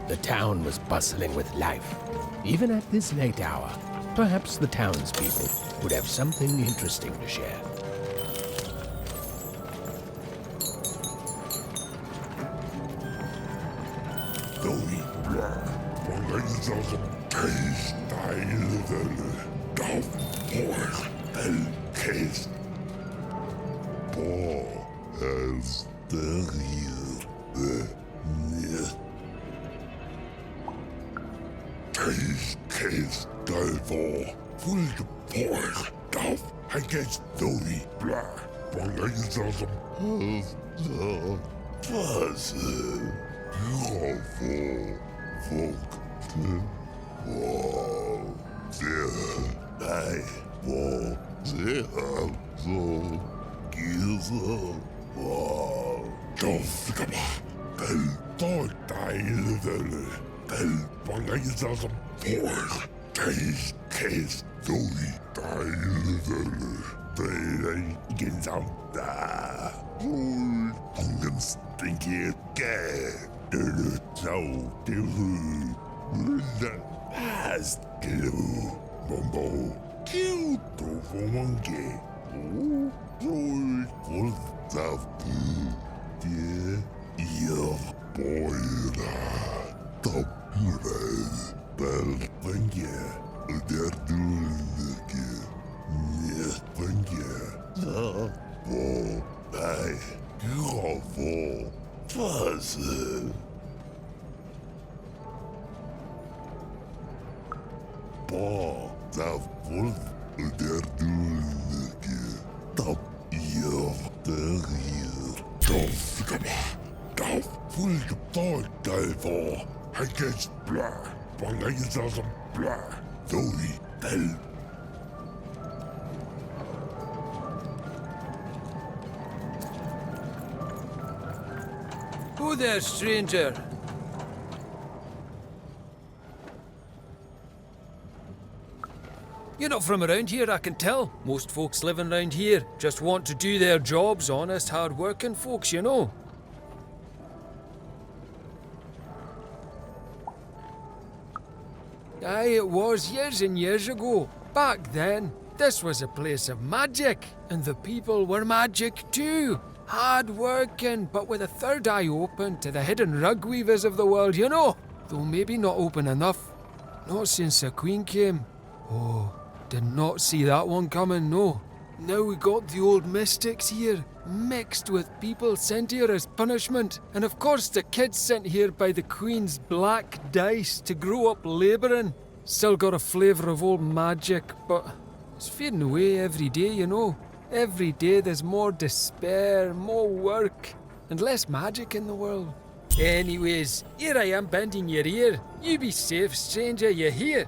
The town was bustling with life. Even at this late hour, perhaps the townspeople would have something interesting to share. Who there, stranger? You're not from around here, I can tell. Most folks living around here just want to do their jobs, honest, hard-working folks, you know. Aye, it was years and years ago. Back then, this was a place of magic, and the people were magic too. Hard-working, but with a third eye open to the hidden rug weavers of the world, you know. Though maybe not open enough. Not since the Queen came. Oh, did not see that one coming, no. Now we got the old mystics here, mixed with people sent here as punishment. And of course the kids sent here by the Queen's black dice to grow up labouring. Still got a flavour of old magic, but it's fading away every day, you know. Every day there's more despair, more work, and less magic in the world. Anyways, here I am bending your ear. You be safe, stranger, you hear?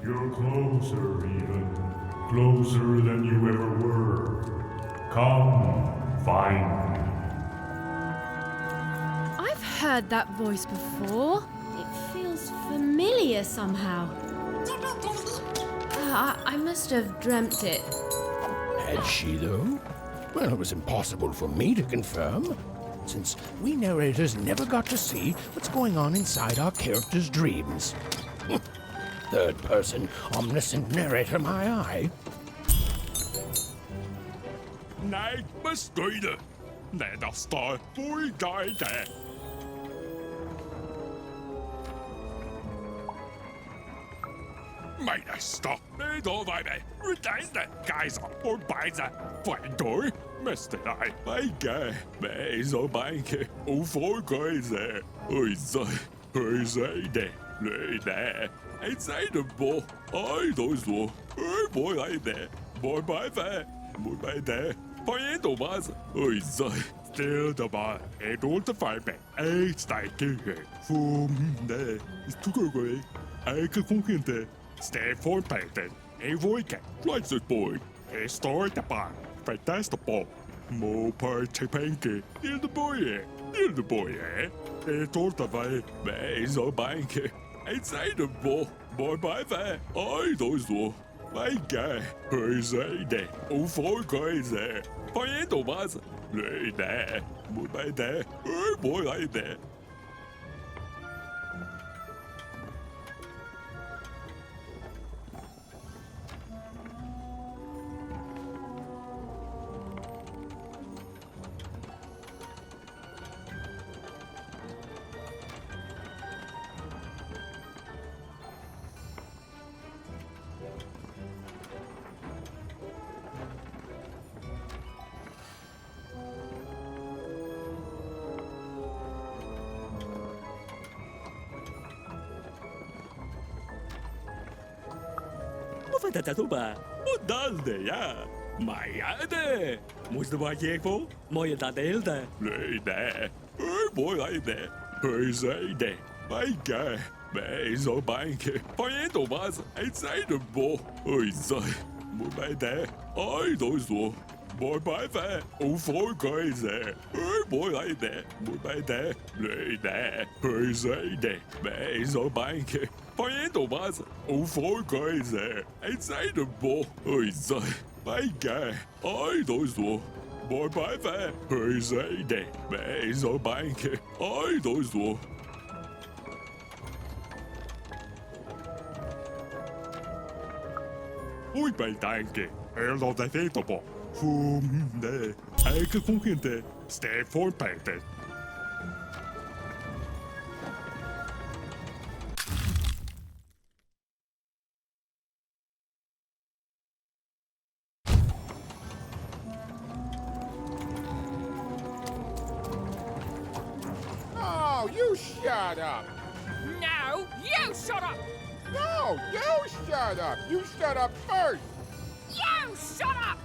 You're closer, even. Closer than you ever were. Come, find me. I've heard that voice before. It feels familiar somehow. I must have dreamt it. Had she, though? Well, it was impossible for me to confirm, since we narrators never got to see what's going on inside our characters' dreams. Third-person, omniscient narrator, my eye. Nej, bestride. Nej, der står fuld dig da. Meister, Mitarbeiter, Uddanste, Kaiser und Beiser, Freunde, Mester, Beike, Beiser, Beike, Ufolgeise, Højsøjde, Løde, et sejtebo, Øjdoslo, Øbøjde, Målbejde, Målbejde, Pojedomas, Højsøj, Stilderbar, et ultefejbe, et stejke, Fumne, Stukøgøj, Ikke funkende, Stafordbaden, Evoike, Fløjtsøsbøj, Historiebar, Fantasterborg, Må på tilbake. Lille boy. Det tålte vei med så banke. Jeg sier det må bare være. Oi, da så. Vega, høyseide, og folkeise. På en Thomas. Løyde, må bare det. Må jeg det. Tatuba, modalde, ja. Maar ja, moest er wat je voor? Mooie dat deelde. Løyde, høyde, høyseide. Vega, med så banke. På en Thomas. Jeg sier det må bare det. Oi, da så. Må bare være. Og folkeise. Må bare det. Løyde, høyseide. Med så banke. På en Thomas. Og folkeise. Jeg sier det må. Vega. Oi, da så. Må bare være. Høyseide. Med så banke. Oi, da så. Oi, bem tanque. Eu não defeito, pô. Funde. É que com quente. Stay for pente. Oh, you shut up. No, you shut up! No, you shut up. You shut up first. You shut up!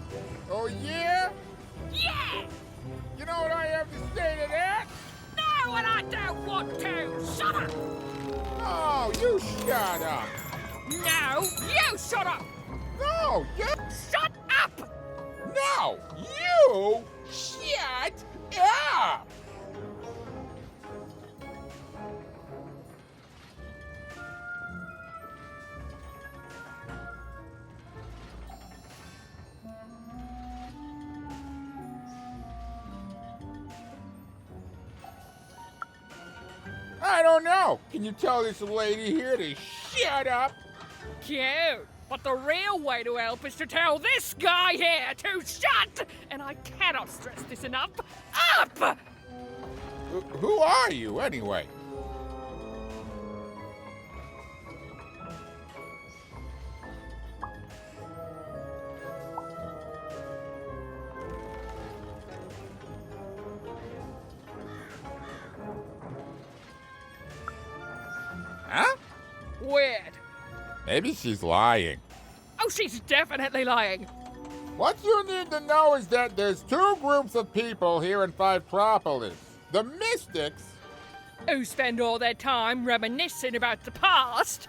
Oh, yeah? Yeah! You know what I have to say to that? No, and I don't want to! Shut up! Oh, you shut up. No, you shut up! No, you... Shut up! No, you shut up. I don't know. Can you tell this lady here to shut up? Cute. But the real way to help is to tell this guy here to shut! And I cannot stress this enough. Up! Who are you, anyway? Huh? Weird. Maybe she's lying. Oh, she's definitely lying. What you need to know is that there's two groups of people here in Fivetropolis. The Mystics. Who spend all their time reminiscing about the past.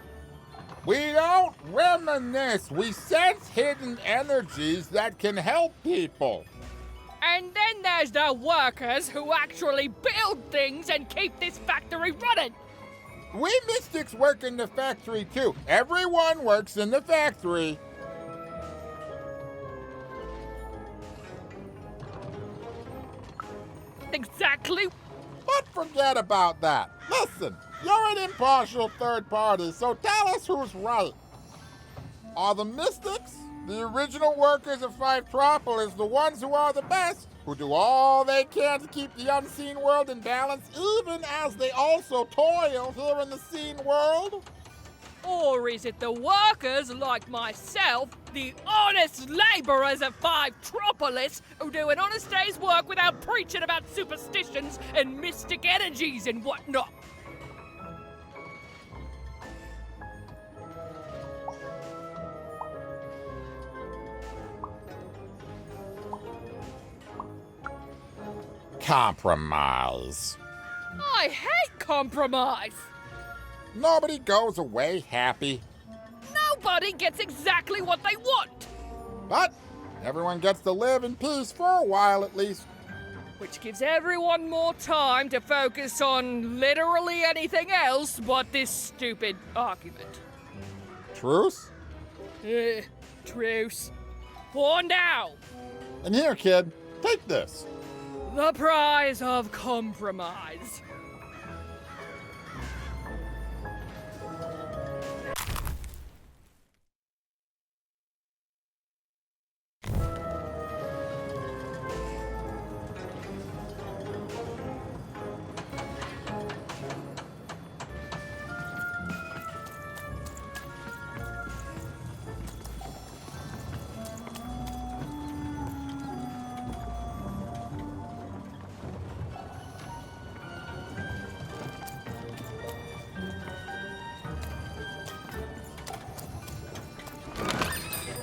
We don't reminisce. We sense hidden energies that can help people. And then there's the workers who actually build things and keep this factory running. We Mystics work in the factory too. Everyone works in the factory. Exactly. But forget about that. Listen, you're an impartial third party, so tell us who's right. Are the Mystics, the original workers of Fivetropolis, the ones who are the best, who do all they can to keep the unseen world in balance, even as they also toil here in the seen world? Or is it the workers like myself, the honest labourers of Fivetropolis, who do an honest day's work without preaching about superstitions and mystic energies and whatnot? Compromise. I hate compromise. Nobody goes away happy. Nobody gets exactly what they want. But Everyone gets to live in peace for a while at least. Which gives everyone more time to focus on literally anything else but this stupid argument. Truce? Truce. For now, And here, kid, take this. the prize of compromise.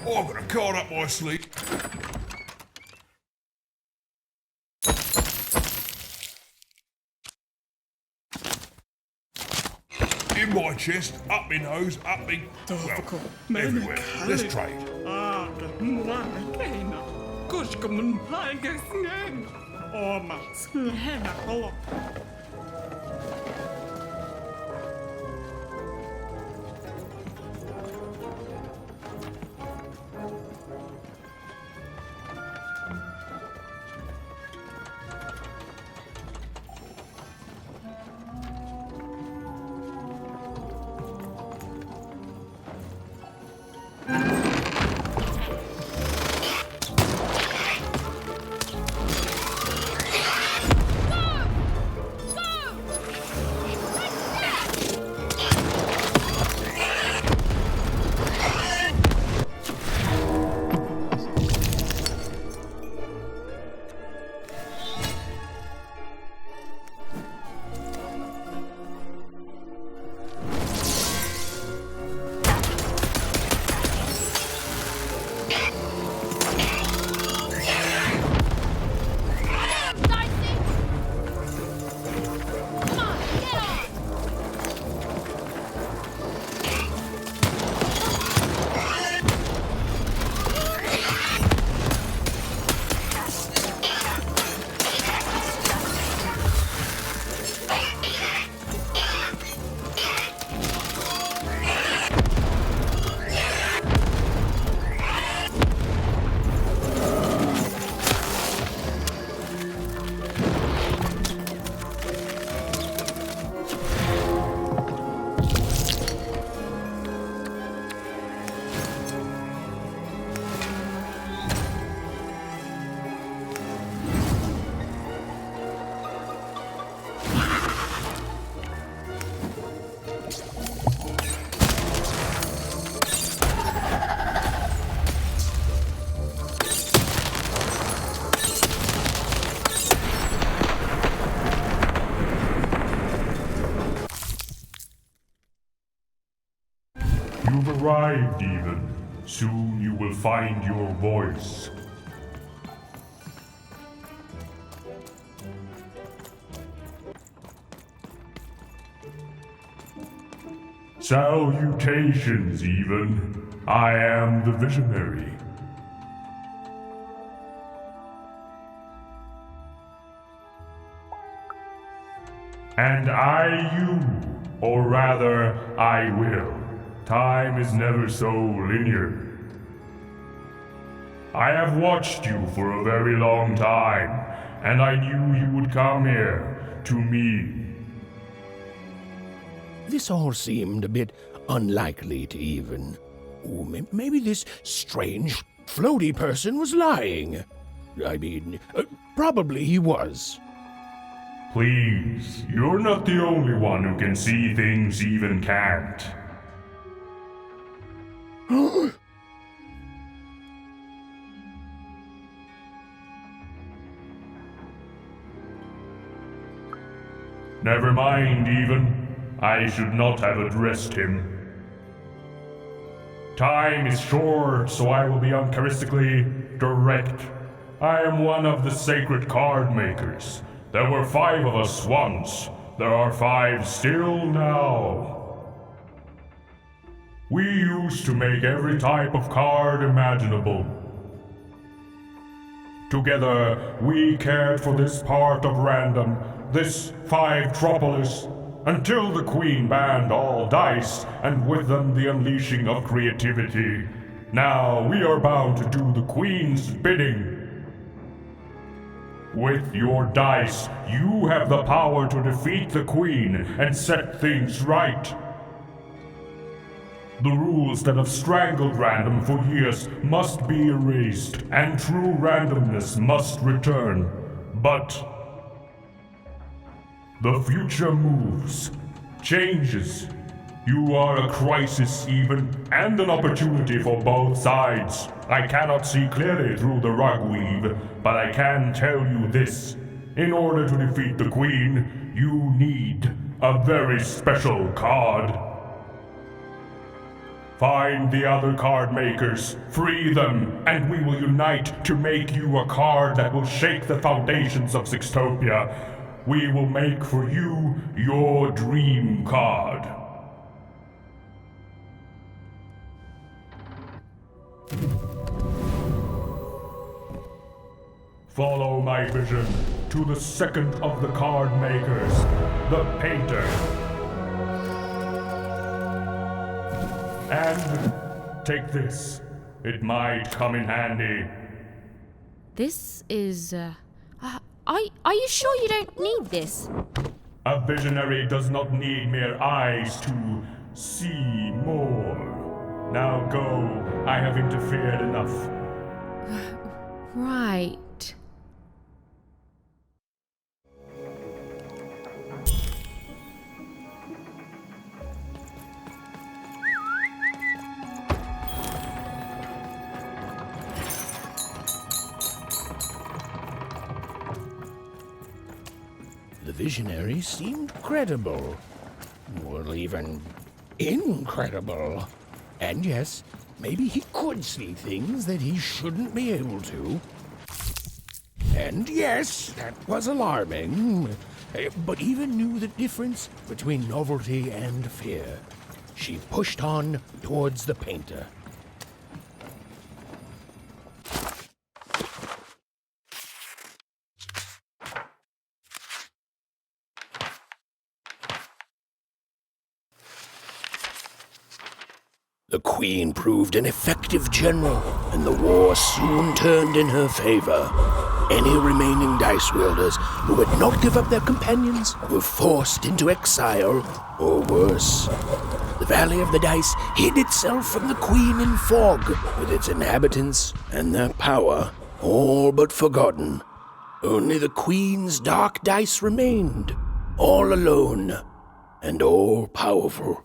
I've got a card up my sleeve. In my chest, up my nose, up me... Well, everywhere. Let's trade. You've arrived, even. Soon you will find your voice. Salutations, even. I am the Visionary. And or rather, I will. Time is never so linear. I have watched you for a very long time, and I knew you would come here, to me. This all seemed a bit unlikely to even. Ooh, maybe this strange, floaty person was lying. I mean, probably he was. Please, you're not the only one who can see things even can't. Never mind, even. I should not have addressed him. Time is short, so I will be uncharacteristically direct. I am one of the sacred card makers. There were 5 of us once. There are 5 still now. We used to make every type of card imaginable. Together, we cared for this part of Random, this Five-Tropolis, until the Queen banned all dice, and with them the unleashing of creativity. Now we are bound to do the Queen's bidding. With your dice, you have the power to defeat the Queen and set things right. The rules that have strangled Random for years must be erased, and true randomness must return. But the future moves, changes. You are a crisis even, and an opportunity for both sides. I cannot see clearly through the rugweave, but I can tell you this. In order to defeat the Queen, you need a very special card. Find the other card makers, free them, and we will unite to make you a card that will shake the foundations of Sixtopia. We will make for you your dream card. Follow my vision to the second of the card makers, the painter. And take this. It might come in handy. This is, are you sure you don't need this? A visionary does not need mere eyes to see more. Now go. I have interfered enough. Right. The visionary seemed credible. Well, even incredible. And yes, maybe he could see things that he shouldn't be able to. And yes, that was alarming. But even knew the difference between novelty and fear. She pushed on towards the painter. The Queen proved an effective general, and the war soon turned in her favor. Any remaining dice wielders who would not give up their companions were forced into exile, or worse. The Valley of the Dice hid itself from the Queen in fog, with its inhabitants and their power all but forgotten. Only the Queen's dark dice remained, all alone and all powerful.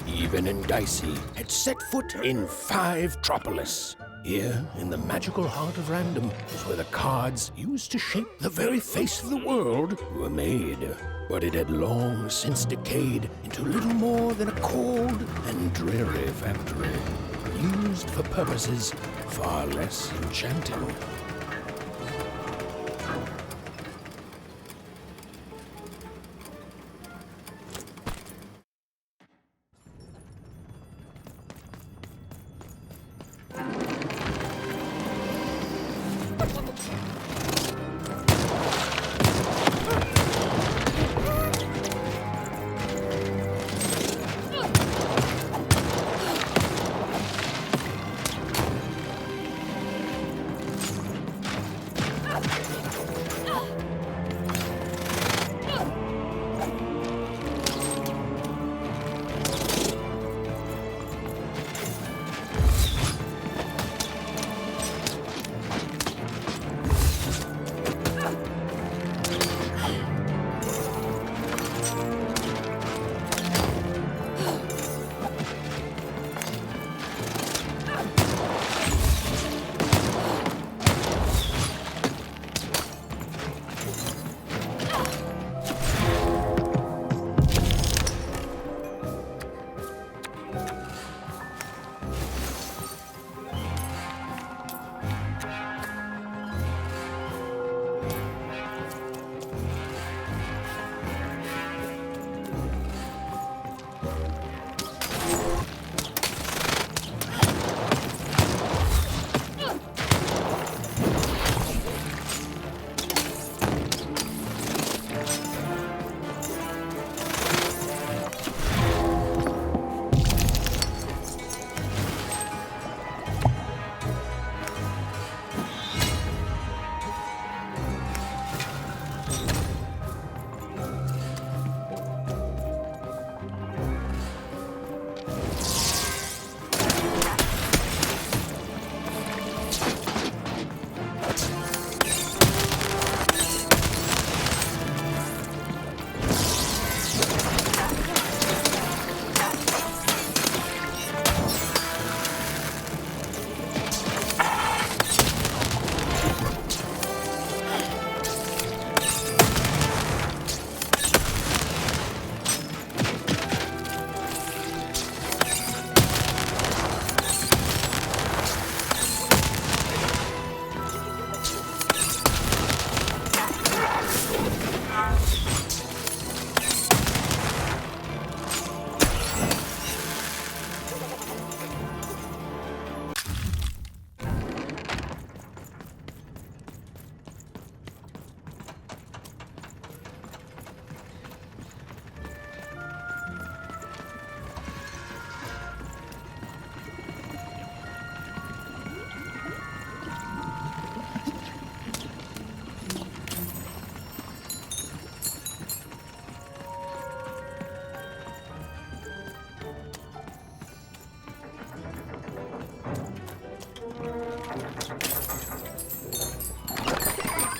Even and Dicey had set foot in Five-Tropolis. Here, in the magical heart of Random, was where the cards used to shape the very face of the world were made. But it had long since decayed into little more than a cold and dreary factory, used for purposes far less enchanting.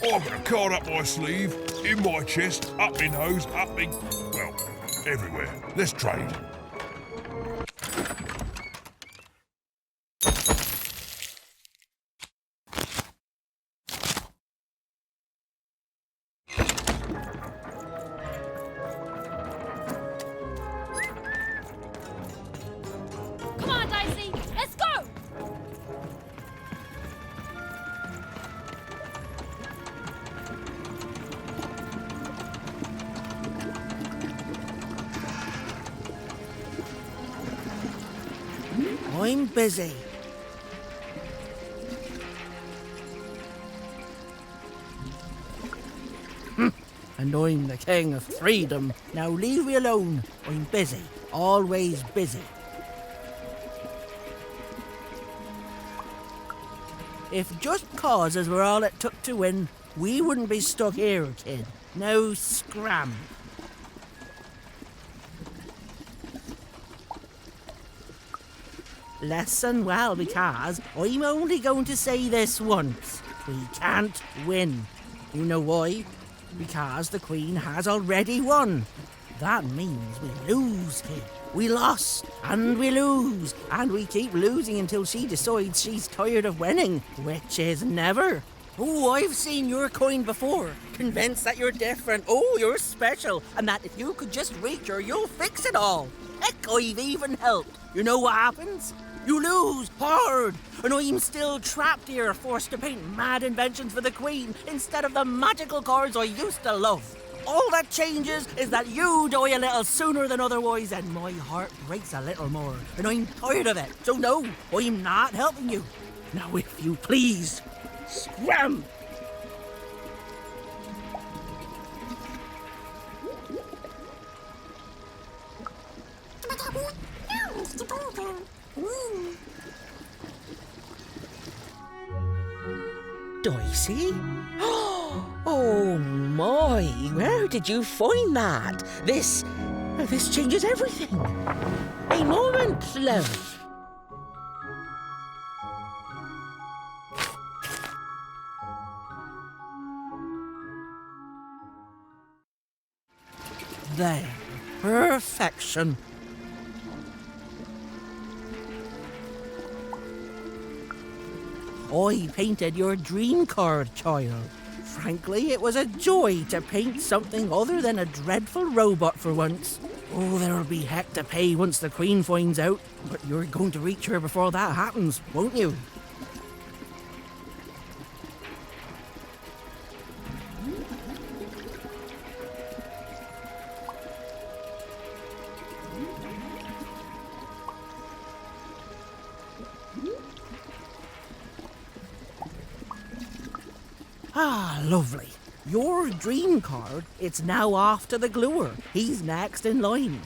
I've got a card up my sleeve, in my chest, up my nose, up me... well, everywhere. Let's trade. Come on, Dicey, let's go! I'm busy. And I'm the king of freedom. Now leave me alone. I'm busy. Always busy. If just causes were all it took to win, we wouldn't be stuck here, kid. Now scram. Listen well, because I'm only going to say this once. We can't win. You know why? Because the Queen has already won. That means we lose, kid. We lost, and we lose, and we keep losing until she decides she's tired of winning, which is never. Oh, I've seen your coin before, convinced that you're different, oh, you're special, and that if you could just reach her, you'll fix it all. Heck, I've even helped. You know what happens? You lose hard, and I'm still trapped here, forced to paint mad inventions for the Queen instead of the magical cards I used to love. All that changes is that you die a little sooner than otherwise, and my heart breaks a little more, and I'm tired of it. So no, I'm not helping you. Now, if you please, scram! Dicey? Oh my, where did you find that? This changes everything. A moment, love. There, perfection. I painted your dream card, child. Frankly, it was a joy to paint something other than a dreadful robot for once. Oh, there'll be heck to pay once the Queen finds out, but you're going to reach her before that happens, won't you? Ah, lovely. Your dream card, it's now off to the gluer. He's next in line.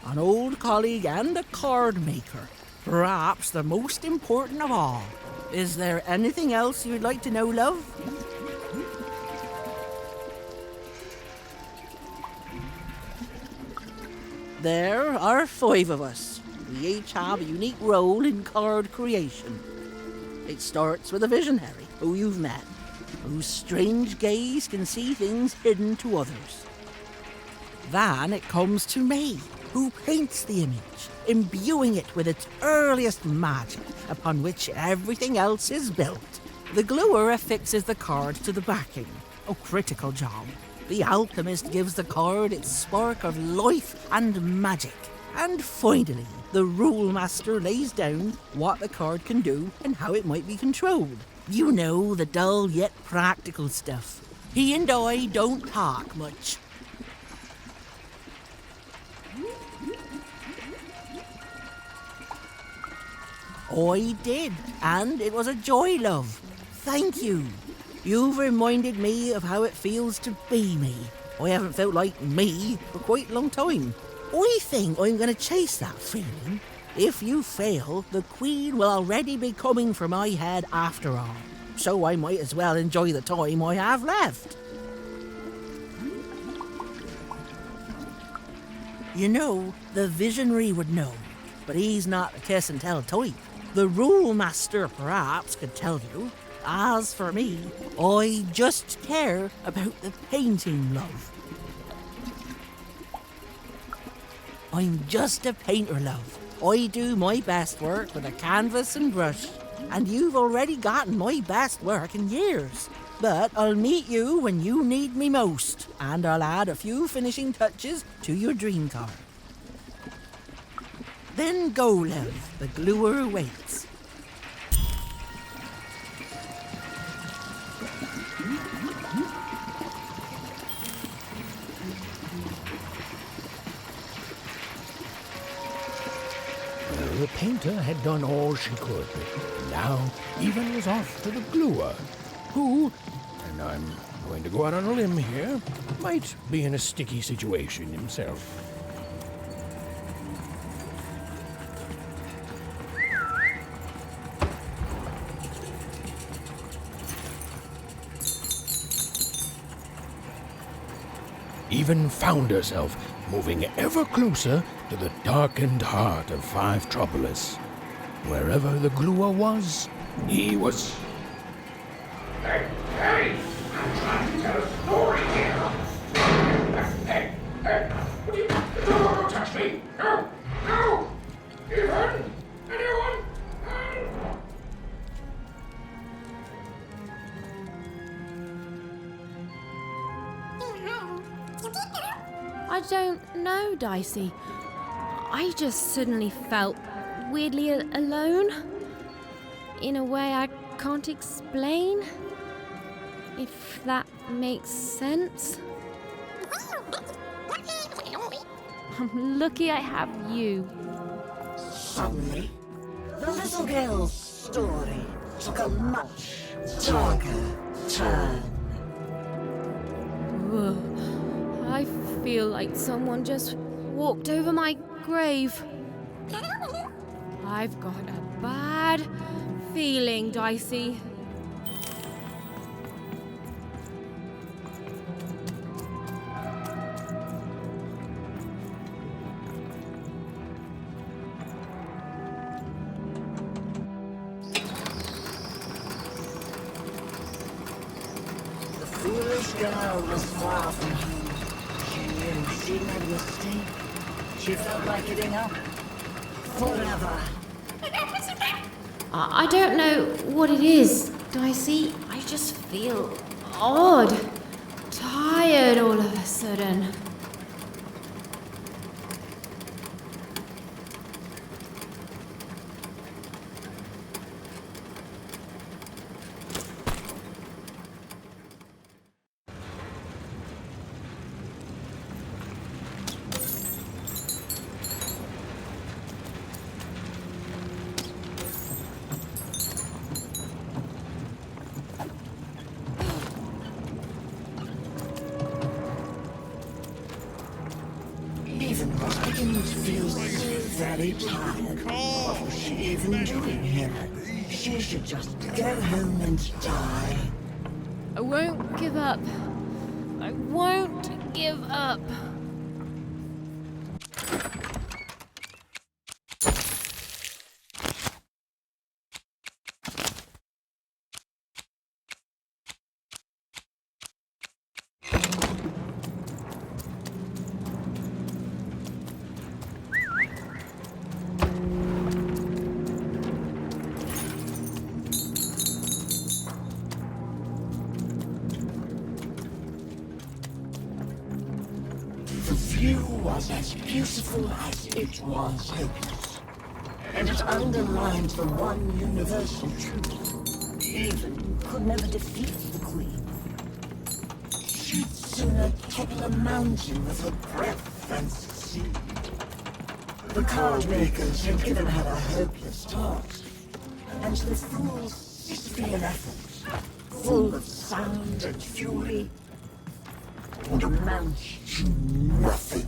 An old colleague and a card maker. Perhaps the most important of all. Is there anything else you'd like to know, love? There are 5 of us. We each have a unique role in card creation. It starts with a visionary, who you've met, whose strange gaze can see things hidden to others. Then it comes to me, who paints the image, imbuing it with its earliest magic, upon which everything else is built. The gluer affixes the card to the backing. A critical job. The alchemist gives the card its spark of life and magic. And finally, the rule master lays down what the card can do and how it might be controlled. You know, the dull yet practical stuff. He and I don't talk much. I did, and it was a joy, love. Thank you. You've reminded me of how it feels to be me. I haven't felt like me for quite a long time. I think I'm going to chase that feeling. If you fail, the Queen will already be coming for my head after all. So I might as well enjoy the time I have left. You know, the visionary would know, but he's not a kiss and tell type. The rule master perhaps could tell you. As for me, I just care about the painting, love. I'm just a painter, love. I do my best work with a canvas and brush, and you've already gotten my best work in years. But I'll meet you when you need me most, and I'll add a few finishing touches to your dream car. Then go, love. The gluer waits. The painter had done all she could. Now, Even was off to the gluer, who, and I'm going to go out on a limb here, might be in a sticky situation himself. Even found herself moving ever closer to the darkened heart of Five Tropolis. Wherever the gluer was, he was... Hey! I'm trying to tell a story here! Hey! Don't touch me! No! Even! Anyone? I don't know, Dicey. I just suddenly felt weirdly alone. In a way I can't explain. If that makes sense. I'm lucky I have you. Suddenly, the little girl's story took a much darker turn. I feel like someone just walked over my grave. I've got a bad feeling, Dicey. The foolish girl was far from home. She made a mistake. She felt like giving up. Forever. I don't know what it is, Dicey. I just feel odd. Tired all of a sudden. Even Ryan feels very tired. What was she even doing here? She should just go home and die. I won't give up. I won't give up. The view was as beautiful as it was hopeless, and it underlined the one universal truth. Even could never defeat the Queen. She'd sooner topple a mountain with her breath than succeed. The card makers had given her a hopeless task, and the fool's Sisyphean efforts, full of sound and fury, would amount to nothing.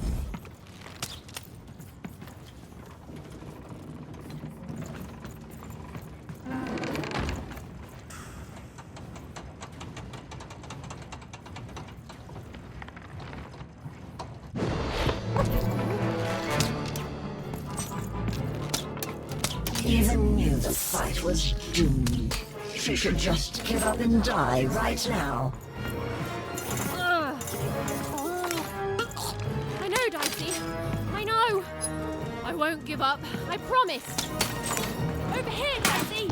Even knew the fight was doomed. She should just give up and die right now. I know, Dicey. I know. I won't give up. I promise. Over here, Dicey.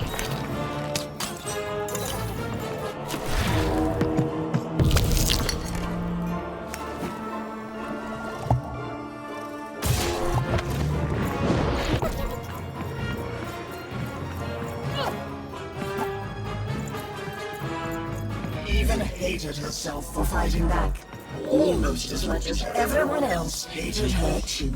Even hated herself for fighting back. Almost as much as everyone else hated her too.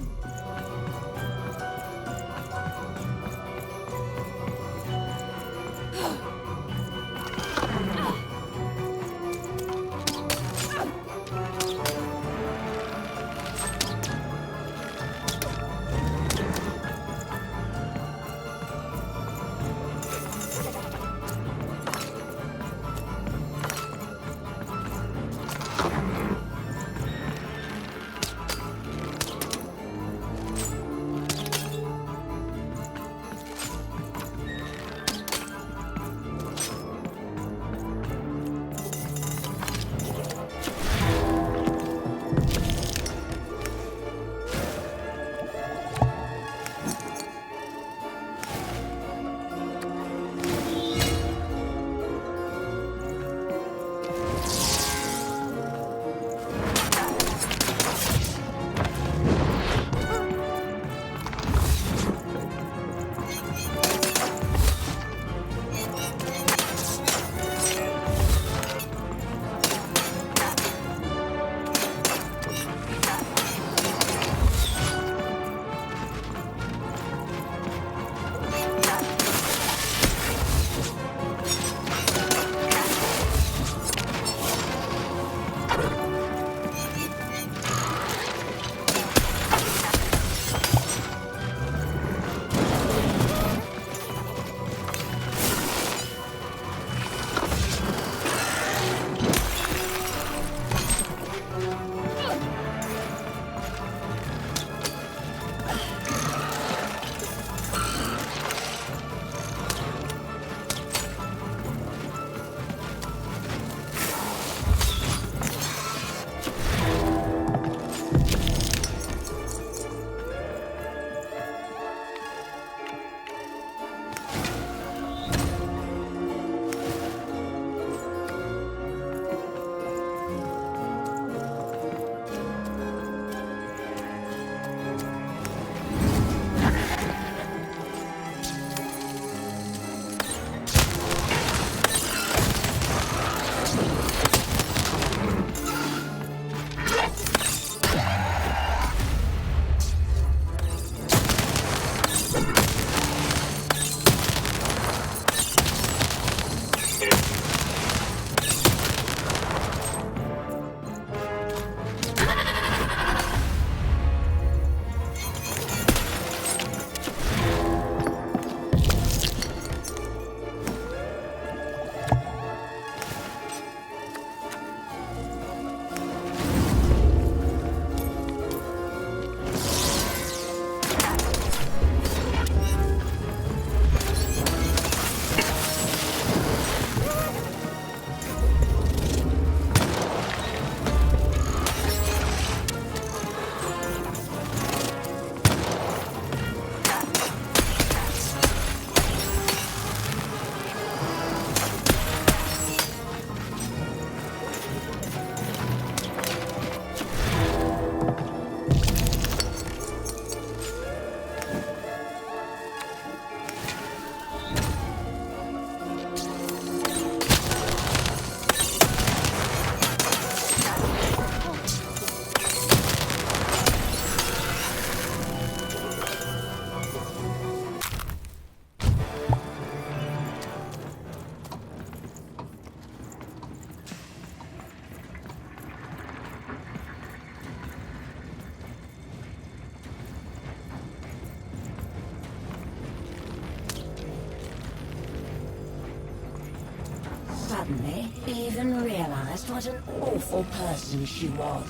Suddenly, Even realized what an awful person she was.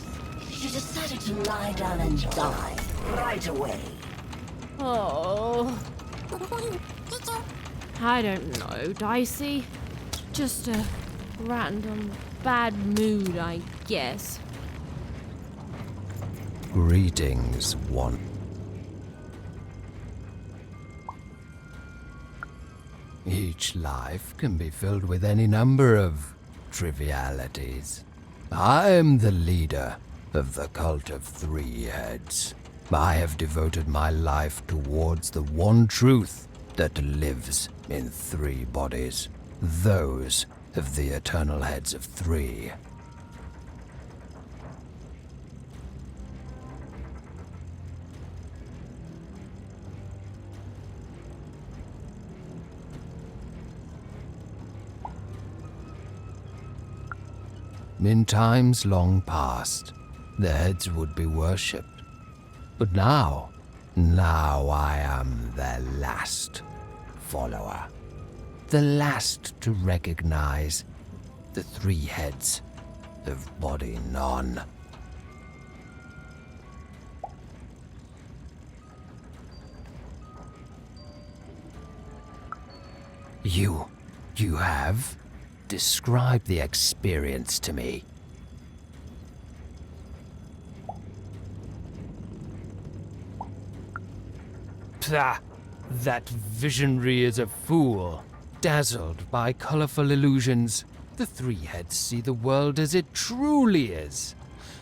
She decided to lie down and die right away. Oh. I don't know, Dicey. Just a random bad mood, I guess. Greetings, one. Each life can be filled with any number of trivialities. I am the leader of the Cult of Three Heads. I have devoted my life towards the one truth that lives in three bodies, those of the eternal heads of three. In times long past, the heads would be worshipped. But now I am their last follower. The last to recognize the three heads of Body None. You have? Describe the experience to me. Pah! That visionary is a fool. Dazzled by colorful illusions, the three heads see the world as it truly is.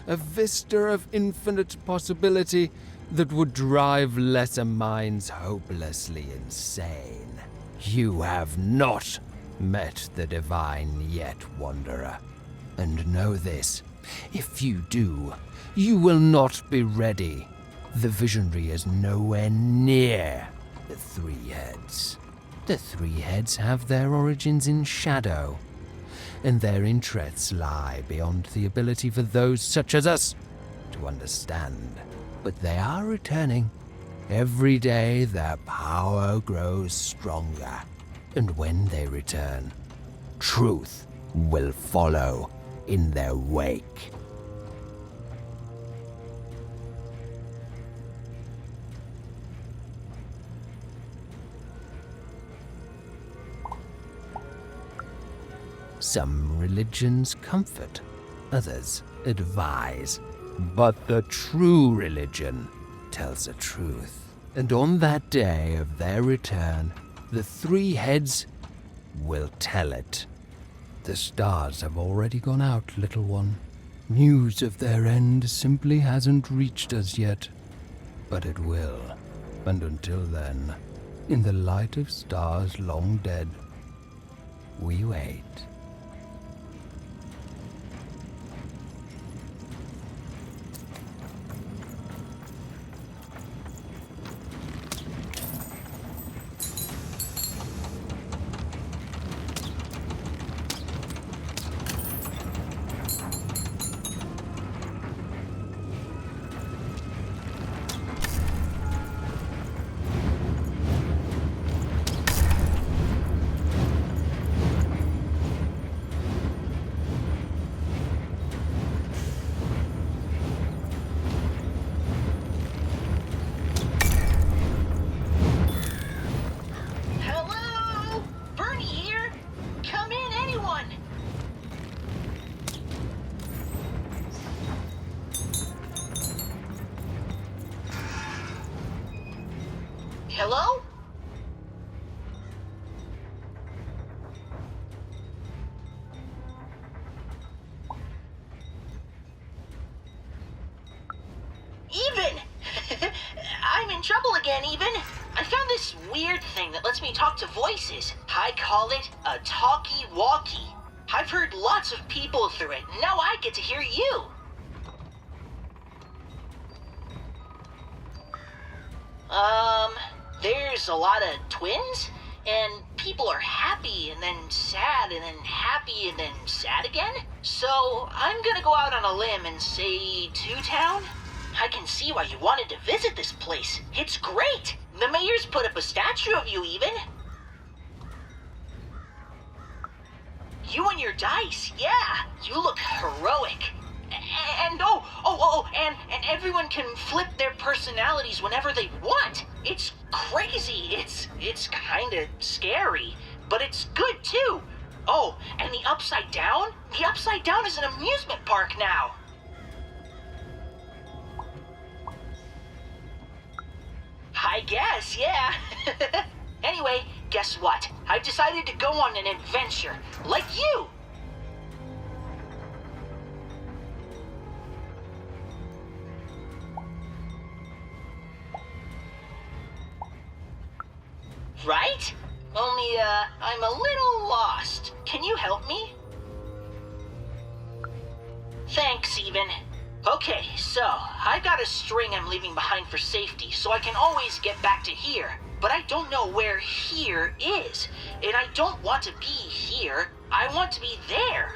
A vista of infinite possibility that would drive lesser minds hopelessly insane. You have not met the divine yet, Wanderer. And know this, if you do, you will not be ready. The visionary is nowhere near the three heads. The three heads have their origins in shadow, and their interests lie beyond the ability for those such as us to understand. But they are returning. Every day their power grows stronger. And when they return, truth will follow in their wake. Some religions comfort, others advise. But the true religion tells the truth. And on that day of their return, the three heads will tell it. The stars have already gone out, little one. News of their end simply hasn't reached us yet. But it will. And until then, in the light of stars long dead, we wait. Hello? Even! I'm in trouble again, Even. I found this weird thing that lets me talk to voices. I call it a talkie-walkie. I've heard lots of people through it. Now I get to hear you. There's a lot of twins, and people are happy and then sad and then happy and then sad again. So I'm gonna go out on a limb and say Two Town. I can see why you wanted to visit this place. It's great. The mayor's put up a statue of you, Even. You and your dice, yeah. You look heroic. And and everyone can flip their personalities whenever they want. It's crazy. It's kind of scary, but it's good too. Oh, and the Upside Down? The Upside Down is an amusement park now. I guess, yeah. Anyway, guess what? I've decided to go on an adventure, like you. Right? Only, I'm a little lost. Can you help me? Thanks, even. Okay, so, I've got a string I'm leaving behind for safety, so I can always get back to here. But I don't know where here is. And I don't want to be here. I want to be there.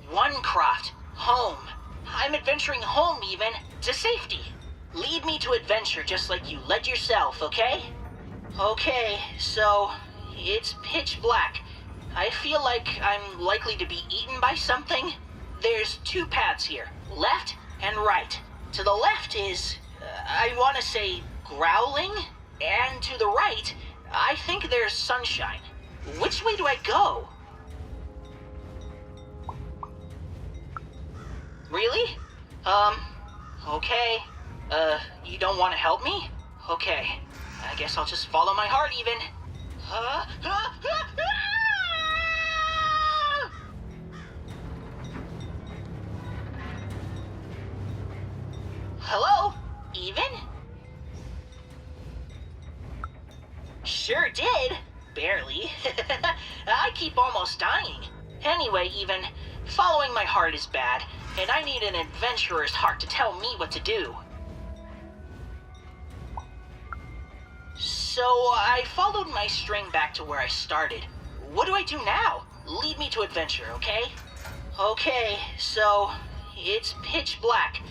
Onecroft, home. I'm adventuring home even, to safety. Lead me to adventure just like you led yourself, okay? Okay, so it's pitch black. I feel like I'm likely to be eaten by something. There's two paths here, left and right. To the left is, I want to say, growling, and to the right, I think there's sunshine. Which way do I go? Really? Okay. You don't want to help me? Okay. I guess I'll just follow my heart even. Hello? Even? Sure did. Barely. I keep almost dying. Anyway, even, following my heart is bad, and I need an adventurer's heart to tell me what to do. So I followed my string back to where I started. What do I do now? Lead me to adventure, okay? Okay, so it's pitch black.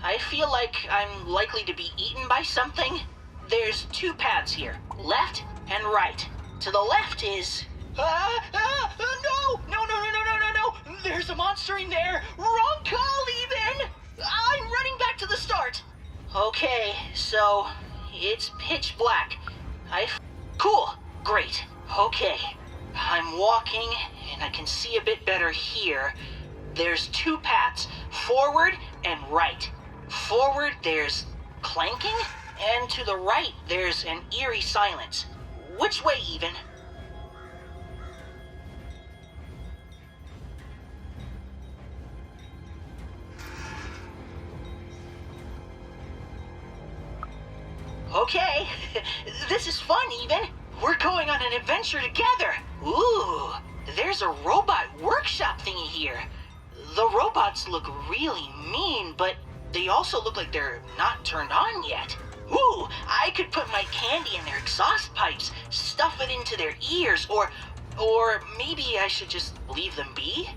I feel like I'm likely to be eaten by something. There's two paths here, left and right. To the left is... No! There's a monster in there! Wrong call, even! I'm running back to the start! Okay, so it's pitch black. Cool, great, okay. I'm walking, and I can see a bit better here. There's two paths, forward and right. Forward, there's clanking, and to the right, there's an eerie silence. Which way, even? Okay, this is fun, even. We're going on an adventure together. Ooh, there's a robot workshop thingy here. The robots look really mean, but they also look like they're not turned on yet. Ooh, I could put my candy in their exhaust pipes, stuff it into their ears, or maybe I should just leave them be?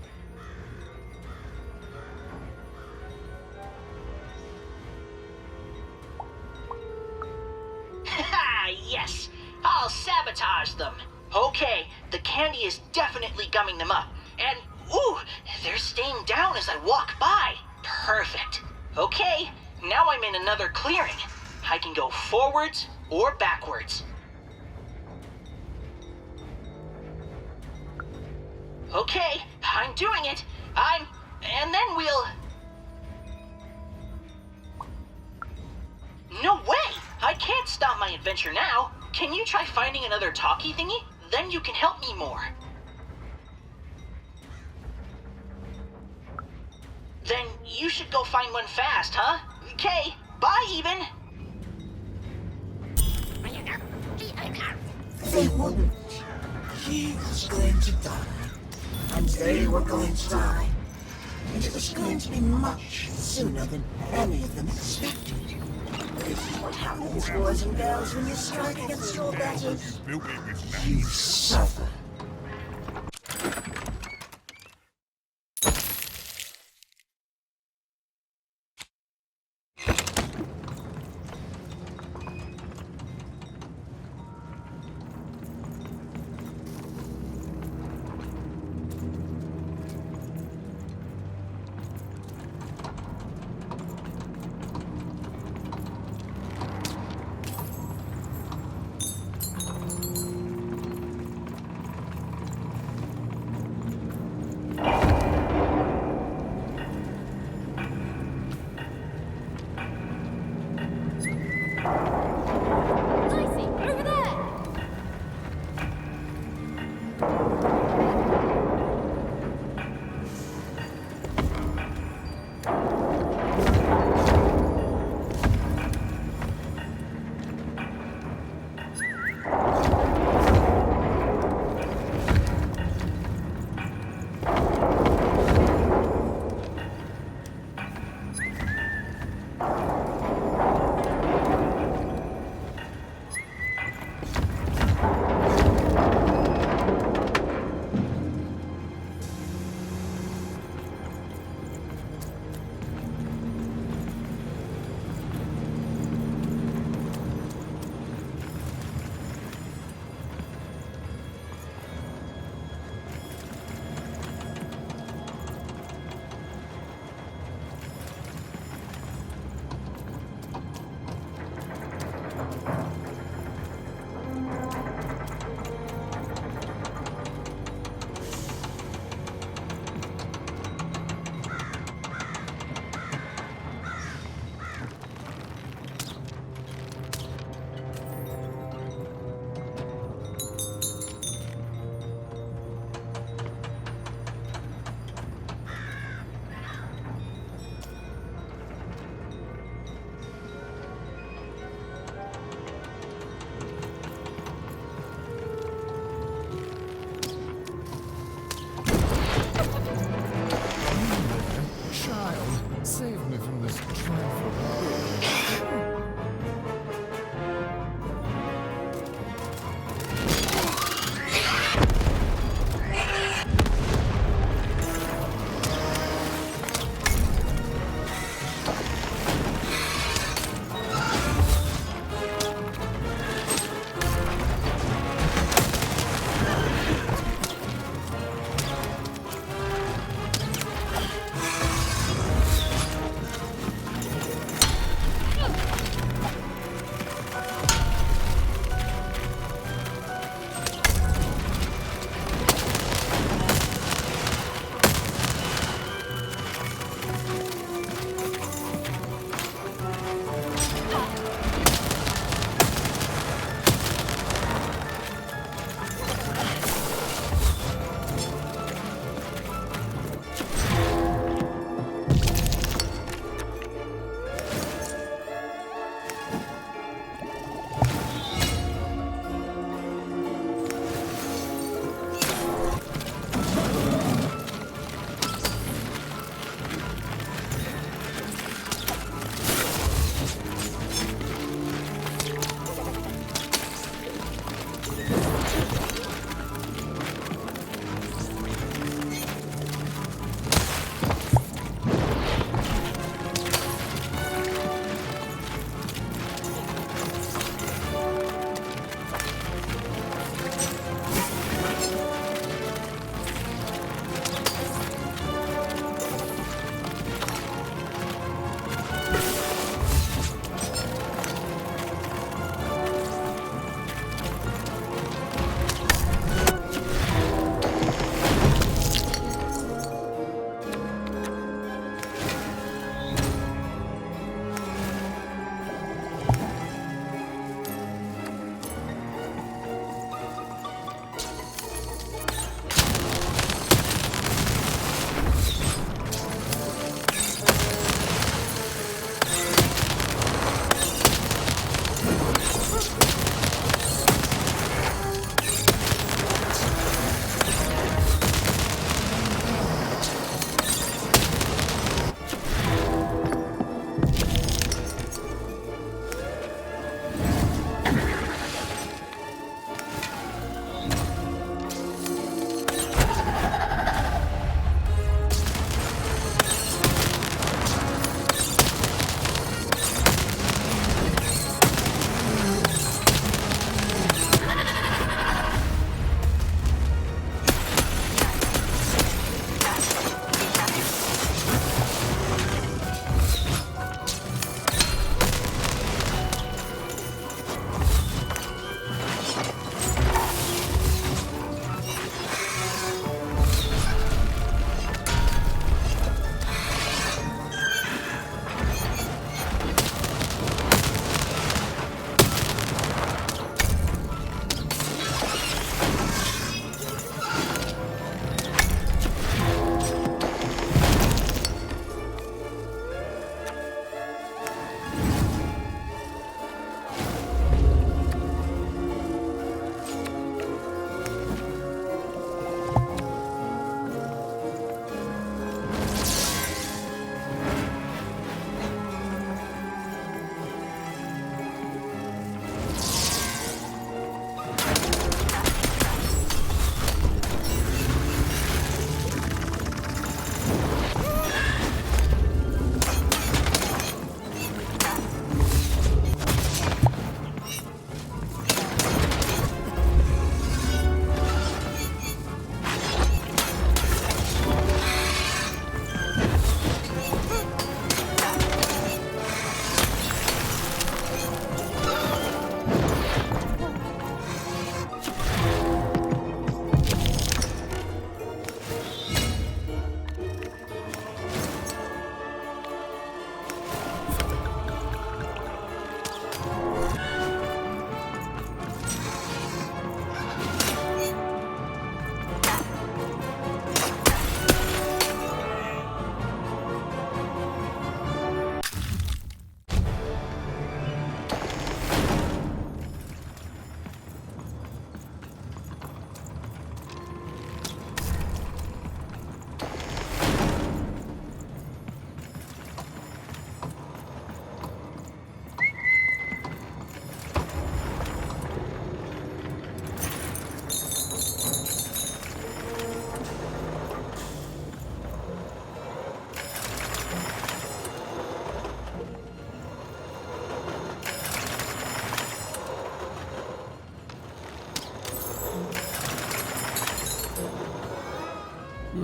Haha, yes! I'll sabotage them! Okay, the candy is definitely gumming them up. And, ooh, they're staying down as I walk by. Perfect. Okay, now I'm in another clearing. I can go forwards or backwards. Okay, I'm doing it. And then we'll... No way! I can't stop my adventure now. Can you try finding another talkie thingy? Then you can help me more. Then you should go find one fast, huh? Okay, bye, even. They wouldn't. He was going to die, and they were going to die. and it was going to be much sooner than any of them expected. This is what happens, boys and girls, when you strike against your betters. Built it with You suffer.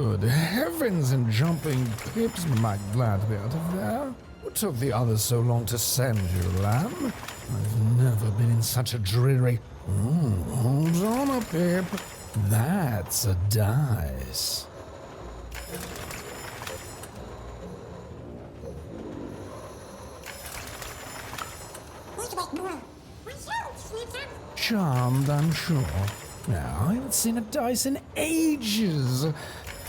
Good heavens and jumping pips, my glad to be out of there. What took the others so long to send you, lamb? I've never been in such a dreary... hold on a pip. That's a dice. Charmed, I'm sure. Now, I haven't seen a dice in ages.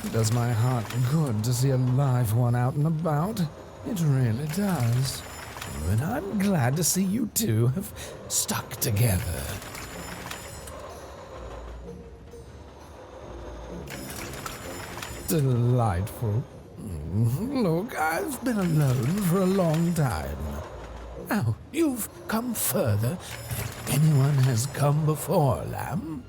It does my heart good to see a live one out and about. It really does. And I'm glad to see you two have stuck together. Delightful. Look, I've been alone for a long time. Now, you've come further than anyone has come before, lamb.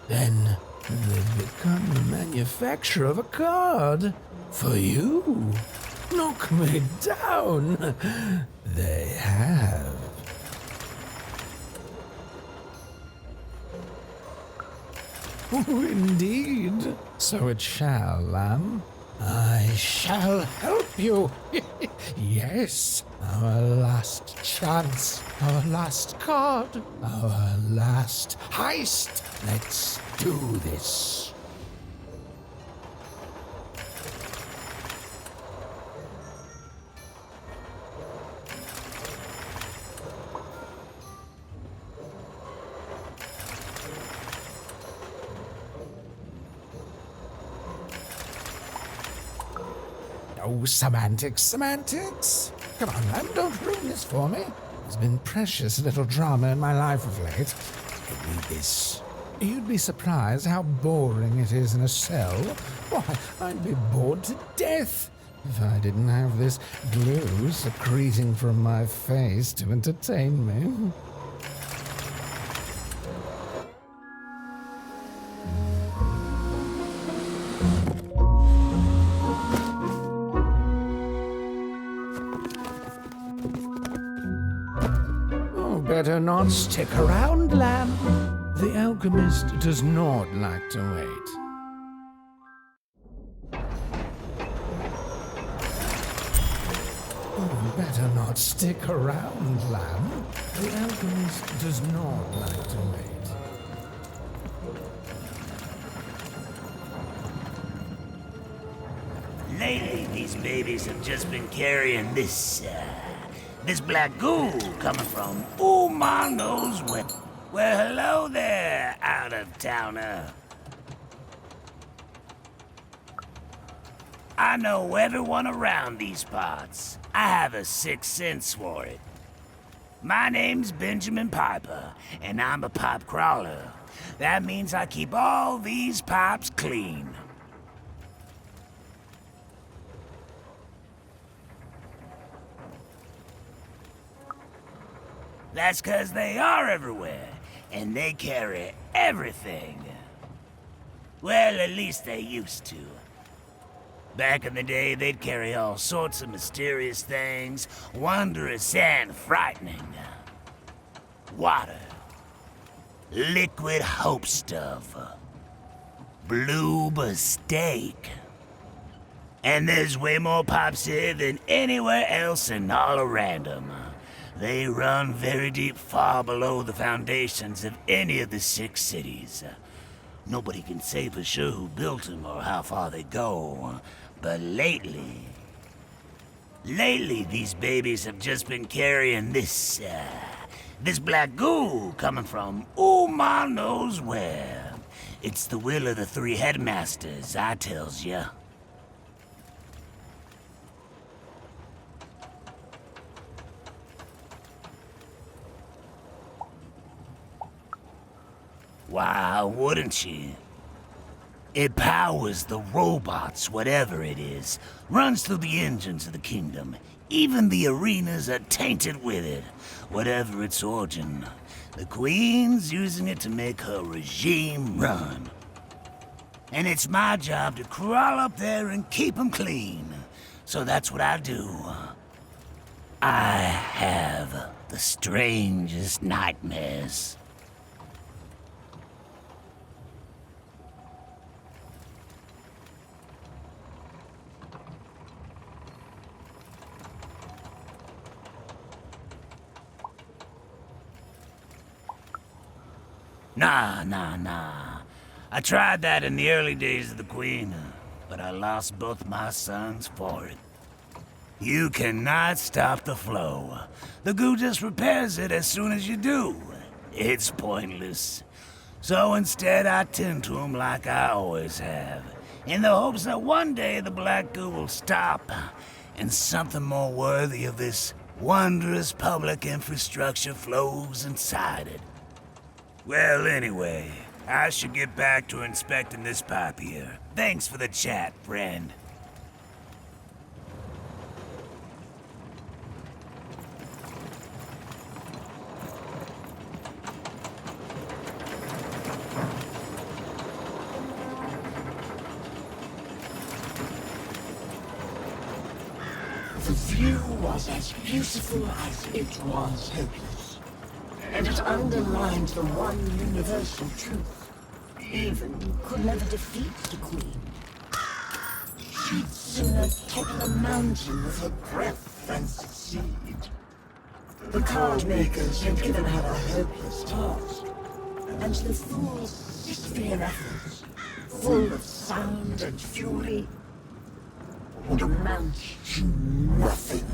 Then they've become the manufacturer of a card for you. Knock me down. They have. Oh, indeed. So it shall, lamb. I shall help you. Yes, our last chance, our last card, our last heist. Let's do this. Oh, semantics. Come on, lamb, don't ruin this for me. There's been precious little drama in my life of late. Give me this. You'd be surprised how boring it is in a cell. Why, I'd be bored to death if I didn't have this glue secreting from my face to entertain me. Better not stick around, lamb. The alchemist does not like to wait. Oh, better not stick around, lamb. The alchemist does not like to wait. Lately, these babies have just been carrying this black goo coming from my knows where. Well, hello there, out-of-towner. I know everyone around these parts. I have a sixth sense for it. My name's Benjamin Piper, and I'm a pipe crawler. That means I keep all these pipes clean. That's 'cause they are everywhere, and they carry everything. Well, at least they used to. Back in the day, they'd carry all sorts of mysterious things, wondrous and frightening. Water. Liquid hope stuff. Blue steak. And there's way more pipes here than anywhere else in all of Random. They run very deep, far below the foundations of any of the 6 cities. Nobody can say for sure who built them or how far they go. But lately, these babies have just been carrying this black goo coming from my knows where. It's the will of the 3 headmasters, I tells ya. Why wouldn't she? It powers the robots, whatever it is. Runs through the engines of the kingdom. Even the arenas are tainted with it, whatever its origin. The Queen's using it to make her regime run. And it's my job to crawl up there and keep 'em clean. So that's what I do. I have the strangest nightmares. Nah. I tried that in the early days of the Queen, but I lost both my sons for it. You cannot stop the flow. The goo just repairs it as soon as you do. It's pointless. So instead I tend to them like I always have, in the hopes that one day the black goo will stop, and something more worthy of this wondrous public infrastructure flows inside it. Well, anyway, I should get back to inspecting this pipe here. Thanks for the chat, friend. The view was as beautiful as it was hopeless, and it underlined the one universal truth. Even could never defeat the Queen. She'd sooner top the mountain with her breath than succeed. The card makers had given her a hopeless task, and the fool's Sisyphean efforts, full of sound and fury, would amount to nothing.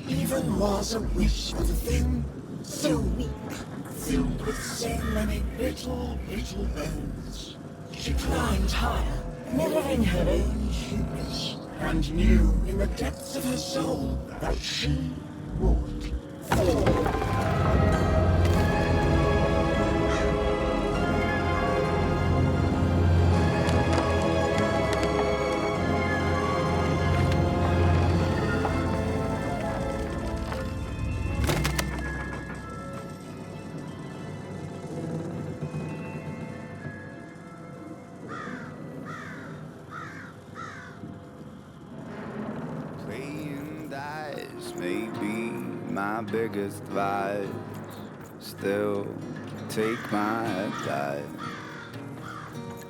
Even was a wish for the thing so weak, filled with so many little bones. She climbed higher, mirroring her own hubris, and knew in the depths of her soul that she would fall. May be my biggest vice. Still take my advice.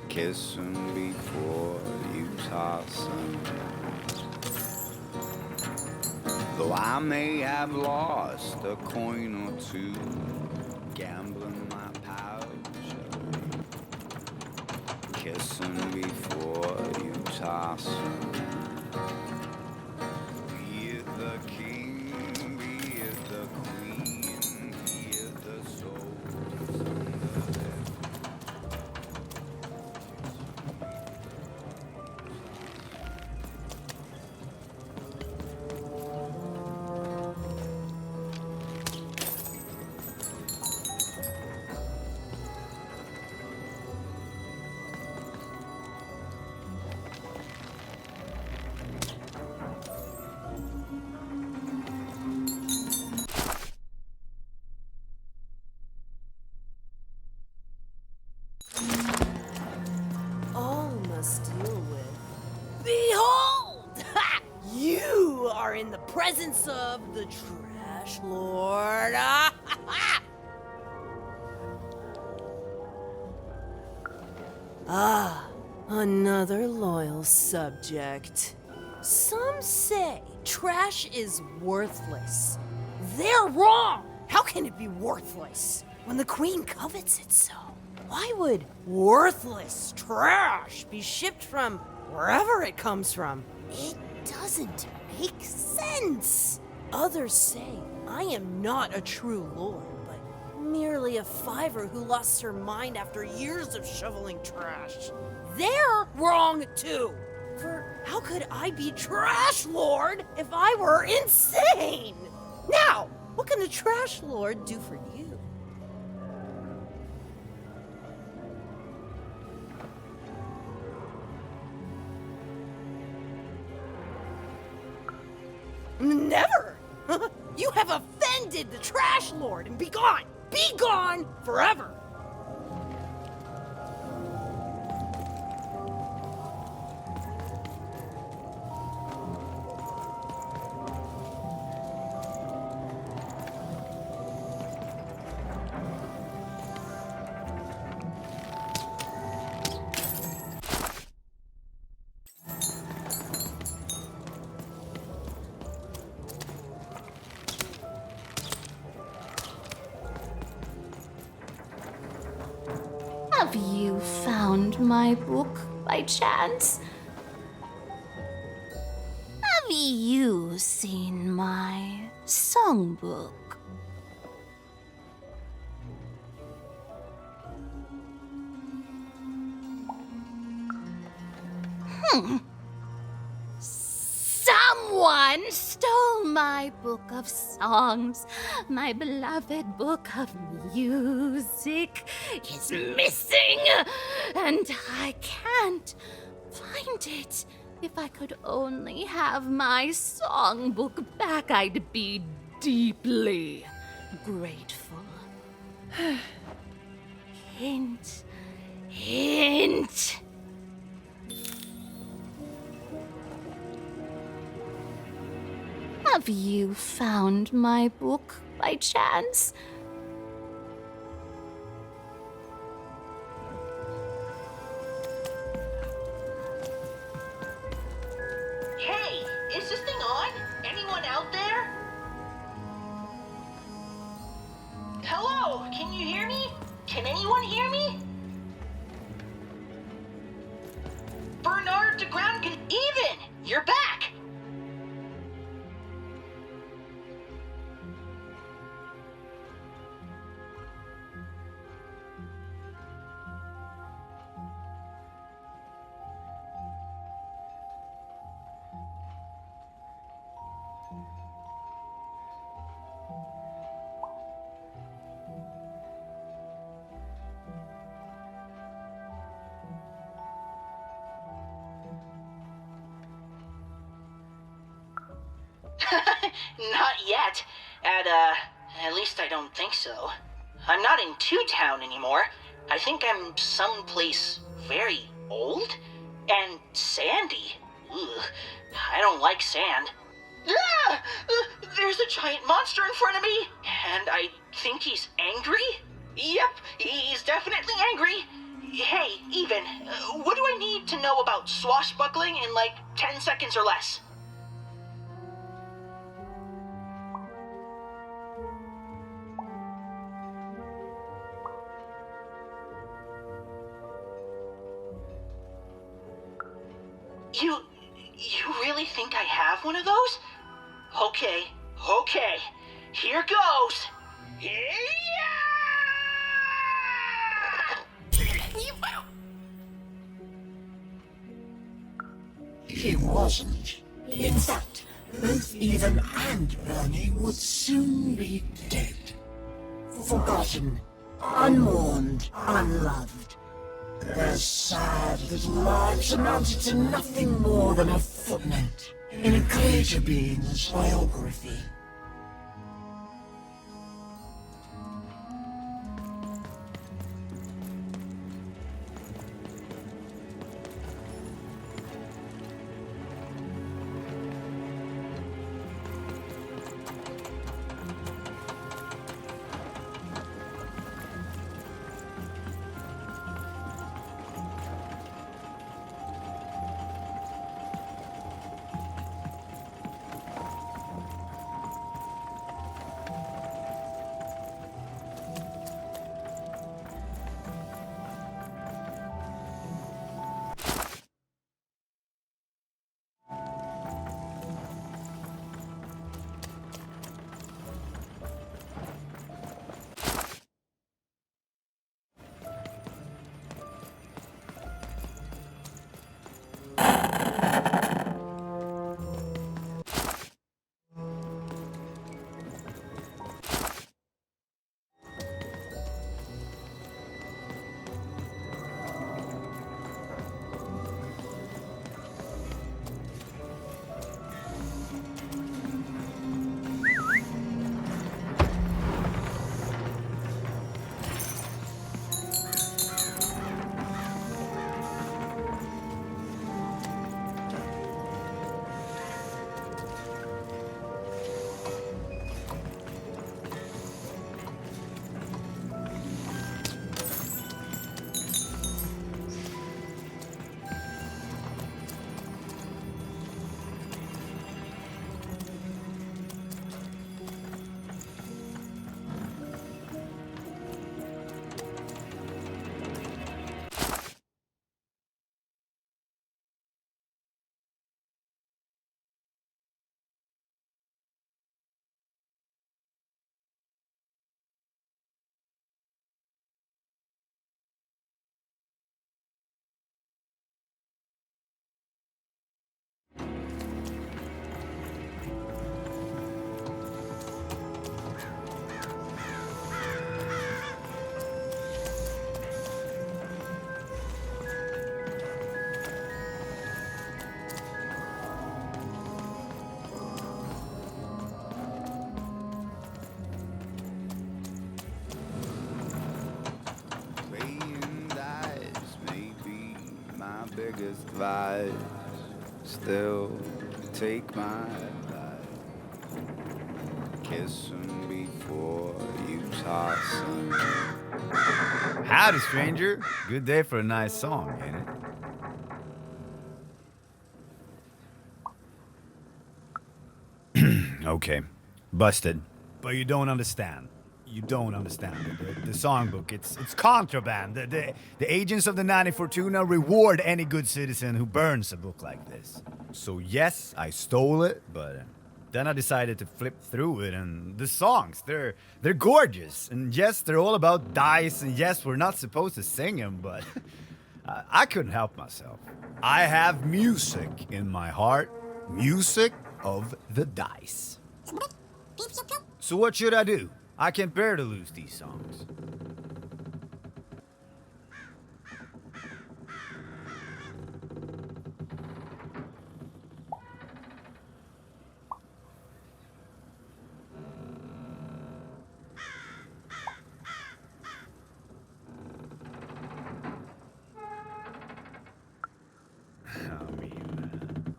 Kiss him before you toss him. Though I may have lost a coin or two, gambling my pouch. Kiss him before you toss him. Be it the king, be it the queen, be it the souls under their all must deal with. Behold! Ha! You are in the presence of the Trash Lord. Ah, ha, ha! Ah, another loyal subject. Some say trash is worthless. They're wrong! How can it be worthless when the Queen covets it so? Why would worthless trash be shipped from wherever it comes from? It doesn't make sense. Others say I am not a true lord, but merely a fiver who lost her mind after years of shoveling trash. They're wrong too. For how could I be Trash Lord if I were insane? Now, what can the Trash Lord do for you? Never! You have offended the Trash Lord, and be gone! Be gone forever! Have you found my book by chance? Have you seen my songbook? Someone stole my book of songs. My beloved book of music is missing, and I can't find it. If I could only have my songbook back, I'd be deeply grateful. Hint, hint. Have you found my book by chance? Hey, is this thing on? Anyone out there? Hello, can you hear me? Can anyone hear me? Bernard de Ground even! You're back! Not yet. At least I don't think so. I'm not in Two Town anymore. I think I'm someplace very old and sandy. Ugh, I don't like sand. Ah! There's a giant monster in front of me, and I think he's angry? Yep, he's definitely angry. Hey, Even, what do I need to know about swashbuckling in like 10 seconds or less? You really think I have one of those? Okay, here goes. He wasn't. In fact, both Even and Bernie would soon be dead. Forgotten, unmourned, unloved. Their sad little lives amounted to nothing more than a footnote in a greater being's biography. biggest vice. Still take my advice. Kiss him before you toss him. Howdy, stranger. Good day for a nice song, ain't it? Okay, busted. But you don't understand. You don't understand. The songbook, it's contraband. The agents of the 90 Fortuna reward any good citizen who burns a book like this. So yes, I stole it, but then I decided to flip through it, and the songs, they're gorgeous. And yes, they're all about dice, and yes, we're not supposed to sing them, but I couldn't help myself. I have music in my heart. Music of the dice. So what should I do? I can't bear to lose these songs.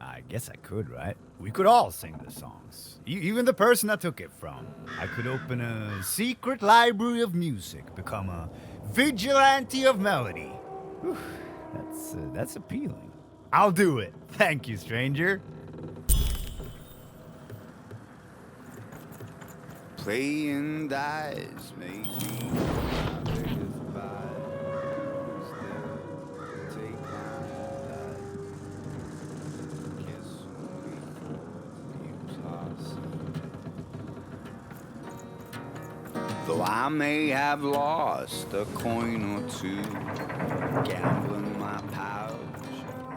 I guess I could, right? We could all sing the songs. Even the person I took it from. I could open a secret library of music, become a vigilante of melody. Whew, that's appealing. I'll do it. Thank you, stranger. Playing dice may be my biggest vice. Still take my advice. Kiss me before you toss me. Though I may have lost a coin or two, gambling my pouch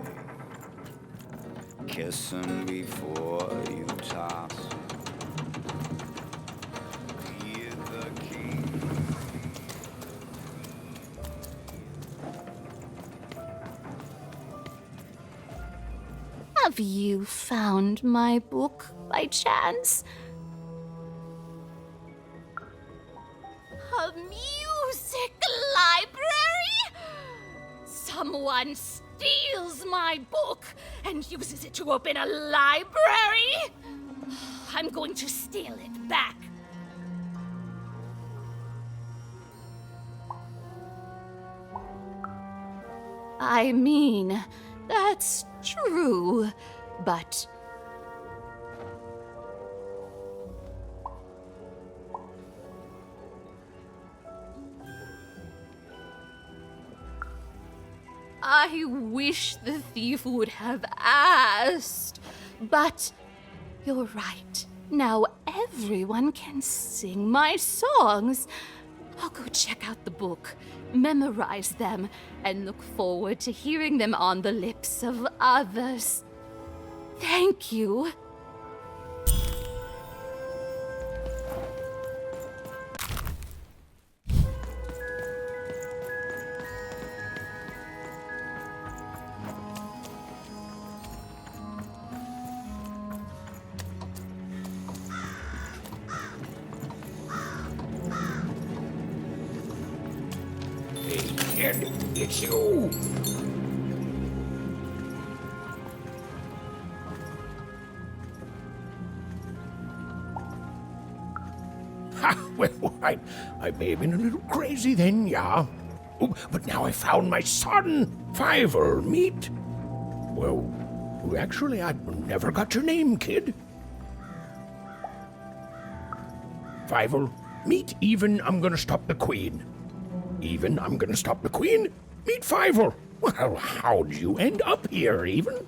away. Kissing before you toss me. Have you found my book by chance? A music library? Someone steals my book and uses it to open a library? I'm going to steal it back. I mean, that's true, but... I wish the thief would have asked, but you're right. Now everyone can sing my songs. I'll go check out the book, memorize them, and look forward to hearing them on the lips of others. Thank you. It's you! Ha! Well, I may have been a little crazy then, yeah. Oh, but now I found my son, Fiver, meet. Well, actually, I never got your name, kid. Fiver, meet Even, I'm gonna stop the Queen. Even, I'm gonna stop the Queen. Meet Fiver. Well, how'd you end up here, Even?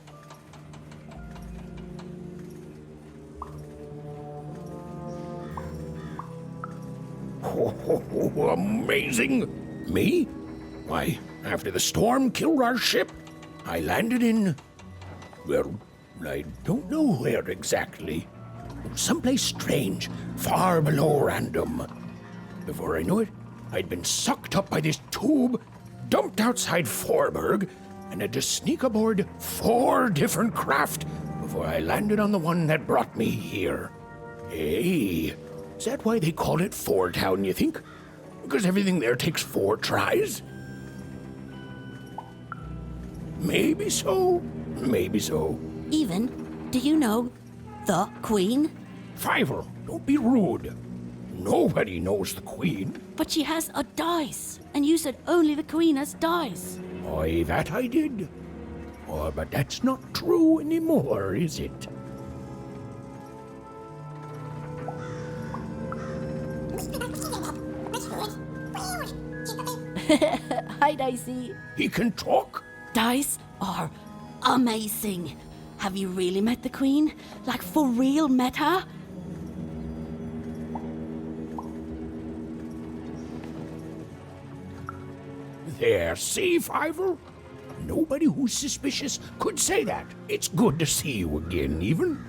Oh, amazing! Me? Why, after the storm killed our ship, I landed in... well, I don't know where exactly. Someplace strange, far below random. Before I knew it, I'd been sucked up by this tube, dumped outside Forburg, and had to sneak aboard 4 different craft before I landed on the one that brought me here. Hey, is that why they call it Four Town, you think? Because everything there takes 4 tries? Maybe so, maybe so. Even, do you know the Queen? Fiver, don't be rude. Nobody knows the Queen. But she has a dice, and you said only the Queen has dice. Aye, that I did. Oh, but that's not true anymore, is it? Hi, Dicey. He can talk? Dice are amazing. Have you really met the Queen? Like, for real met her? There, see, Fiver? Nobody who's suspicious could say that. It's good to see you again, even.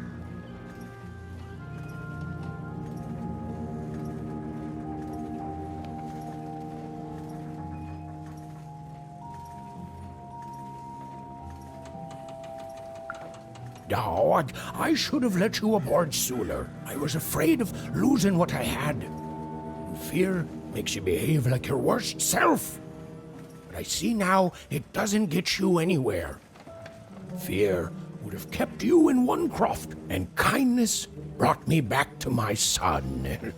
Oh, I should have let you aboard sooner. I was afraid of losing what I had. Fear makes you behave like your worst self. But I see now it doesn't get you anywhere. Fear would have kept you in one croft, and kindness brought me back to my son.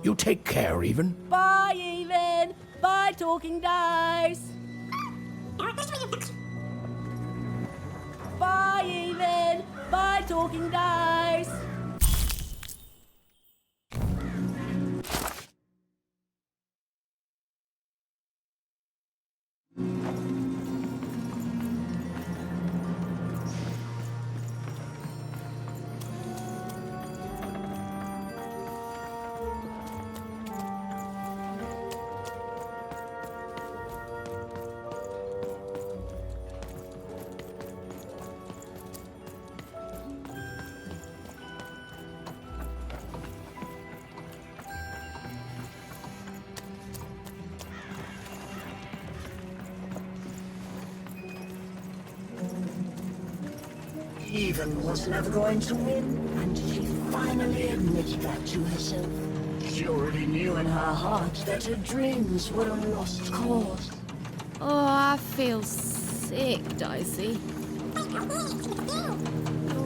You take care, Even. Bye, Even. Bye, Talking Dice. Bye, Even. Bye, Talking Dice. Even was never going to win, and she finally admitted that to herself. She already knew in her heart that her dreams were a lost cause. Oh, I feel sick, Dicey. You're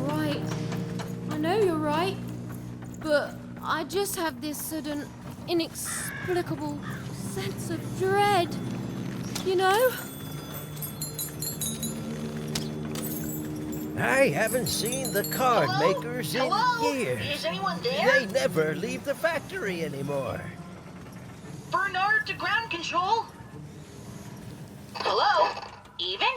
right. I know you're right. But I just have this sudden, inexplicable sense of dread. You know? I haven't seen the card makers in years. Is anyone there? They never leave the factory anymore. Bernard to ground control. Hello? Even?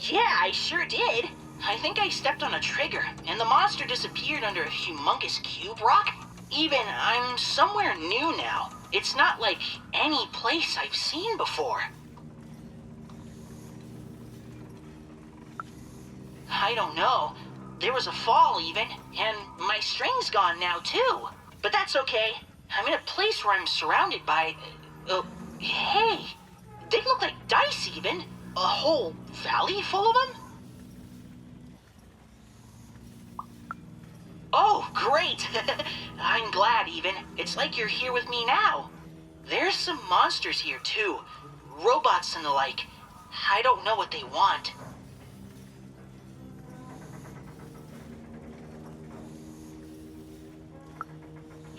Yeah, I sure did. I think I stepped on a trigger, and the monster disappeared under a humongous cube rock. Even, I'm somewhere new now. It's not like any place I've seen before. I don't know. There was a fall, even, and my string's gone now, too. But that's okay. I'm in a place where I'm surrounded by... hey! They look like dice, even. A whole valley full of them? Oh, great! I'm glad, even. It's like you're here with me now. There's some monsters here, too. Robots and the like. I don't know what they want.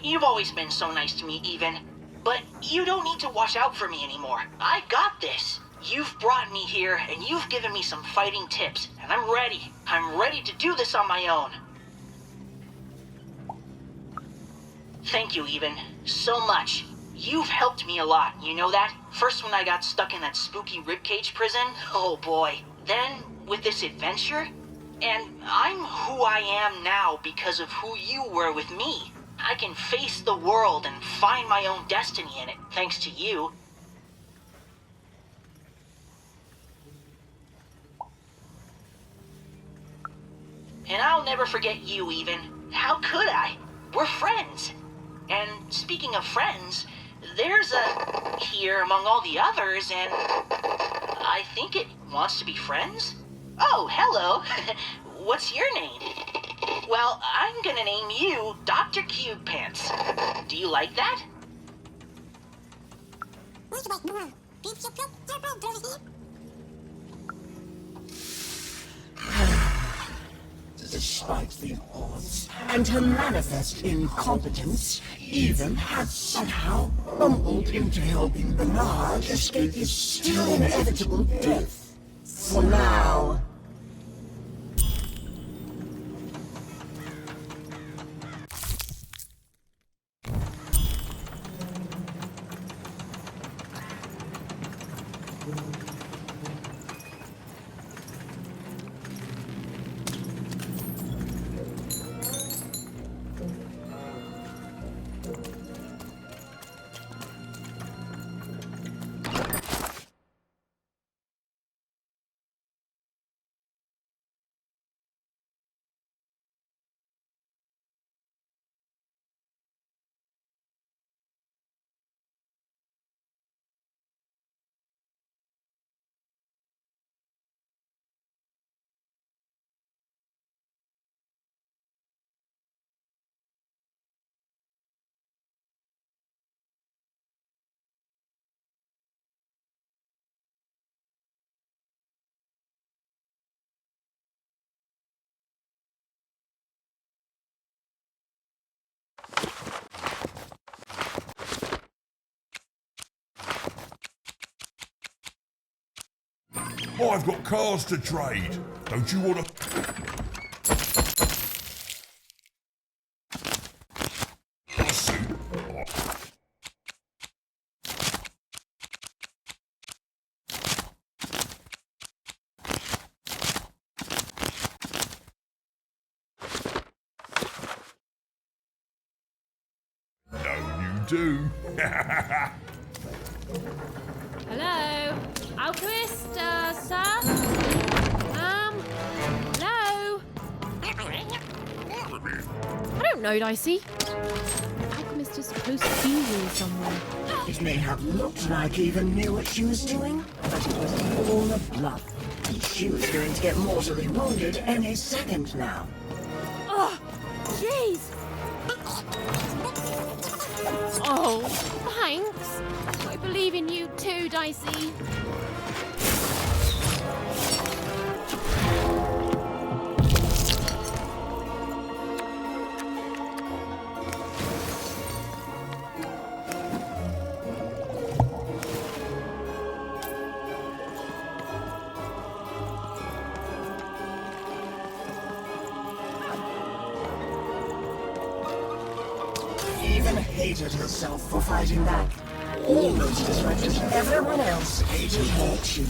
You've always been so nice to me, Even. But you don't need to watch out for me anymore. I got this. You've brought me here, and you've given me some fighting tips, and I'm ready. I'm ready to do this on my own. Thank you, Even. So much. You've helped me a lot, you know that? First when I got stuck in that spooky ribcage prison, oh boy. Then, with this adventure, and I'm who I am now because of who you were with me. I can face the world and find my own destiny in it, thanks to you. And I'll never forget you, Even. How could I? We're friends. And speaking of friends, there's a here among all the others, and I think it wants to be friends? Oh, hello. What's your name? Well, I'm gonna name you Dr. Cube Pants. Do you like that? Despite the odds and her manifest incompetence, Even had somehow bumbled into helping Bernard escape his still inevitable death. For now. I've got cars to trade. Don't you want to... No, you do. Hello? Alquist, sir? Hello? I don't know, Dicey. Alchemist is supposed to be here somewhere. It may have looked like Eva knew what she was doing, but it was all a bluff. And she was going to get mortally wounded any second now. Oh, jeez! Oh, thanks. I believe in you too, Dicey. Even hated herself for fighting back. Almost as much as everyone else hated her too.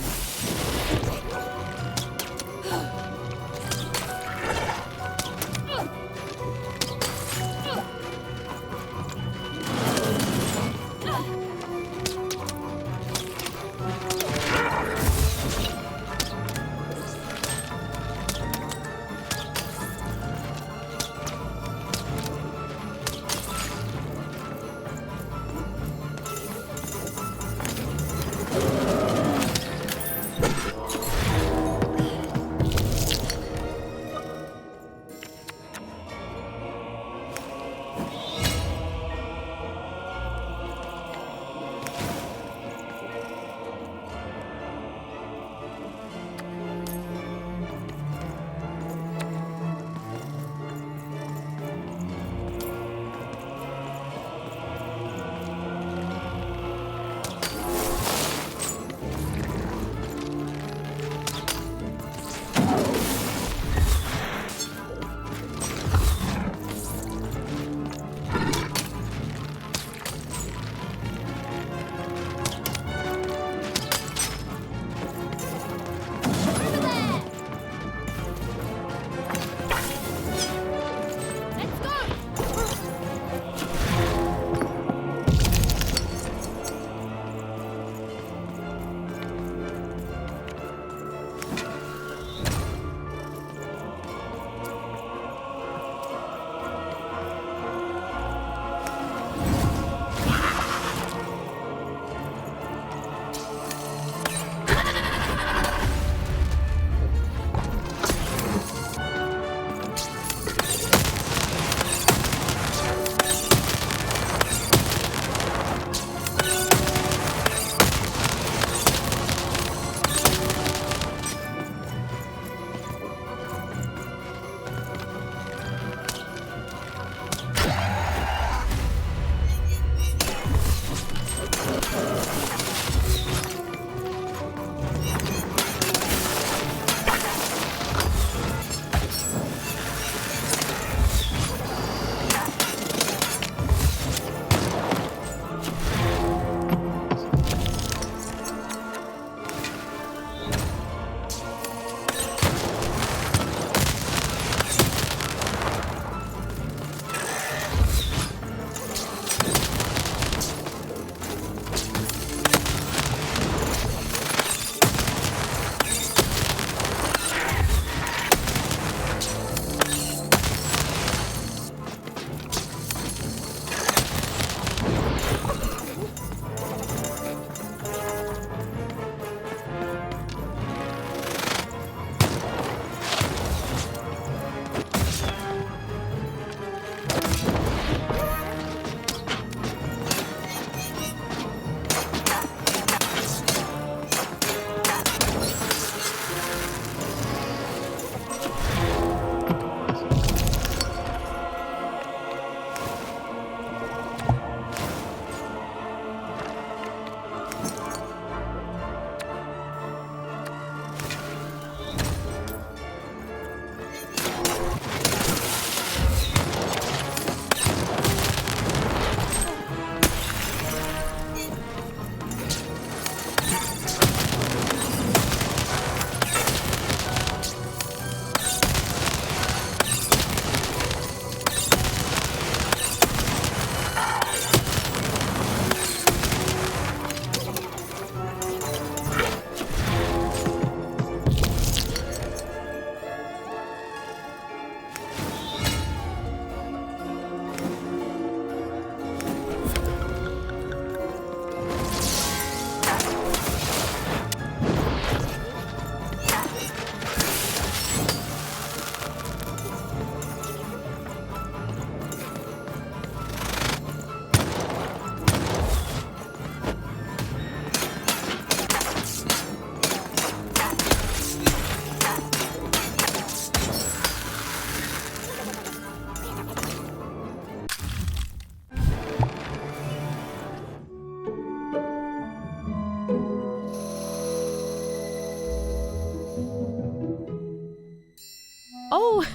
Oh,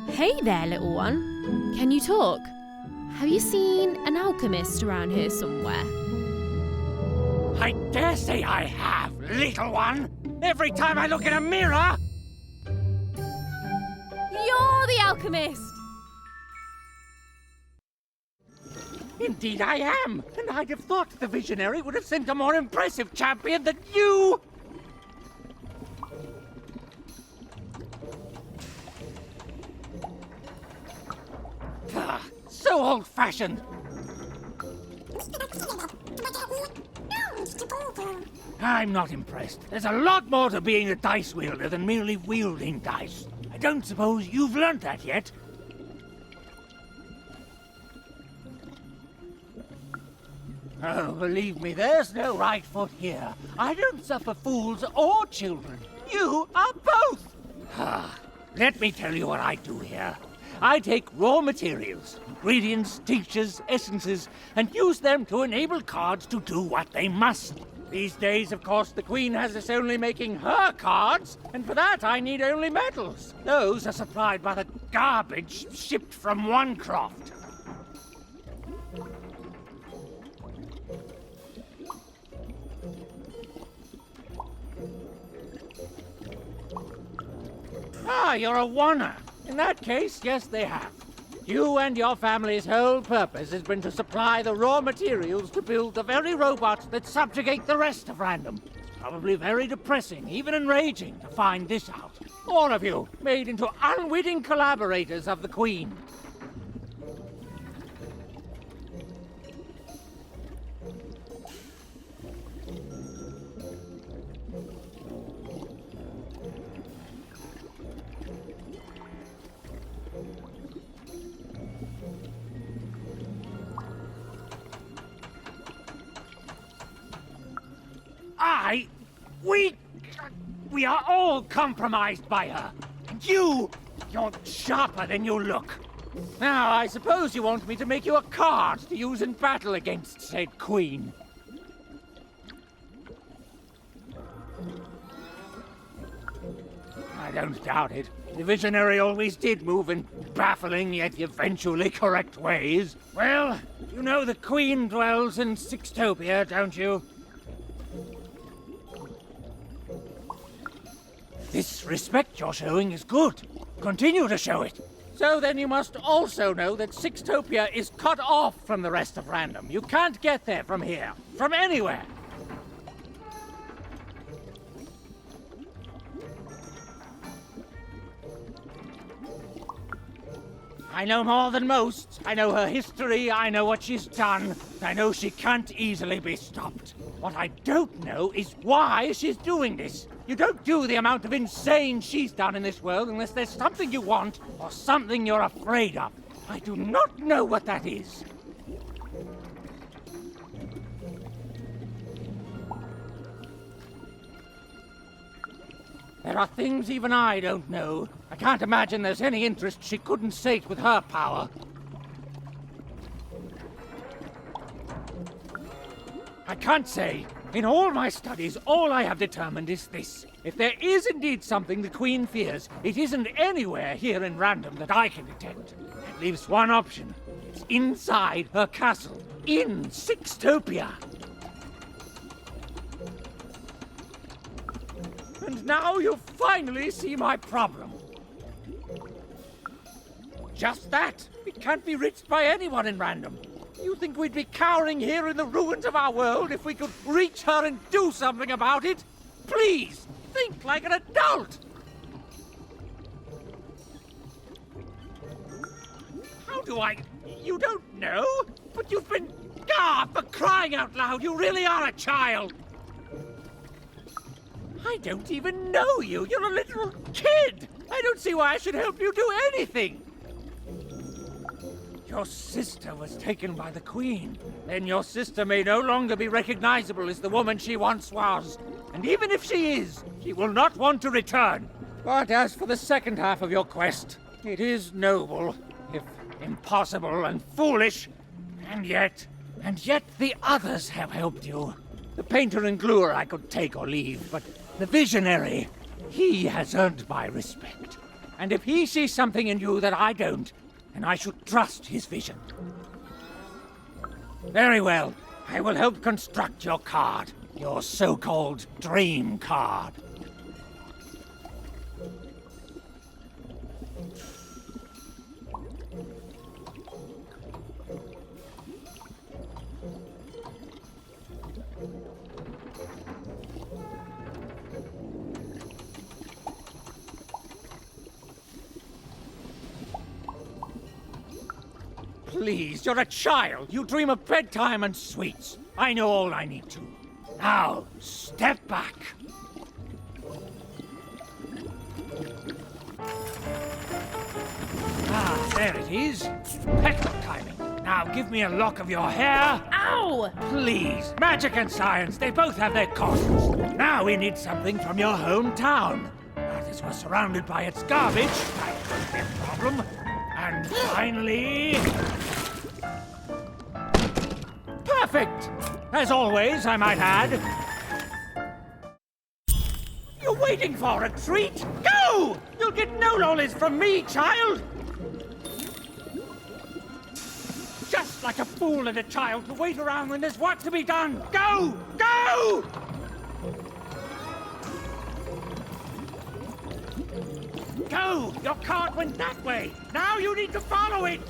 hey there, little one. Can you talk? Have you seen an alchemist around here somewhere? I dare say I have, little one. Every time I look in a mirror... You're the alchemist! Indeed I am, and I'd have thought the Visionary would have sent a more impressive champion than you! So old-fashioned! I'm not impressed. There's a lot more to being a dice wielder than merely wielding dice. I don't suppose you've learnt that yet? Oh, believe me, there's no right foot here. I don't suffer fools or children. You are both! Let me tell you what I do here. I take raw materials, ingredients, tinctures, essences, and use them to enable cards to do what they must. These days, of course, the Queen has us only making her cards, and for that I need only metals. Those are supplied by the garbage shipped from Onecroft. Ah, you're a oner. In that case, yes, they have. You and your family's whole purpose has been to supply the raw materials to build the very robots that subjugate the rest of Random. It's probably very depressing, even enraging, to find this out. All of you, made into unwitting collaborators of the Queen. We are all compromised by her. And you're sharper than you look. Now, I suppose you want me to make you a card to use in battle against said Queen. I don't doubt it. The Visionary always did move in baffling yet eventually correct ways. Well, you know the Queen dwells in Sixtopia, don't you? This respect you're showing is good. Continue to show it. So then you must also know that Sixtopia is cut off from the rest of Random. You can't get there from here, from anywhere. I know more than most. I know her history, I know what she's done. I know she can't easily be stopped. What I don't know is why she's doing this. You don't do the amount of insane she's done in this world unless there's something you want or something you're afraid of. I do not know what that is. There are things even I don't know. I can't imagine there's any interest she couldn't sate with her power. I can't say. In all my studies, all I have determined is this. If there is indeed something the Queen fears, it isn't anywhere here in Random that I can detect. It leaves one option. It's inside her castle, in Sixtopia. And now you finally see my problem. Just that. It can't be reached by anyone in Random. You think we'd be cowering here in the ruins of our world if we could reach her and do something about it? Please, think like an adult! How do I... You don't know? But you've been... for crying out loud, you really are a child! I don't even know you. You're a little kid. I don't see why I should help you do anything. Your sister was taken by the Queen. Then your sister may no longer be recognizable as the woman she once was. And even if she is, she will not want to return. But as for the second half of your quest, it is noble, if impossible and foolish. And yet the others have helped you. The painter and gluer I could take or leave, but the Visionary, he has earned my respect. And if he sees something in you that I don't, then I should trust his vision. Very well. I will help construct your card. Your so-called dream card. Please, you're a child. You dream of bedtime and sweets. I know all I need to. Now, step back. Ah, there it is. Perfect timing. Now give me a lock of your hair. Ow! Please. Magic and science, they both have their costs. Now we need something from your hometown. Now this was surrounded by its garbage. That could be a problem. And finally... Perfect! As always, I might add. You're waiting for a treat? Go! You'll get no lollies from me, child! Just like a fool and a child to wait around when there's work to be done! Go! Go! Go! Your cart went that way! Now you need to follow it!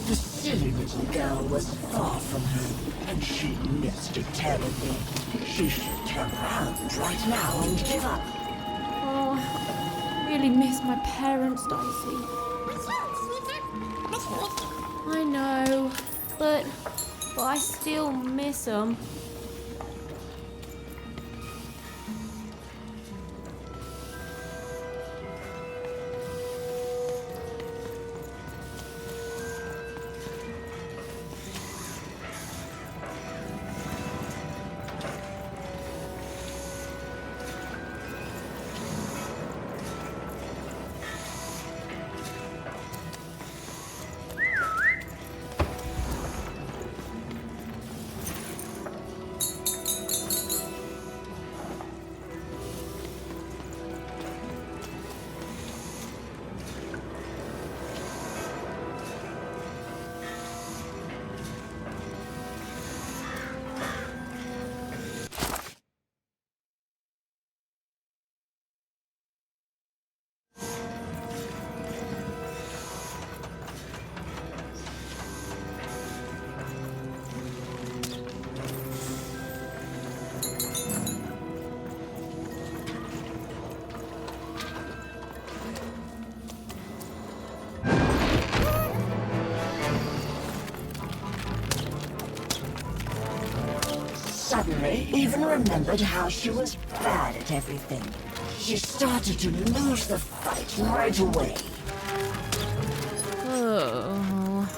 The silly little girl was far from home, and she missed it terribly. She should turn around right now and give up. Oh, I really miss my parents, Dicey. I know, but I still miss them. Suddenly, even remembered how she was bad at everything. She started to lose the fight right away. Oh.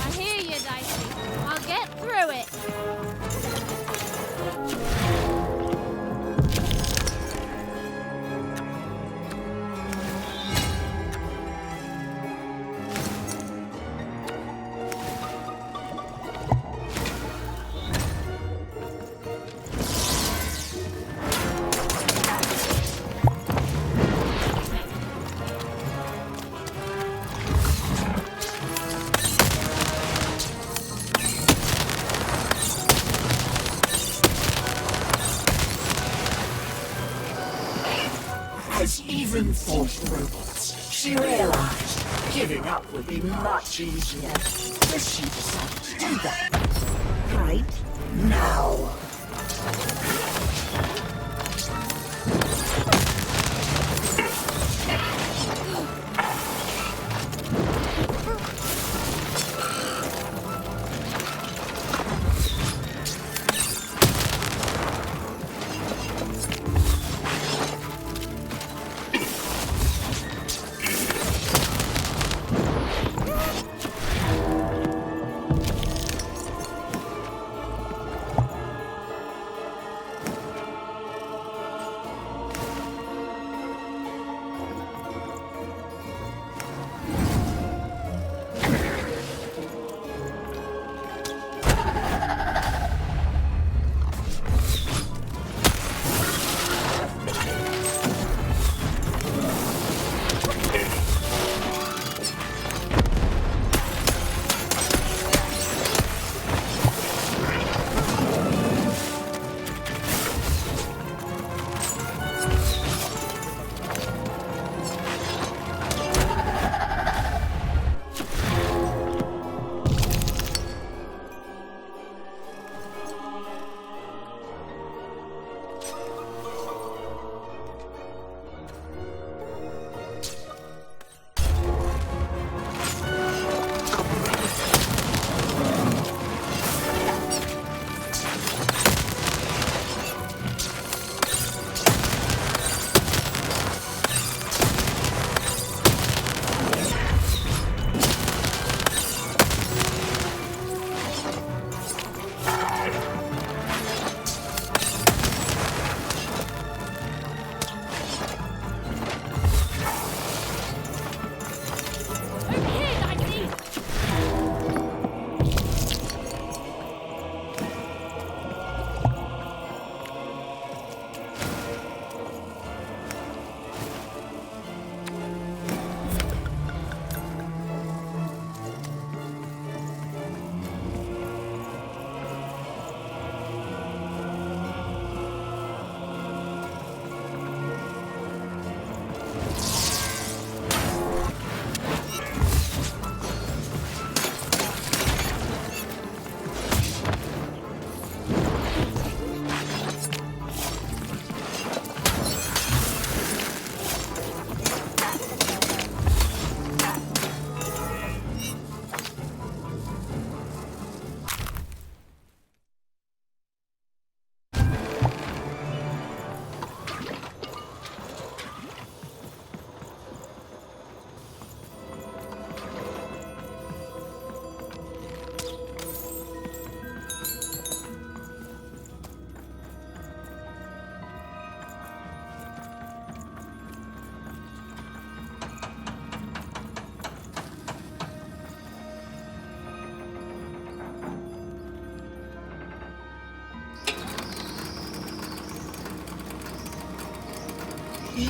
I hear you, Dicey. I'll get through it. As even forced robots, she realized giving up would be much easier. So she decided to do that. Right now.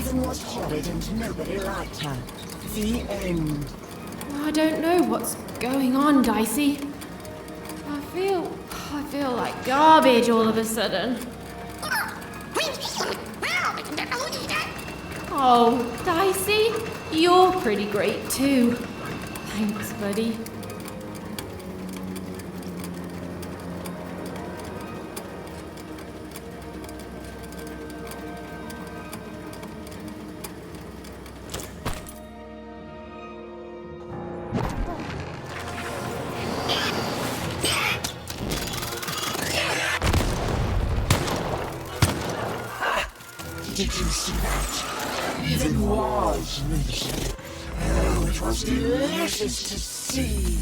Even was horrid and nobody liked her. The end. I don't know what's going on, Dicey. I feel like garbage all of a sudden. Oh, Dicey, you're pretty great too. Thanks, buddy. Did you see that? Even was mentioned. Oh, it was delicious to see.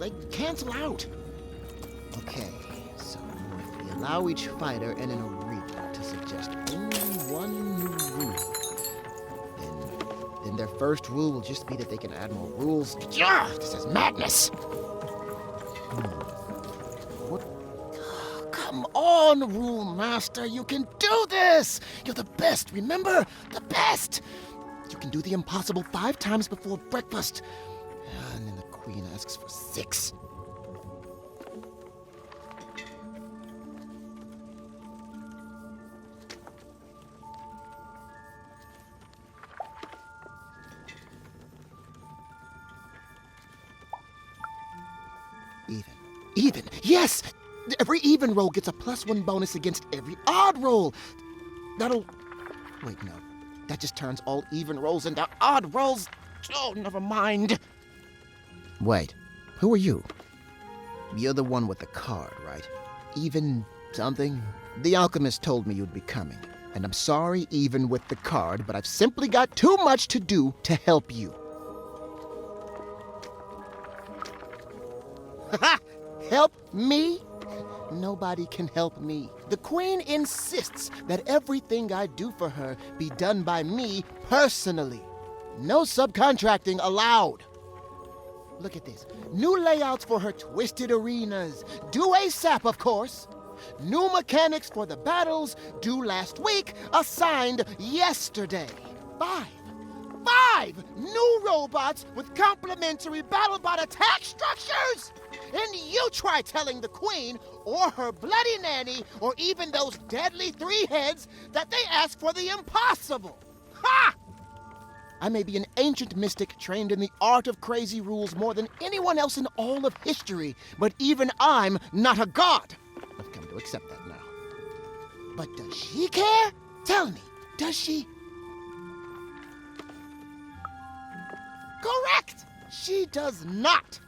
they cancel out. Okay, so if we allow each fighter in an arena to suggest only one new rule, then their first rule will just be that they can add more rules. Yeah, this is madness. What? Come on, Rule Master, you can do this! You're the best, remember? The best! You can do the impossible 5 times before breakfast. And then the Queen asks for 6. Even. Yes! Every even roll gets a +1 bonus against every odd roll. That'll... Wait, no. That just turns all even rolls into odd rolls. Oh, never mind. Wait, who are you? You're the one with the card, right? Even something? The alchemist told me you'd be coming. And I'm sorry even with the card, but I've simply got too much to do to help you. Ha! Help me? Nobody can help me. The Queen insists that everything I do for her be done by me personally. No subcontracting allowed. Look at this. New layouts for her twisted arenas. Due ASAP, of course. New mechanics for the battles, due last week, assigned yesterday. 5 new robots with complementary BattleBot attack structures? And you try telling the Queen, or her bloody nanny, or even those deadly 3 heads that they ask for the impossible. Ha! I may be an ancient mystic trained in the art of crazy rules more than anyone else in all of history, but even I'm not a god. I've come to accept that now. But does she care? Tell me, does she? Correct! She does not.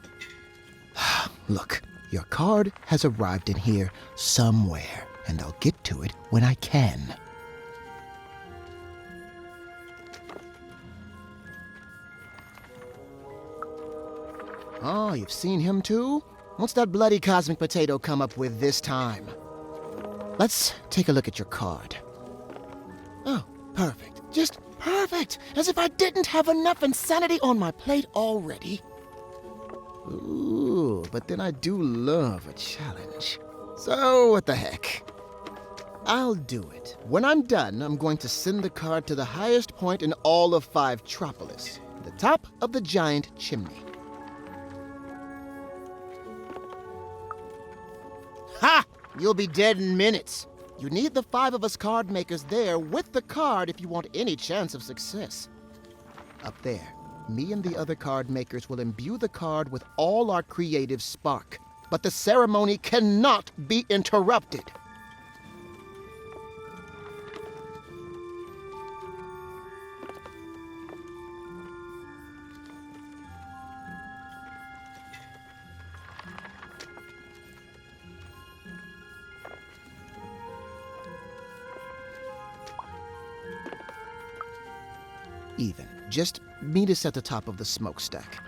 Look, your card has arrived in here somewhere, and I'll get to it when I can. Oh, you've seen him too? What's that bloody cosmic potato come up with this time? Let's take a look at your card. Oh, perfect. Just perfect! As if I didn't have enough insanity on my plate already. Ooh, but then I do love a challenge. So, what the heck? I'll do it. When I'm done, I'm going to send the card to the highest point in all of 5tropolis, the top of the giant chimney. Ha! You'll be dead in minutes. You need the 5 of us card makers there with the card if you want any chance of success. Up there, me and the other card makers will imbue the card with all our creative spark. But the ceremony cannot be interrupted. Even. Just meet us at the top of the smokestack.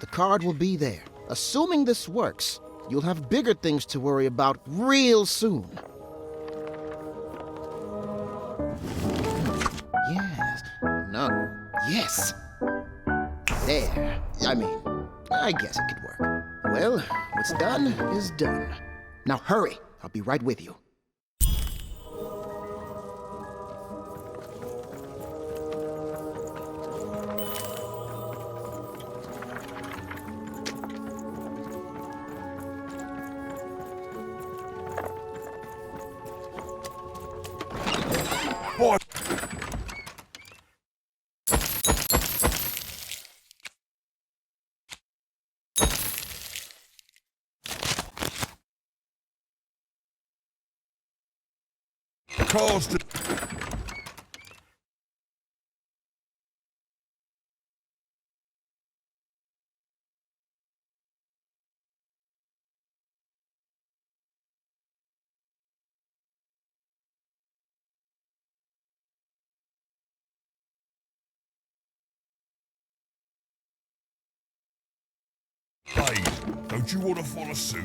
The card will be there. Assuming this works, you'll have bigger things to worry about real soon. Yes. No. Yes. There. I guess it could work. Well, what's done is done. Now hurry. I'll be right with you. What? Cars to... Blade, don't you want to follow suit?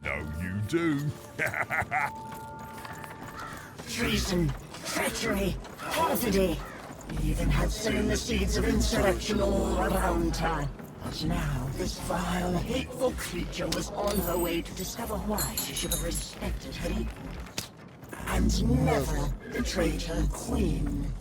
No, you do. Treason, treachery, perfidy. We even had sown the seeds of insurrection all around town. But now this vile, hateful creature was on her way to discover why she should have respected her equals. And never betrayed her queen.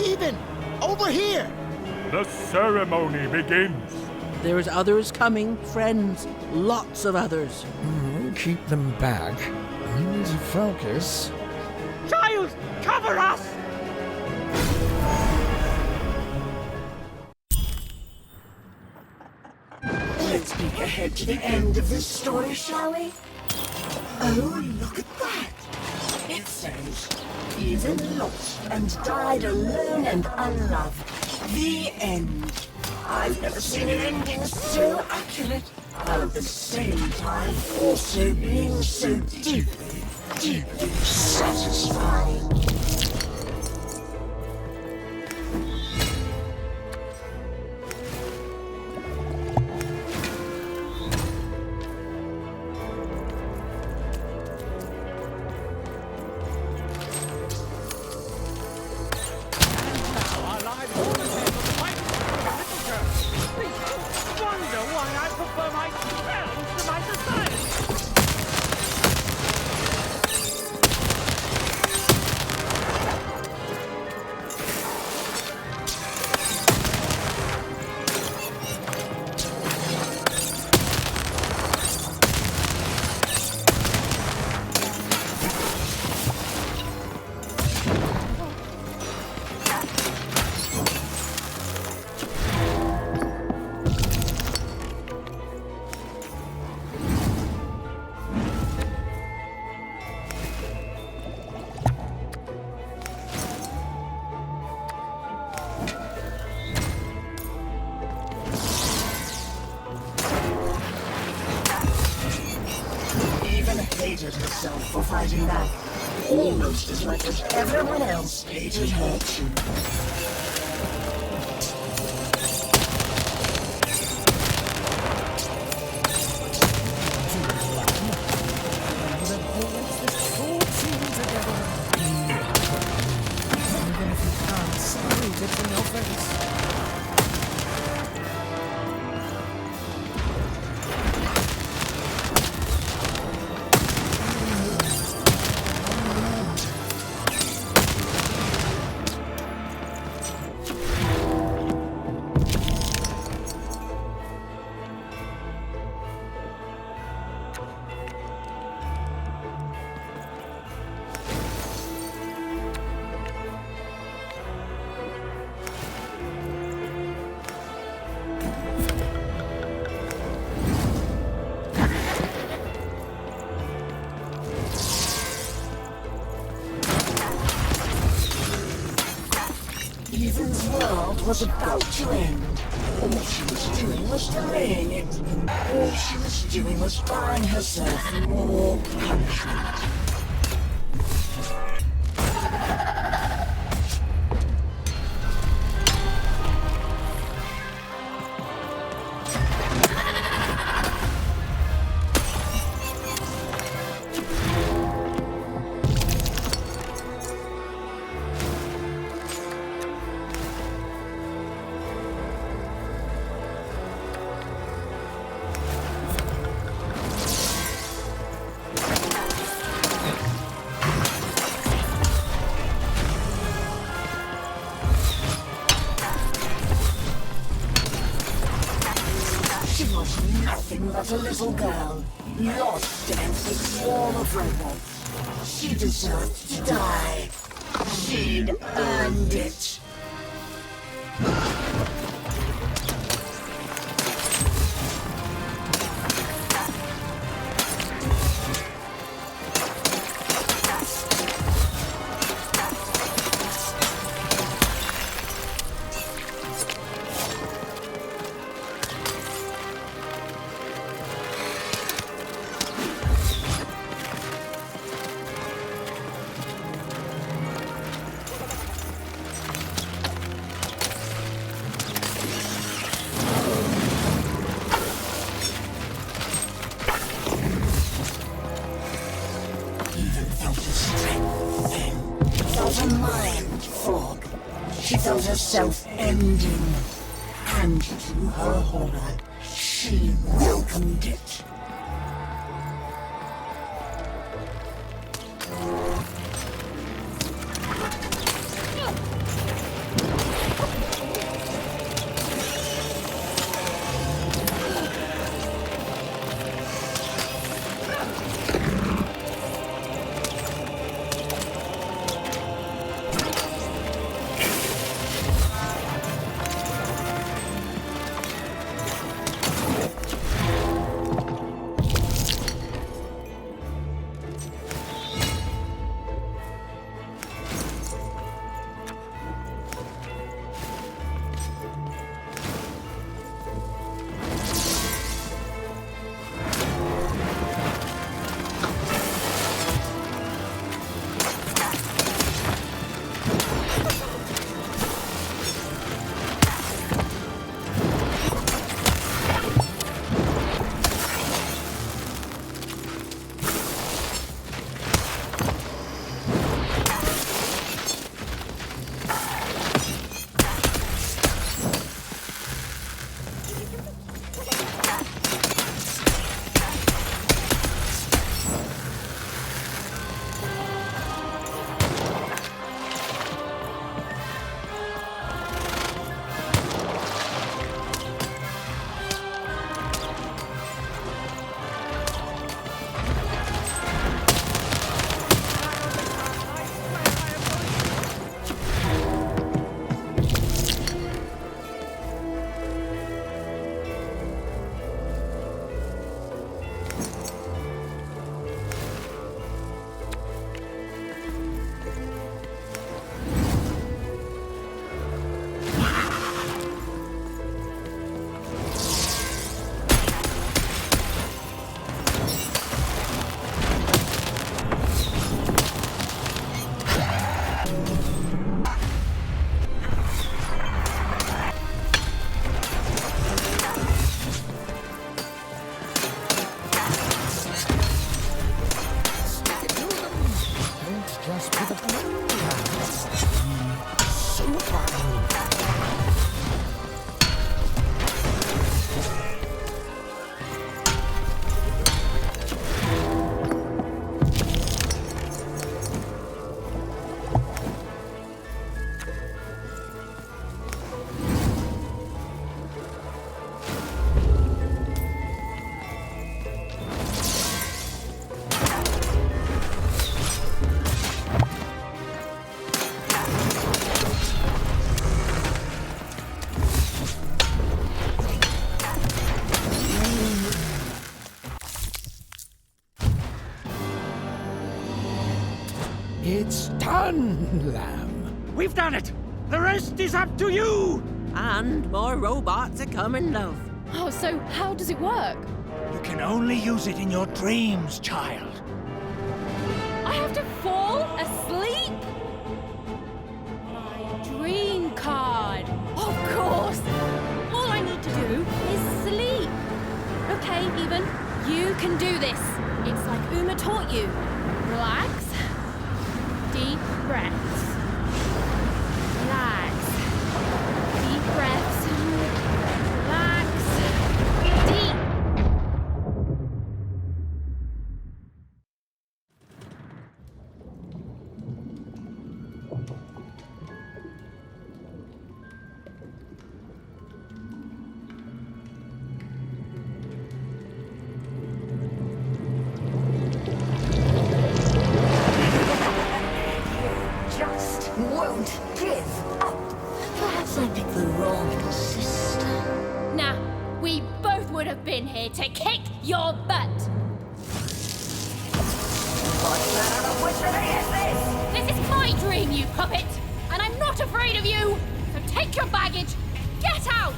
Even! Over here! The ceremony begins. There's others coming, friends. Lots of others. Keep them back. We need to focus. Giles, cover us! Let's peek ahead to the end of this story, shall we? Oh, look at that! It says, even lost and died alone and unloved. The end. I've never seen an ending so accurate, while at the same time also being so deeply, deeply satisfying. Hated herself for fighting back, almost as much as everyone else hated her too. citizen's world was about to end. All she was doing was delaying it. All she was doing was buying herself more punishment. Nothing but a little girl, lost against a swarm of robots. She deserved to die. She'd earned it. She felt herself ending, and to her horror, she welcomed it. It's done, Lamb. We've done it! The rest is up to you! And more robots are coming, love. Oh, so how does it work? You can only use it in your dreams, child. I have to fall asleep? My dream card. Of course. All I need to do is sleep. Okay, Even, you can do this. It's like Uma taught you. Relax. Deep breaths. Relax. Deep breaths. Relax. Deep. Just won't give up. Perhaps I picked the wrong system. Nah, we both would have been here to kick your butt. What manner of witchery is this? This is my dream, you puppet, and I'm not afraid of you. So take your baggage, get out.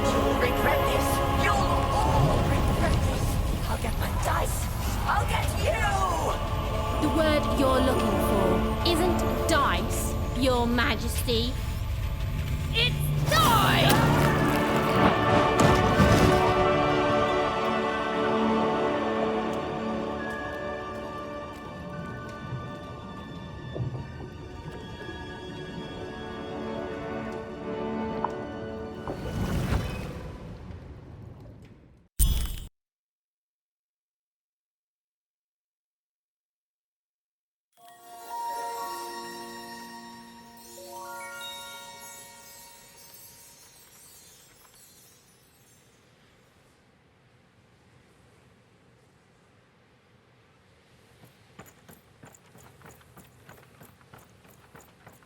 You'll regret this. You'll all regret this. I'll get my dice. I'll get you! The word you're looking for isn't dice, Your Majesty. It's die!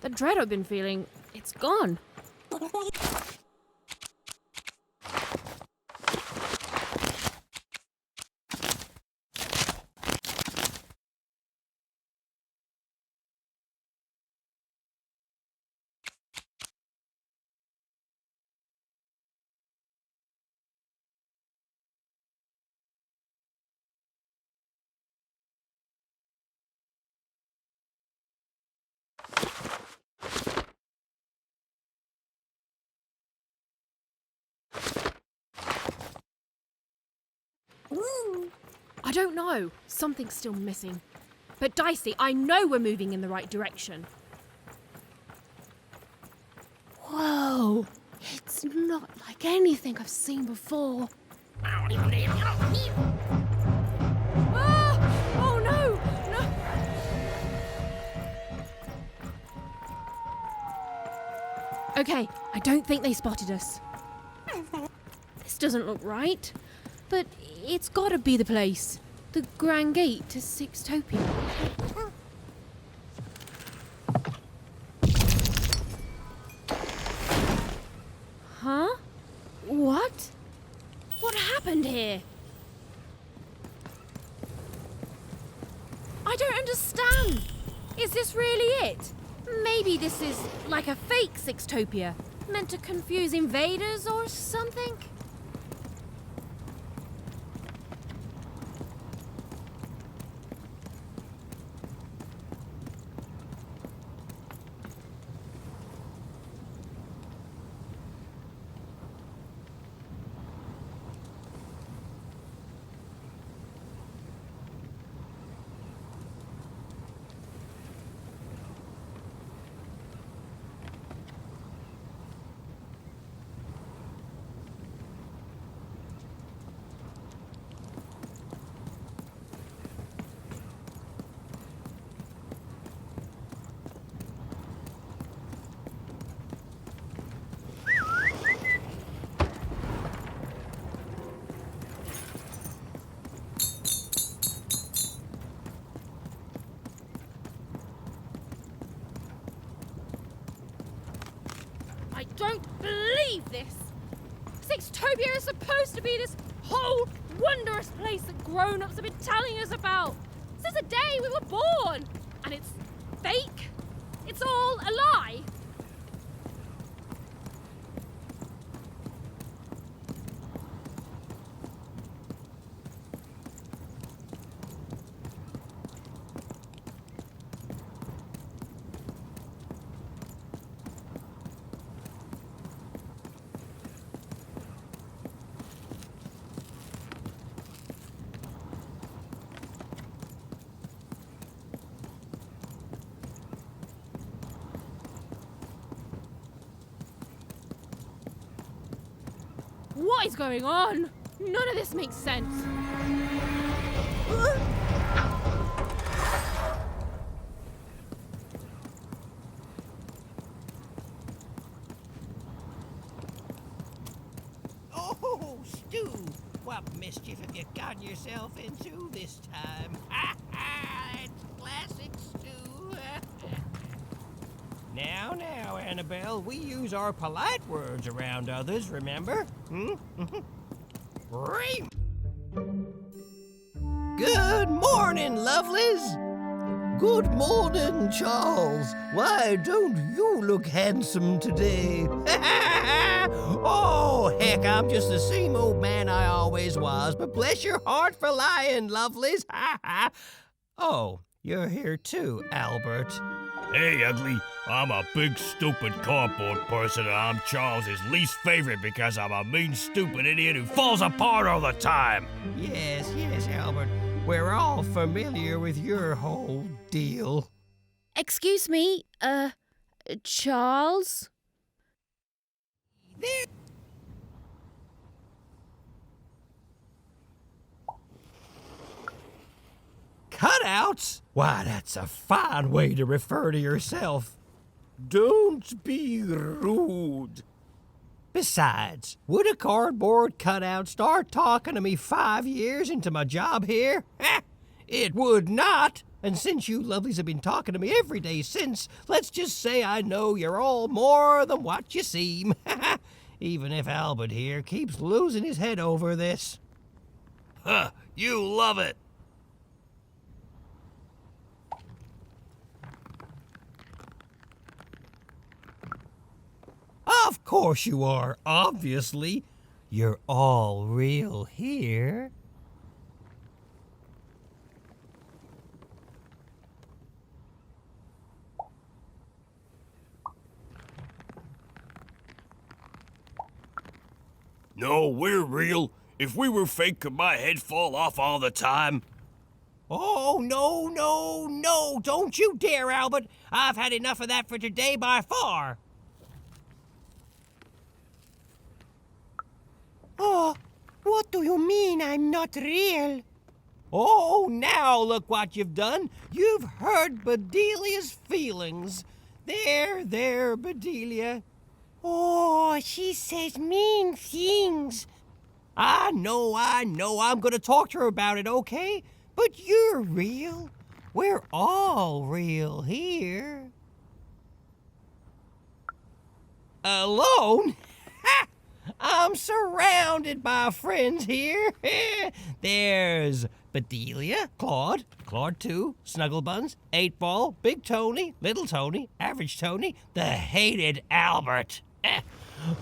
The dread I've been feeling, it's gone. I don't know. Something's still missing. But Dicey, I know we're moving in the right direction. Whoa! It's not like anything I've seen before. Ah! Oh no! No! Okay, I don't think they spotted us. This doesn't look right. But it's gotta be the place. The Grand Gate to Sixtopia. Huh? What? What happened here? I don't understand. Is this really it? Maybe this is like a fake Sixtopia, meant to confuse invaders or something? I don't believe this! Sixtopia is supposed to be this whole wondrous place that grown-ups have been telling us about since the day we were born! And it's fake? It's all a lie. What is going on? None of this makes sense. Oh, Stu! What mischief have you gotten yourself into this time? It's classic Stu. Now, Annabelle, we use our polite words around others, remember? Great! Good morning, lovelies! Good morning, Charles. Why don't you look handsome today? Oh, heck, I'm just the same old man I always was, but bless your heart for lying, lovelies. Oh, you're here too, Albert. Hey, ugly. I'm a big, stupid cardboard person, and I'm Charles's least favorite because I'm a mean, stupid idiot who falls apart all the time. Yes, Albert. We're all familiar with your whole deal. Excuse me, Charles? Cutouts? Why, that's a fine way to refer to yourself. Don't be rude. Besides, would a cardboard cutout start talking to me 5 years into my job here? It would not. And since you lovelies have been talking to me every day since, let's just say I know you're all more than what you seem. Even if Albert here keeps losing his head over this. Huh, you love it. Of course you are, obviously. You're all real here. No, we're real. If we were fake, could my head fall off all the time? Oh, no, don't you dare, Albert. I've had enough of that for today by far. Oh, what do you mean I'm not real? Oh, now look what you've done. You've hurt Bedelia's feelings. There, Bedelia. Oh, she says mean things. I know. I'm gonna talk to her about it, okay? But you're real. We're all real here. Alone? Ha! I'm surrounded by friends here. There's Bedelia, Claude 2, Snugglebuns, 8-Ball, Big Tony, Little Tony, Average Tony, the hated Albert.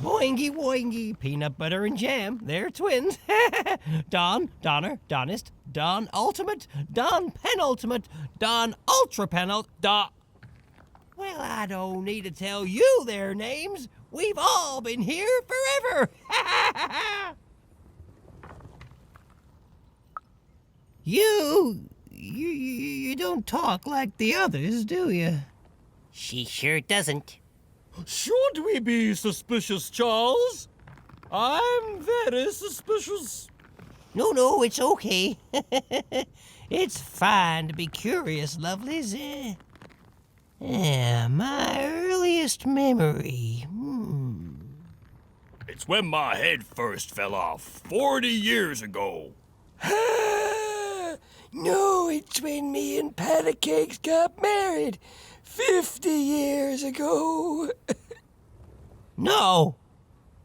Boingy Woingy, Peanut Butter and Jam, they're twins. Don, Donner, Donist, Don Ultimate, Don Penultimate, Don Ultra Well, I don't need to tell you their names. We've all been here forever. You don't talk like the others, do you? She sure doesn't. Should we be suspicious, Charles? I'm very suspicious. No, it's okay. It's fine to be curious, lovelies. My earliest memory. It's when my head first fell off 40 years ago. No, it's when me and Patty Cakes got married 50 years ago. No.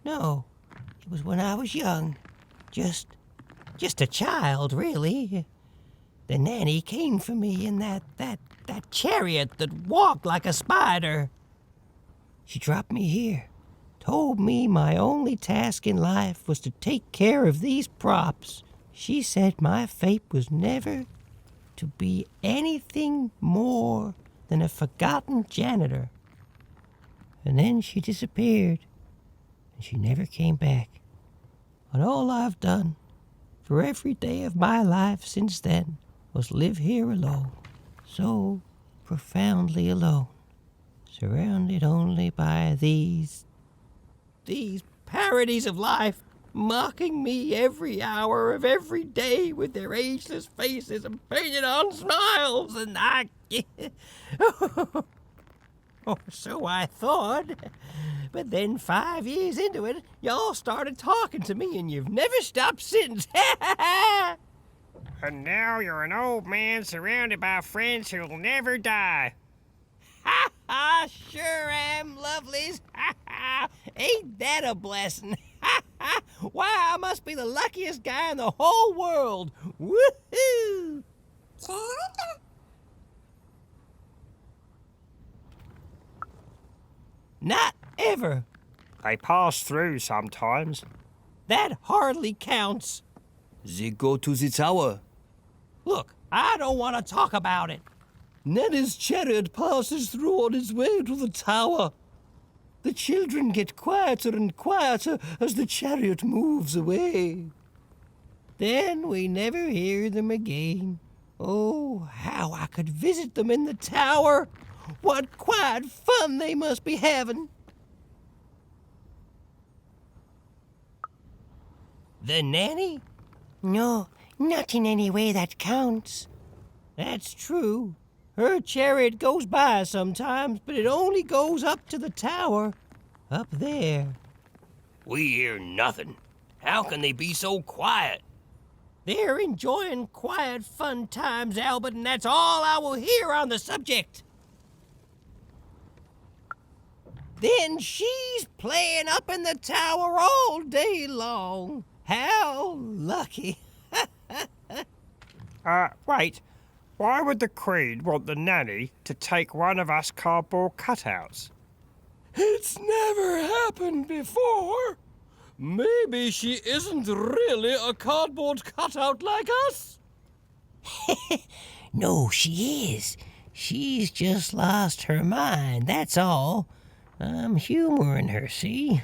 It was when I was young. Just a child, really. The nanny came for me in that chariot that walked like a spider. She dropped me here, told me my only task in life was to take care of these props. She said my fate was never to be anything more than a forgotten janitor. And then she disappeared, and she never came back. And all I've done for every day of my life since then was live here alone, so profoundly alone, surrounded only by these parodies of life, mocking me every hour of every day with their ageless faces and painted on smiles, and I... Or so I thought. But then 5 years into it, y'all started talking to me, and you've never stopped since. And now you're an old man surrounded by friends who'll never die. Ha ha! Sure am, lovelies. Ha ha! Ain't that a blessing? Ha ha! Why, I must be the luckiest guy in the whole world. Woohoo! Not ever. They pass through sometimes. That hardly counts. They go to the tower. Look, I don't want to talk about it. Nanny's chariot passes through on its way to the tower. The children get quieter and quieter as the chariot moves away. Then we never hear them again. Oh, how I could visit them in the tower. What quiet fun they must be having. The nanny? No, not in any way that counts. That's true. Her chariot goes by sometimes, but it only goes up to the tower. Up there. We hear nothing. How can they be so quiet? They're enjoying quiet, fun times, Albert, and that's all I will hear on the subject. Then she's playing up in the tower all day long. How lucky. Wait. Why would the Queen want the nanny to take one of us cardboard cutouts? It's never happened before. Maybe she isn't really a cardboard cutout like us. No, she is. She's just lost her mind, that's all. I'm humoring her, see?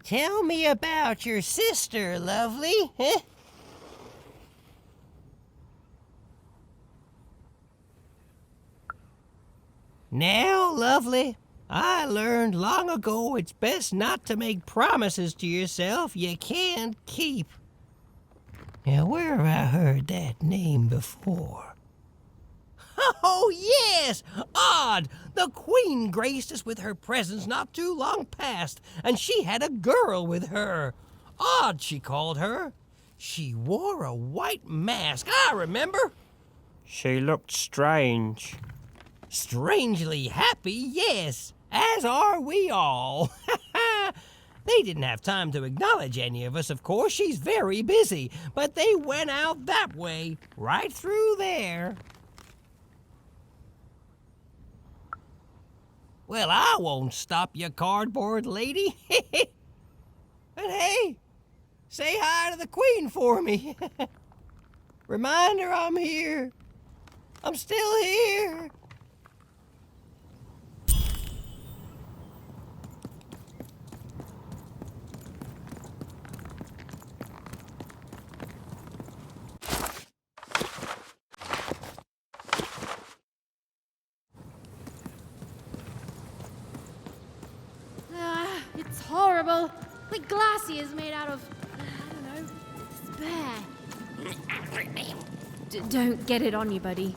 Tell me about your sister, lovely. Now, lovely, I learned long ago it's best not to make promises to yourself you can't keep. Now, where have I heard that name before? Oh, yes! Odd! The Queen graced us with her presence not too long past, and she had a girl with her. Odd, she called her. She wore a white mask, I remember. She looked strange. Strangely happy, yes, as are we all. They didn't have time to acknowledge any of us, of course. She's very busy, but they went out that way, right through there. Well, I won't stop you, cardboard lady. But hey, say hi to the Queen for me. Remind her I'm here. I'm still here. It's horrible. The glacier is made out of, I don't know, despair. Don't get it on you, buddy.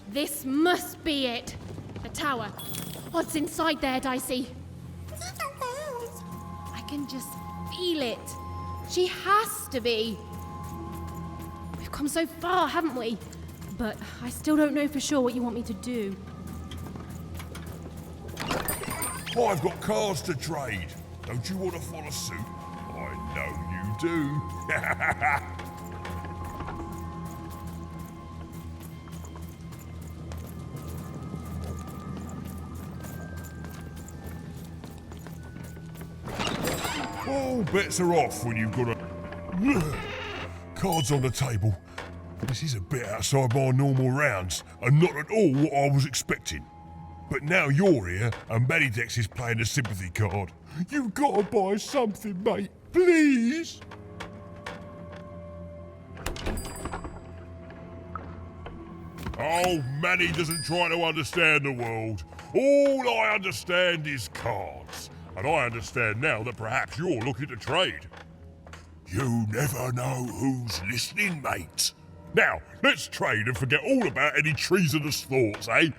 This must be it. The tower. What's inside there, Dicey? I can just feel it. She has to be. We've come so far, haven't we? But I still don't know for sure what you want me to do. I've got cars to trade. Don't you want to follow suit? I know you do. bets are off when you've got a... Cards on the table. This is a bit outside my normal rounds, and not at all what I was expecting. But now you're here, and Medidex is playing a sympathy card. You've got to buy something, mate. Please? Oh, Manny doesn't try to understand the world. All I understand is cards. And I understand now that perhaps you're looking to trade. You never know who's listening, mate. Now, let's trade and forget all about any treasonous thoughts, eh?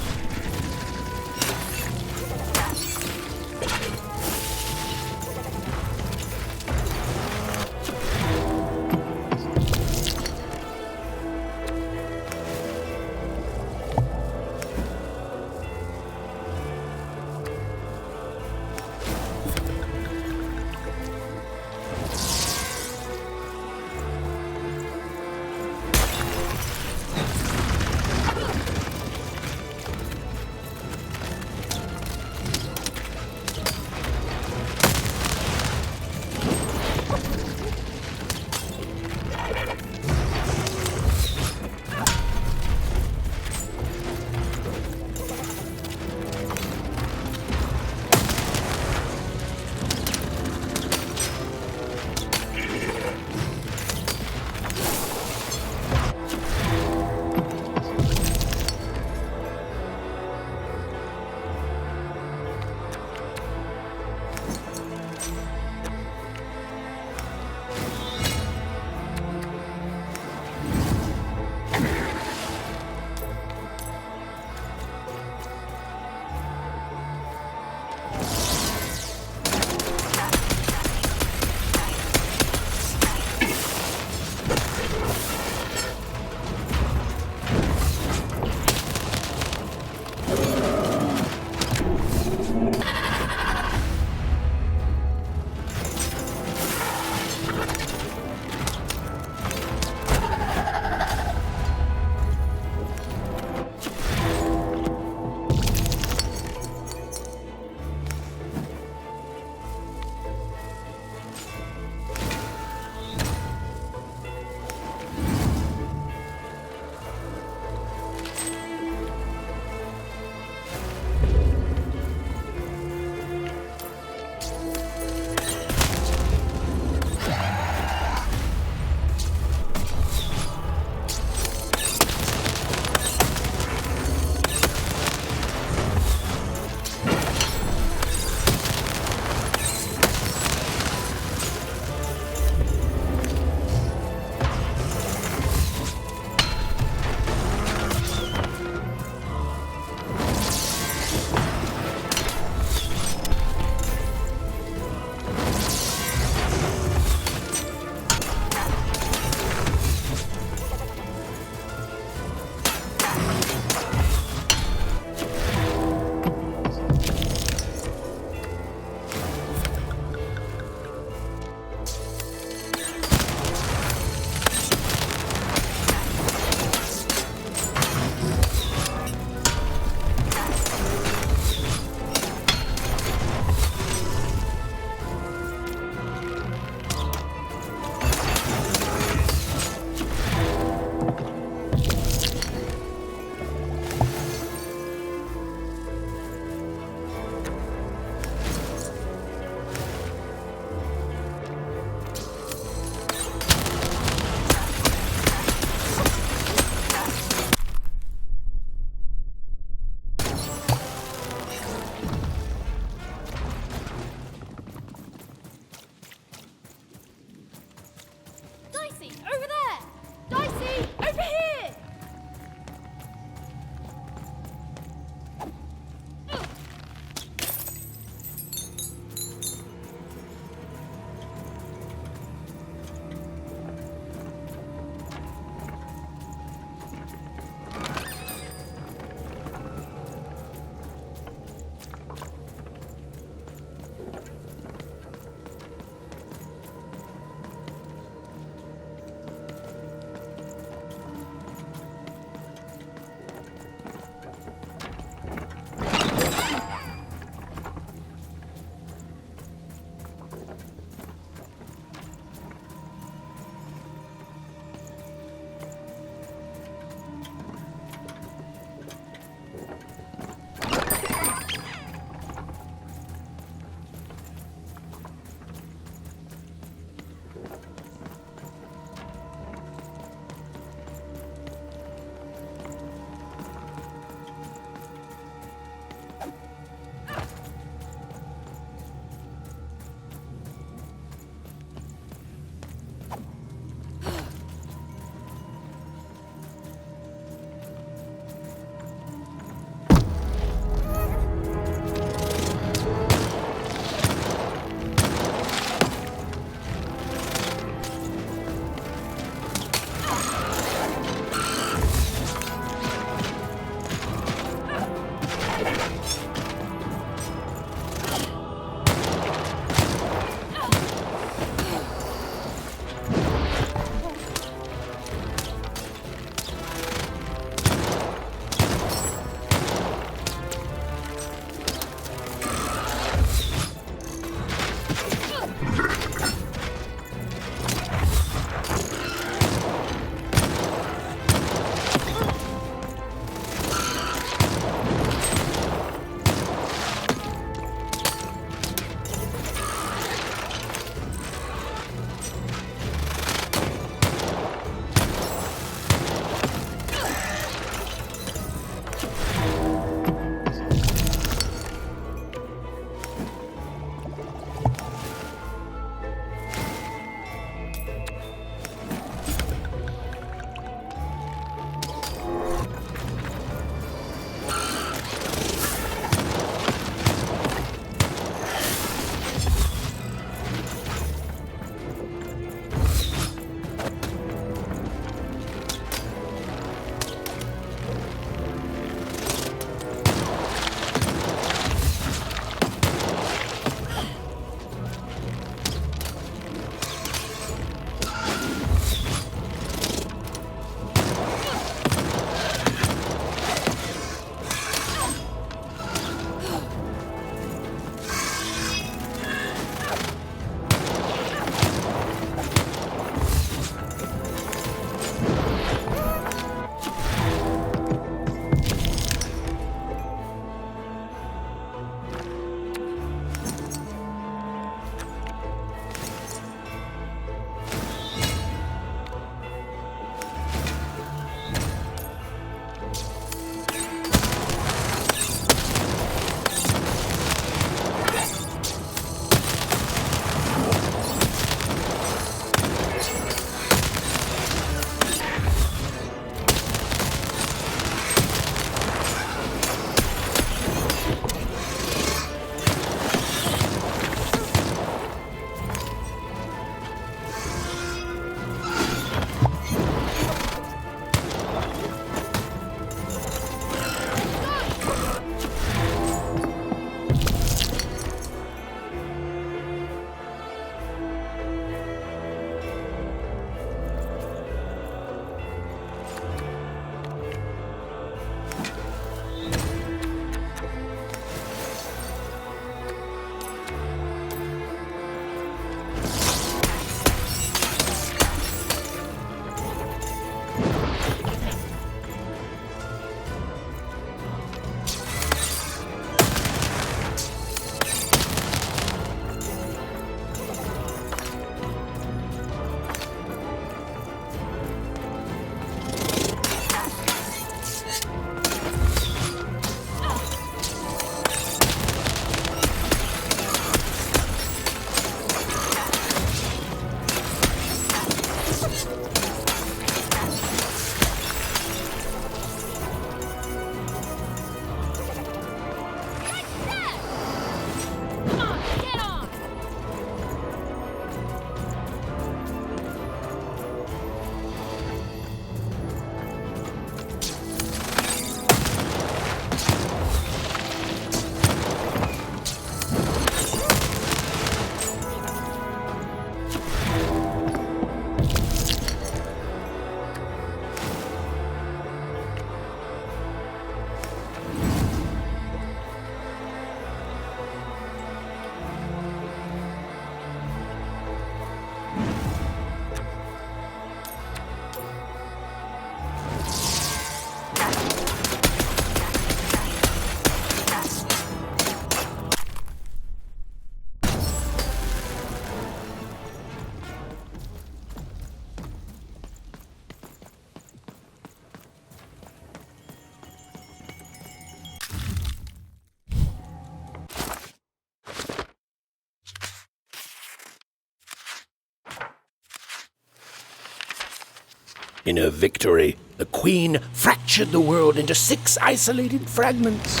In her victory, the Queen fractured the world into 6 isolated fragments,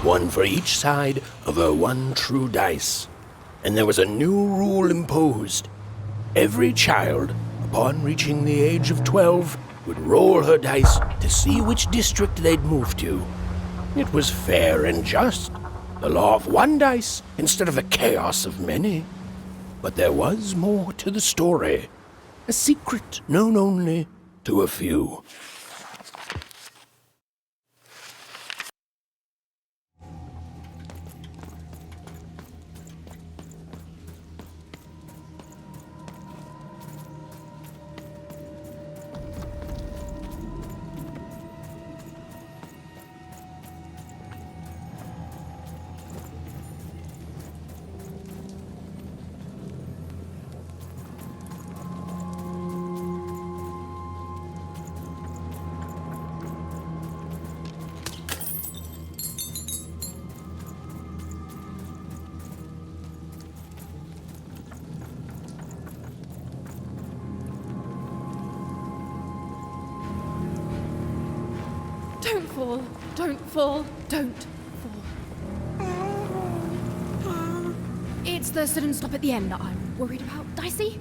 one for each side of her one true dice. And there was a new rule imposed. Every child, upon reaching the age of 12, would roll her dice to see which district they'd move to. It was fair and just, the law of one dice instead of the chaos of many. But there was more to the story, a secret known only to a few. Don't fall, don't fall, don't fall. It's the sudden stop at the end that I'm worried about, Dicey.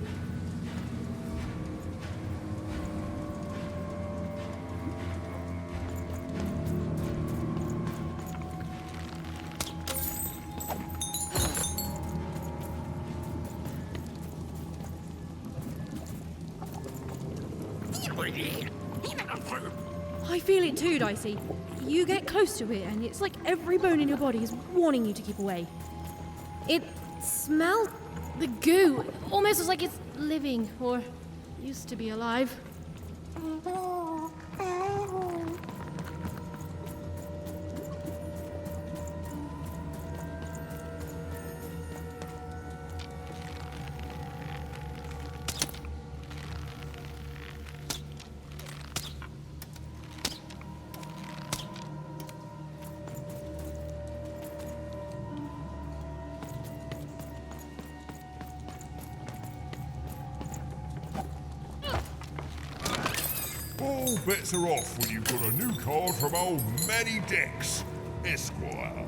I feel it too, Dicey. You get close to it, and it's like every bone in your body is warning you to keep away. It smells the goo, almost as like it's living, or used to be alive. All bets are off when you've got a new card from old Manny Dex, Esquire.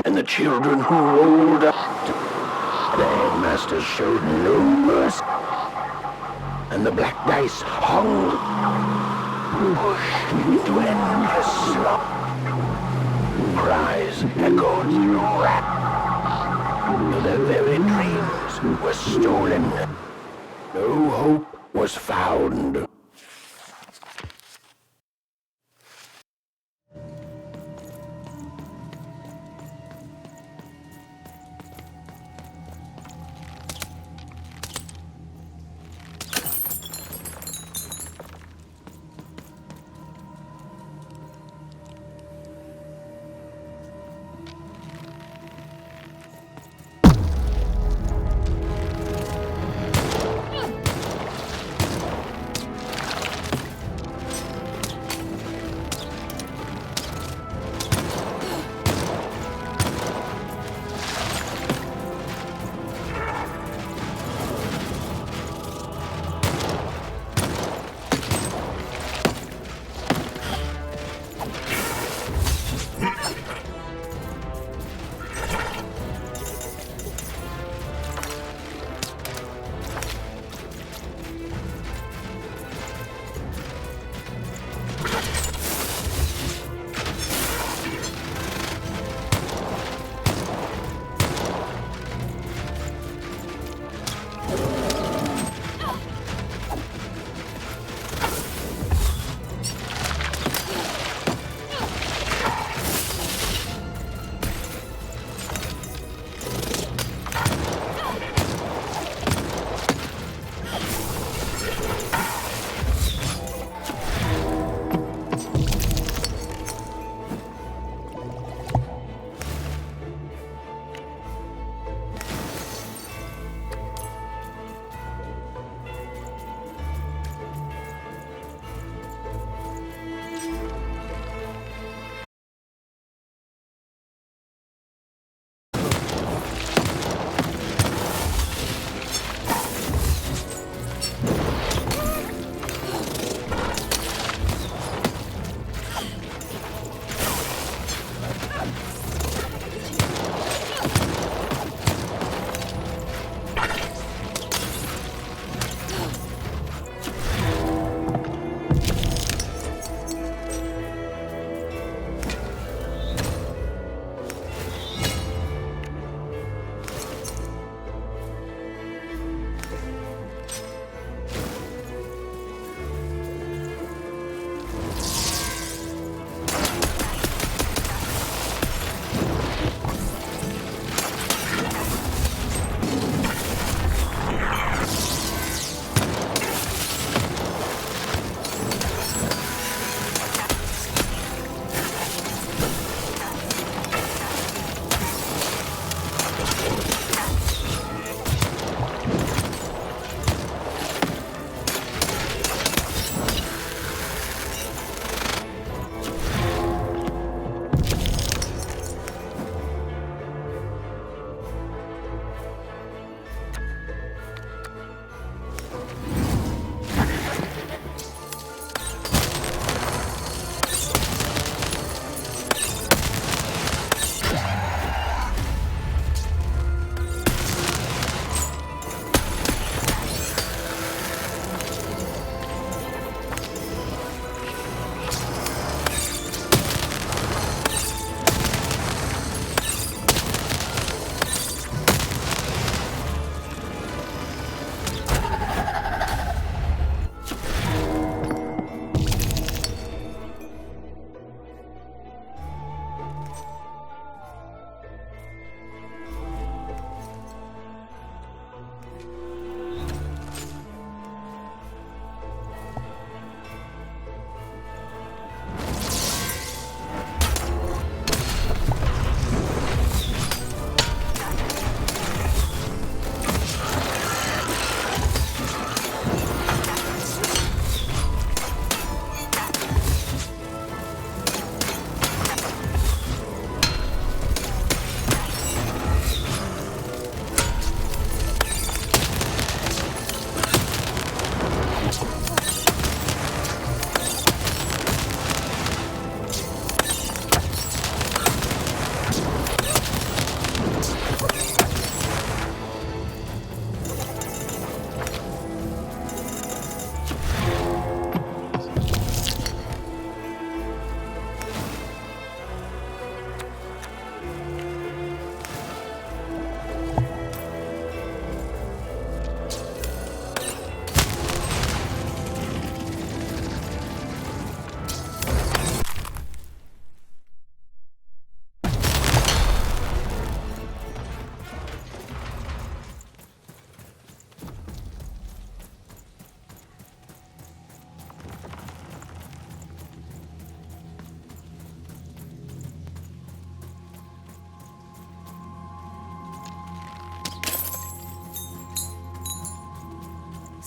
And the children who rolled up, the headmaster showed no mercy, and the black dice hung, pushed into endless slop. Cries echoed through rap. Their very dreams were stolen. No hope was found.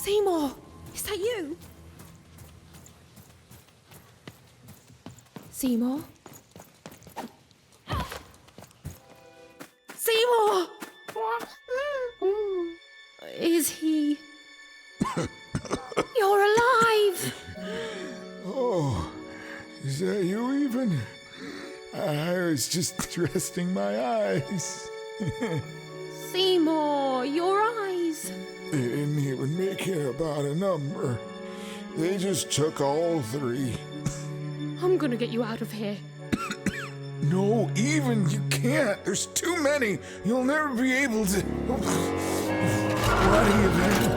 Seymour, is that you? Seymour? Seymour! Is he... You're alive! Oh, is that you even? I was just resting my eyes. Seymour, your eyes. They didn't even make it about a number. They just took all 3. I'm gonna get you out of here. No, even you can't. There's too many. You'll never be able to. What are you doing?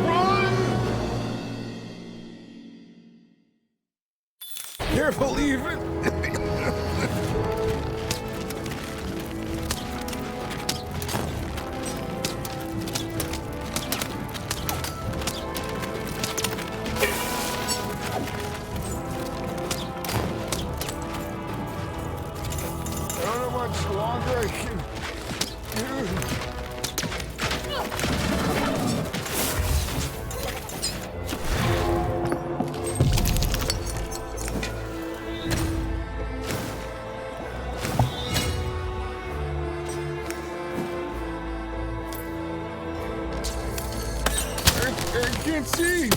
Run! Careful, even. Longer I can I can't see.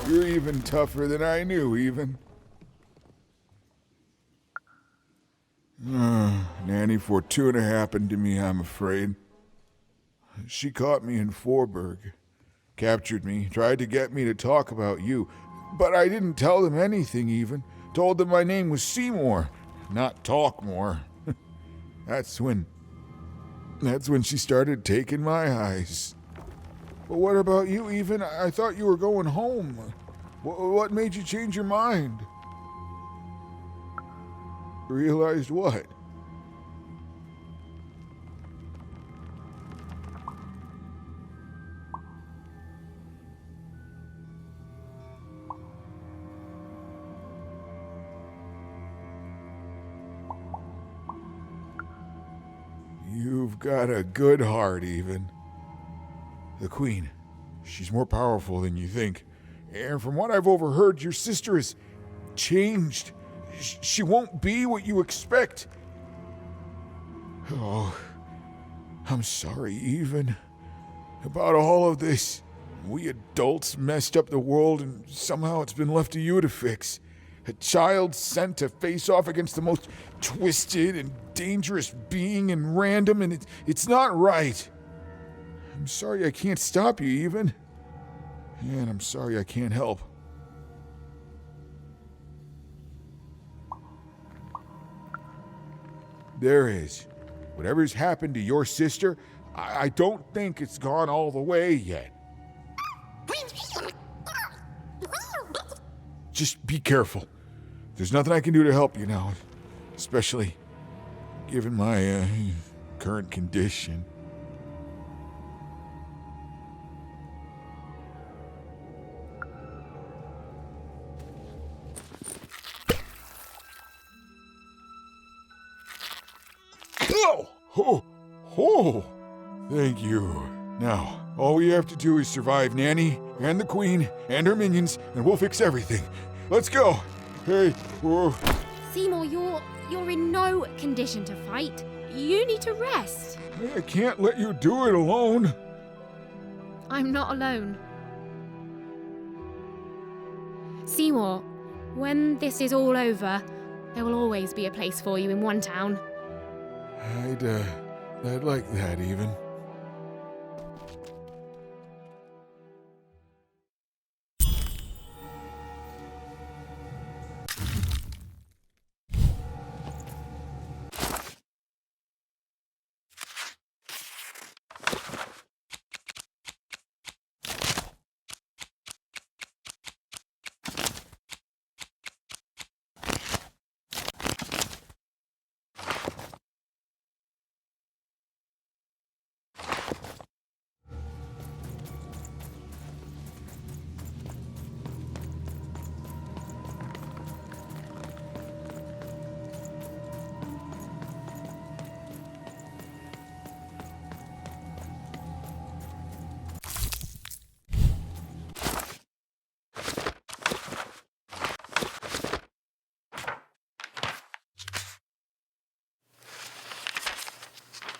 You're even tougher than I knew, even. Nanny Fortuna happened to me, I'm afraid. She caught me in Forburg, captured me, tried to get me to talk about you, but I didn't tell them anything even. Told them my name was Seymour. not talk more. That's when she started taking my eyes. But what about you, Even? I thought you were going home. What made you change your mind? Realized what? You've got a good heart, Even. The Queen, she's more powerful than you think. And from what I've overheard, your sister has changed. She won't be what you expect. Oh, I'm sorry, Even, about all of this. We adults messed up the world, and somehow it's been left to you to fix. A child sent to face off against the most twisted and dangerous being in random, and it's not right. I'm sorry I can't stop you, Even. And I'm sorry I can't help. There is. Whatever's happened to your sister, I don't think it's gone all the way yet. Just be careful. There's nothing I can do to help you now, especially given my current condition. Oh, thank you. Now, all we have to do is survive Nanny and the Queen and her minions, and we'll fix everything. Let's go. Hey, whoa. Seymour, you're in no condition to fight. You need to rest. I can't let you do it alone. I'm not alone. Seymour, when this is all over, there will always be a place for you in one town. I'd like that, Even.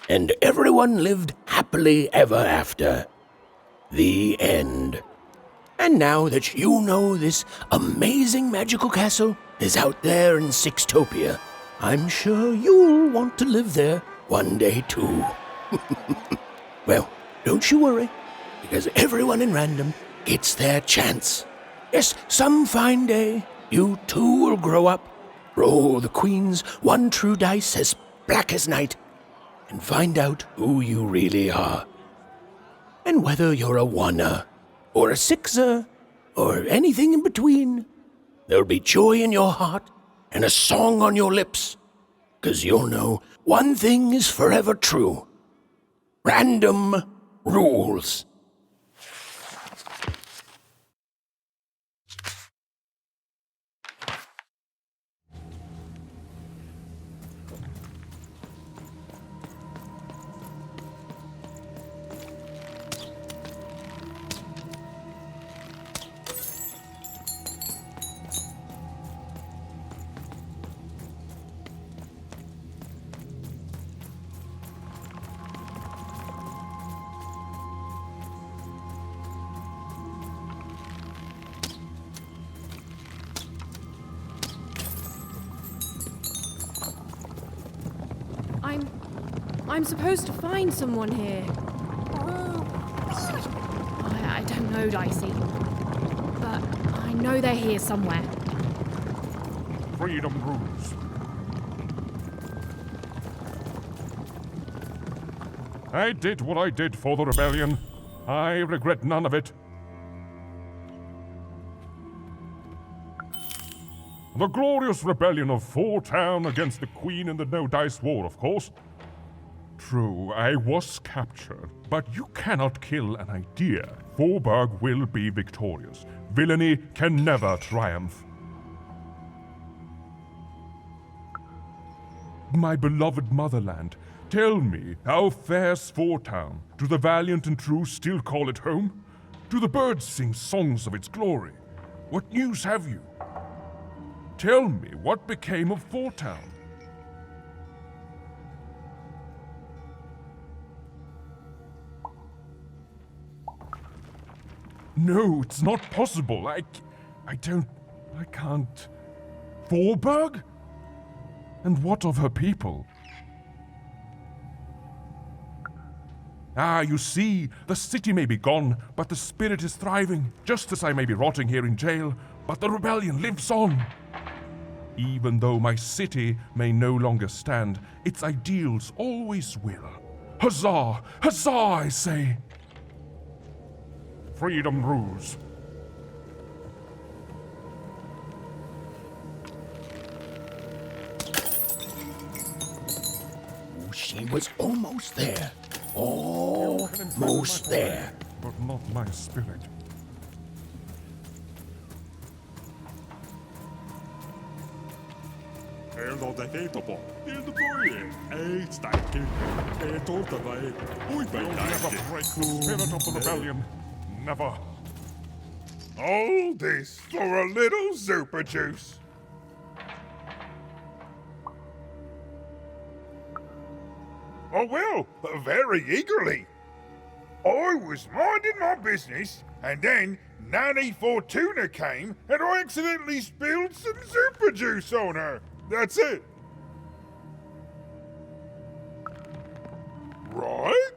And everyone lived happily ever after. The end. And now that you know this amazing magical castle is out there in Sixtopia, I'm sure you'll want to live there one day too. Well, don't you worry, because everyone in Random gets their chance. Yes, some fine day, you too will grow up, roll the Queen's one true dice as black as night, and find out who you really are. And whether you're a oneer, or a sixer, or anything in between, there'll be joy in your heart and a song on your lips, 'cause you'll know one thing is forever true. Random rules. I'm supposed to find someone here. I don't know, Dicey. But I know they're here somewhere. Freedom rules. I did what I did for the rebellion. I regret none of it. The glorious rebellion of Four Town against the Queen in the No Dice War, of course. True, I was captured, but you cannot kill an idea. Forburg will be victorious. Villainy can never triumph. My beloved motherland, tell me, how fares Four Town? Do the valiant and true still call it home? Do the birds sing songs of its glory? What news have you? Tell me, what became of Four Town? No, it's not possible. I can't. Forburg? And what of her people? Ah, you see, the city may be gone, but the spirit is thriving, just as I may be rotting here in jail, but the rebellion lives on. Even though my city may no longer stand, its ideals always will. Huzzah! Huzzah, I say! Freedom rules. She was almost there. Almost there. But not my spirit. You'll never break the spirit of the rebellion. Never. All this for a little super juice. Oh, well, very eagerly. I was minding my business, and then Nanny Fortuna came, and I accidentally spilled some super juice on her. That's it. Right?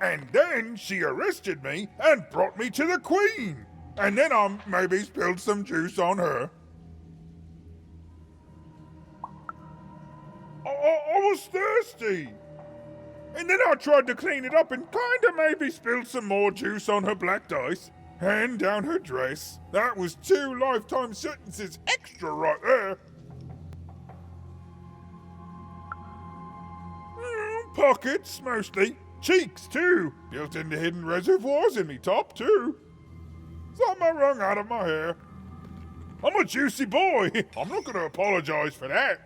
And then she arrested me and brought me to the Queen. And then I maybe spilled some juice on her. I was thirsty. And then I tried to clean it up and kinda maybe spilled some more juice on her black dice. And down her dress. That was 2 lifetime sentences extra right there. Pockets, mostly. Cheeks, too. Built into hidden reservoirs in me top, too. Something wrung out of my hair. I'm a juicy boy. I'm not going to apologize for that.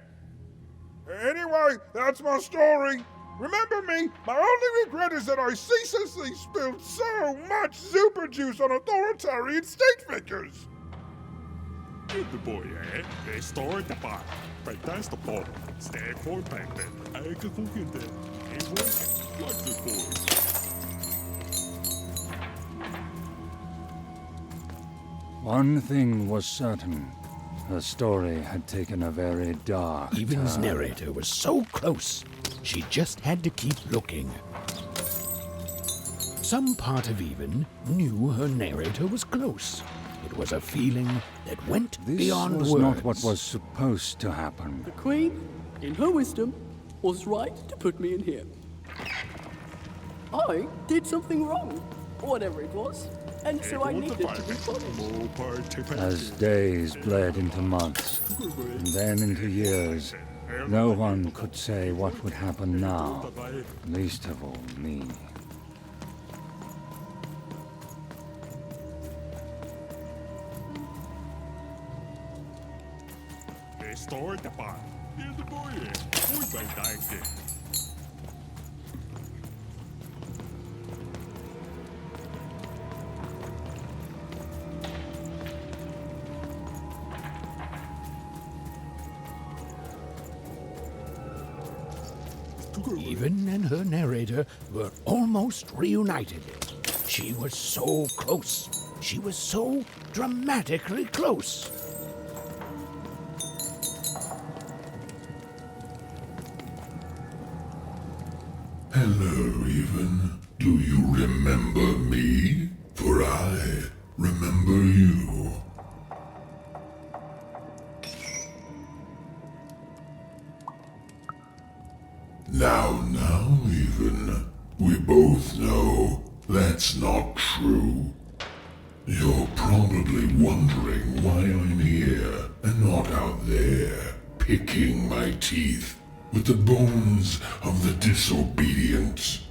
Anyway, that's my story. Remember me, my only regret is that I ceaselessly spilled so much super juice on authoritarian state figures. Good boy, eh? They store the bar. But that's the ball. Stand for back then. I can cook it then. Ain't working. Like the boy. One thing was certain. Her story had taken a very dark Even's turn. narrator was so close, she just had to keep looking. Some part of Even knew her narrator was close. It was a feeling that went beyond This was words. not what was supposed to happen. The Queen, in her wisdom, was right to put me in here. I did something wrong, whatever it was, and so I needed to be punished. As days bled into months, and then into years, no one could say what would happen now, least of all me. They store the bar. Here's the boy. Boy, by dying. Even and her narrator were almost reunited. She was so close. She was so dramatically close. Hello, Even. Do you remember me? For I remember you. Now, Even. we both know that's not true. You're probably wondering why I'm here and not out there, picking my teeth with the bones of the disobedient.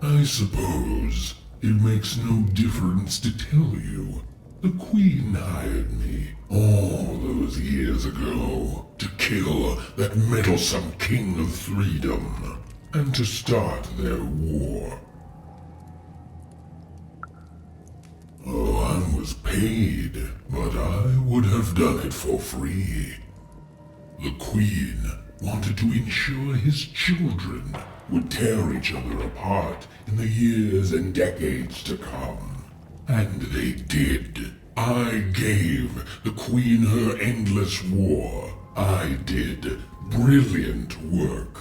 I suppose it makes no difference to tell you. The Queen hired me all those years ago to kill that meddlesome King of Freedom and to start their war. Oh, I was paid, but I would have done it for free. The Queen wanted to ensure his children would tear each other apart in the years and decades to come. And they did. I gave the Queen her endless war. I did brilliant work.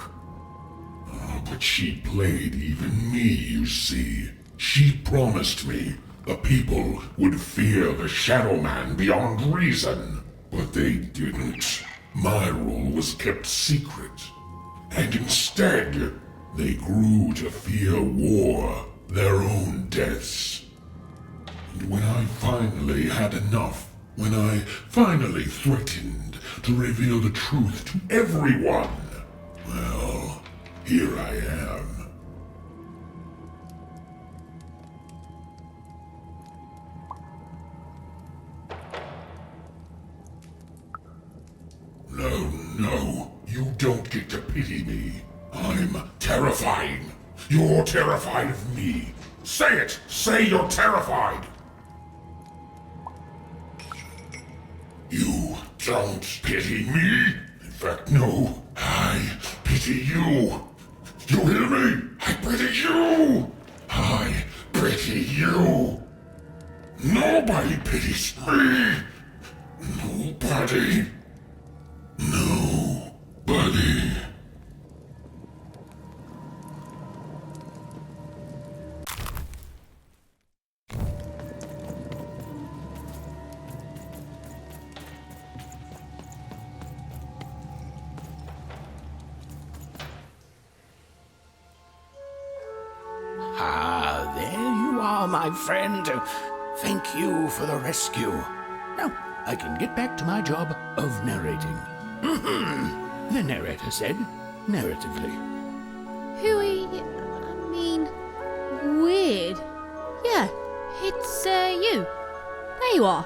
Oh, but she played even me, you see. She promised me the people would fear the Shadow Man beyond reason. But they didn't. My rule was kept secret. And instead, they grew to fear war, their own deaths. And when I finally had enough, when I finally threatened to reveal the truth to everyone, well, here I am. No, you don't get to pity me. I'm terrifying. You're terrified of me. Say it! Say you're terrified! You don't pity me? In fact, no. I pity you. You hear me? I pity you! I pity you! Nobody pities me! Nobody! Nobody! Ah, there you are, my friend. Thank you for the rescue. Now, I can get back to my job of narrating. The narrator said, narratively. Weird. Yeah, it's you. There you are.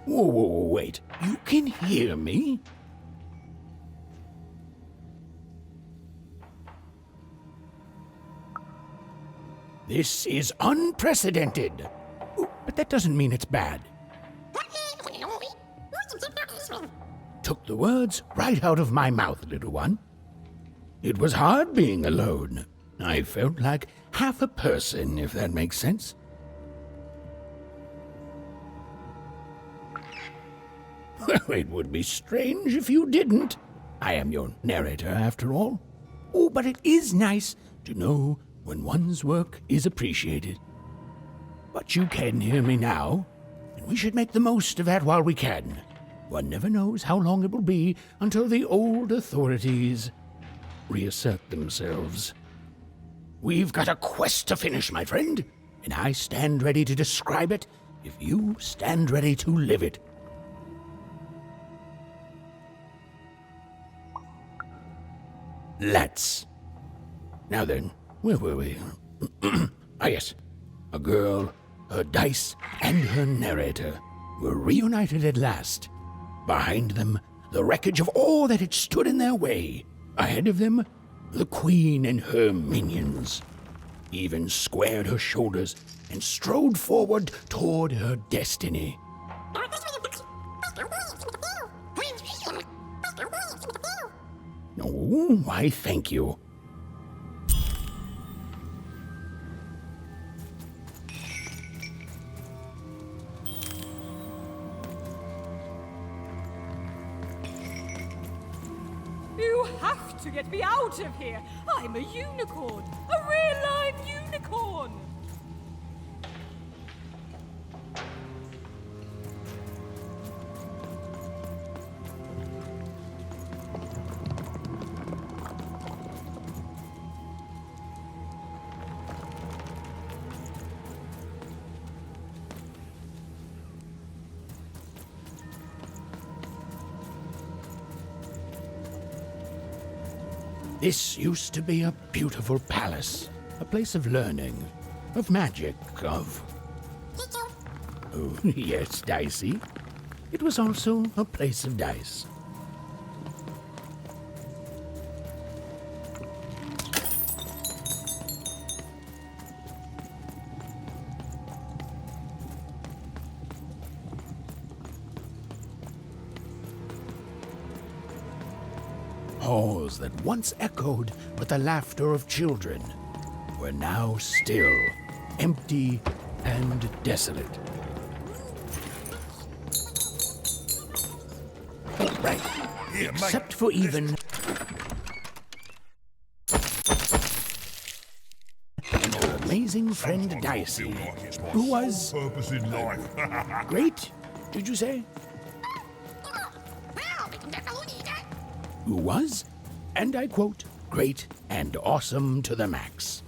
Whoa, wait. You can hear me? This is unprecedented. Oh, but that doesn't mean it's bad. Took the words right out of my mouth, little one. It was hard being alone. I felt like half a person, if that makes sense. Well, it would be strange if you didn't. I am your narrator, after all. Oh, but it is nice to know when one's work is appreciated. But you can hear me now, and we should make the most of that while we can. One never knows how long it will be until the old authorities reassert themselves. We've got a quest to finish, my friend, and I stand ready to describe it if you stand ready to live it. Let's. Now then, where were we? Yes. A girl, her dice, and her narrator were reunited at last. Behind them, the wreckage of all that had stood in their way. Ahead of them, the Queen and her minions. Even squared her shoulders and strode forward toward her destiny. Oh, why, thank you. You have to get me out of here. I'm a unicorn. A real live unicorn. This used to be a beautiful palace, a place of learning, of magic, of... Oh, yes, Dicey. It was also a place of dice. Halls that once echoed with the laughter of children were now still, empty and desolate. Right. Except for even... and her amazing friend Dicey, who was... purpose in life. great, did you say? Who was, and I quote, great and awesome to the max.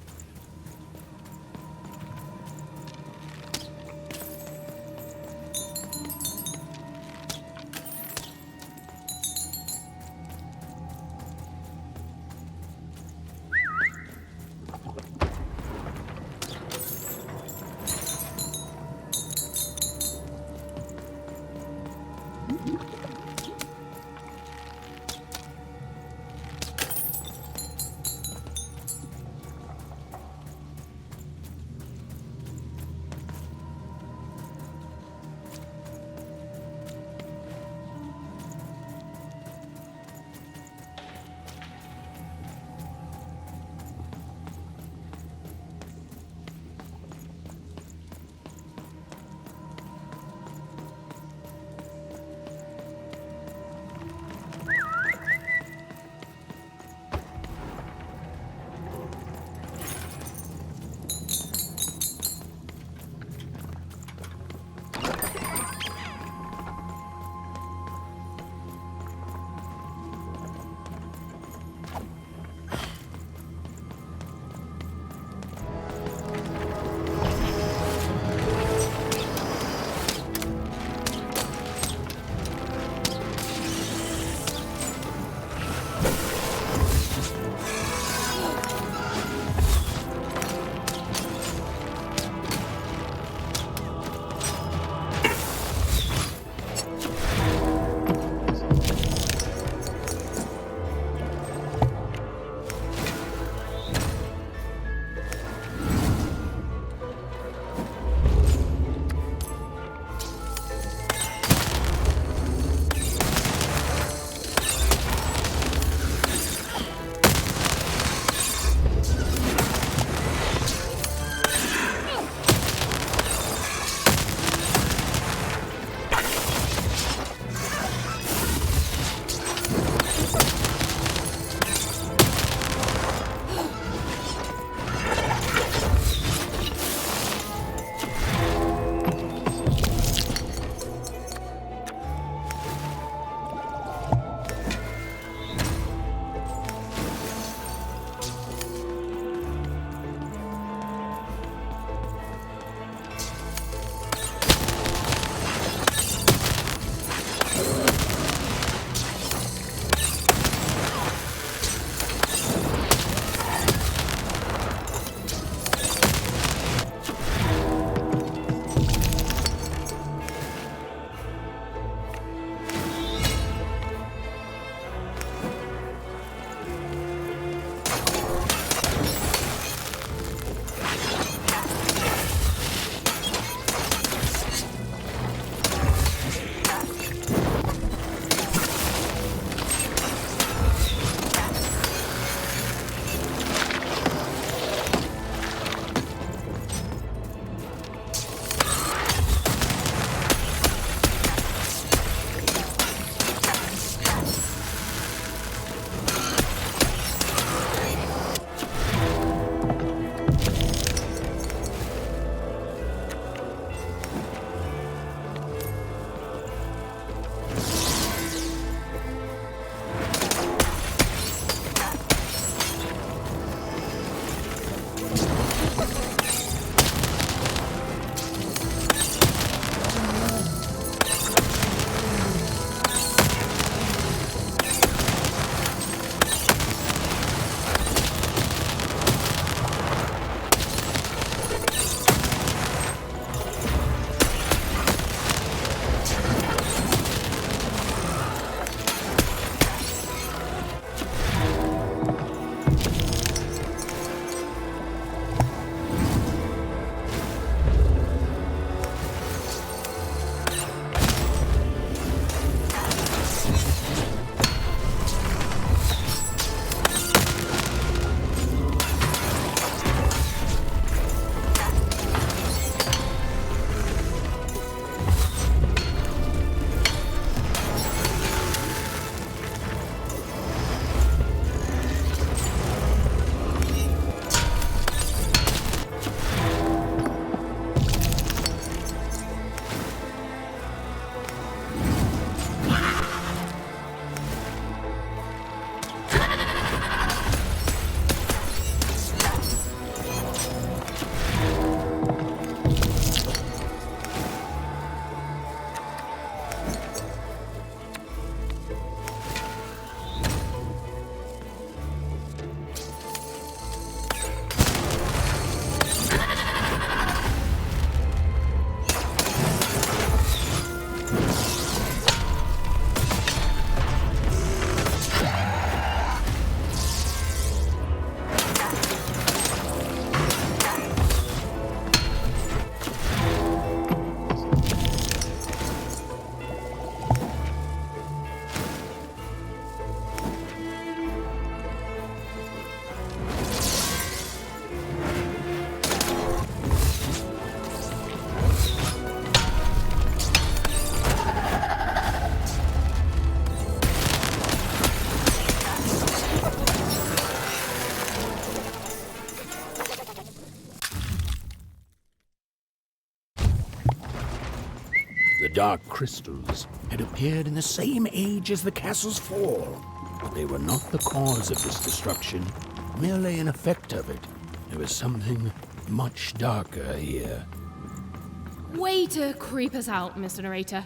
dark crystals had appeared in the same age as the castle's fall, but they were not the cause of this destruction, merely an effect of it. There was something much darker here. Way to creep us out, Mr. Narrator.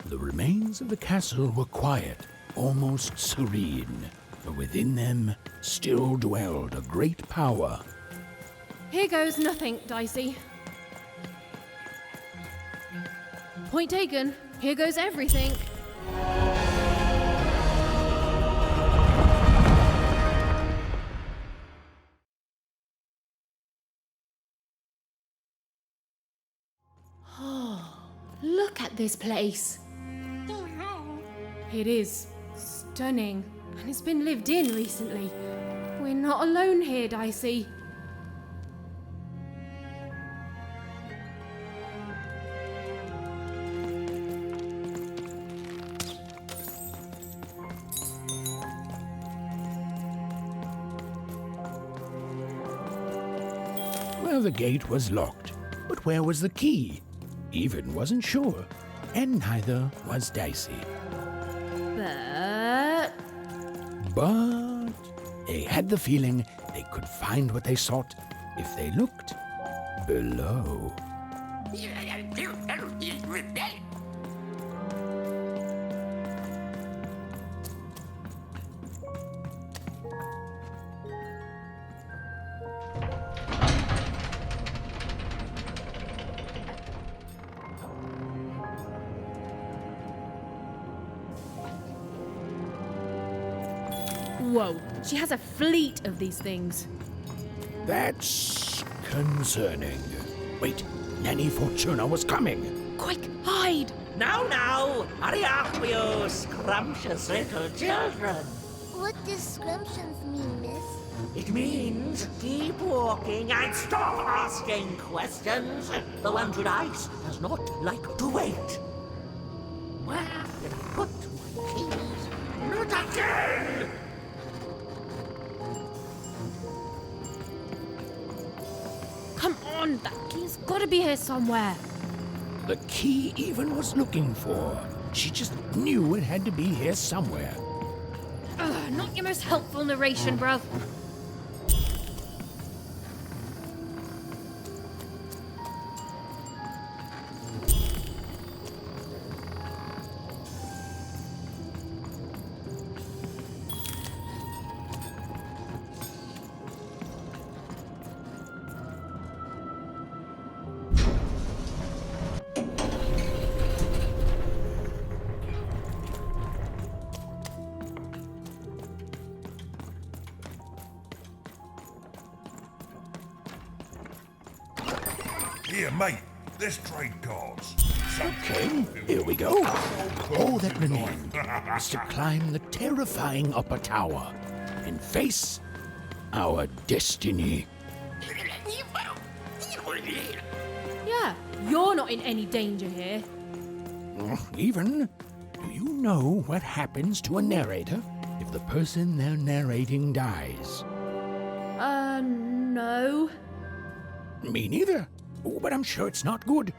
The remains of the castle were quiet, almost serene, but within them still dwelled a great power. Here goes nothing, Dicey. Point taken. Here goes everything. Oh, look at this place. It is stunning, and it's been lived in recently. We're not alone here, Dicey. Well, the gate was locked, but where was the key? Even wasn't sure, and neither was Dicey. But they had the feeling they could find what they sought if they looked below. Whoa, she has a fleet of these things. That's concerning. Wait, Nanny Fortuna was coming. Quick, hide! Now, hurry up, you scrumptious little children. What does scrumptions mean, miss? It means keep walking and stop asking questions. The one with ice does not like to wait. Where did I put my keys? Not again! Come on, that key's gotta be here somewhere. The key Even was looking for. She just knew it had to be here somewhere. Ugh, not your most helpful narration, bruv. Here, mate, let's trade cards. Okay, here we go. All that remained was to climb the terrifying upper tower and face our destiny. Yeah, you're not in any danger here. Even, do you know what happens to a narrator if the person they're narrating dies? No. Me neither. Oh, but I'm sure it's not good.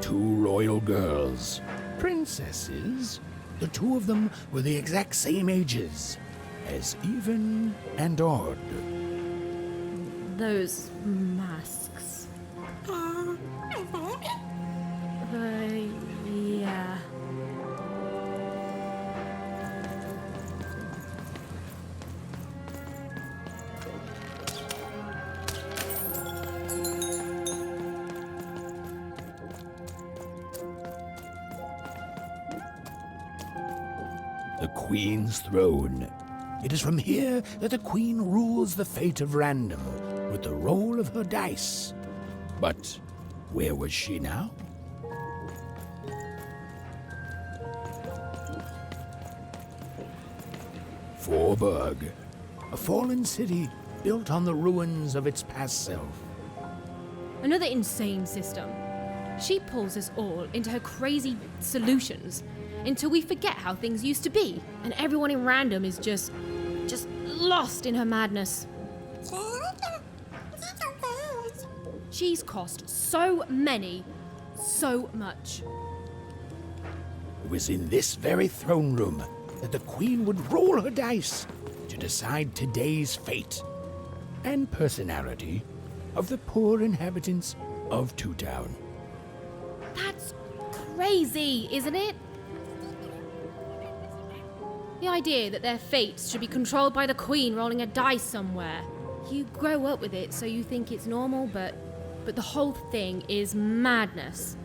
two royal girls. Princesses. The two of them were the exact same ages, as even and odd. Those masks. Yeah. The Queen's throne. It is from here that the Queen rules the fate of Random with the roll of her dice. But where was she now? Forburg, a fallen city built on the ruins of its past self. Another insane system. She pulls us all into her crazy solutions until we forget how things used to be, and everyone in Random is just lost in her madness. She's cost so much. It was in this very throne room that the Queen would roll her dice to decide today's fate and personality of the poor inhabitants of Two Town. That's crazy, isn't it? The idea that their fates should be controlled by the Queen rolling a dice somewhere. You grow up with it, so you think it's normal, but the whole thing is madness.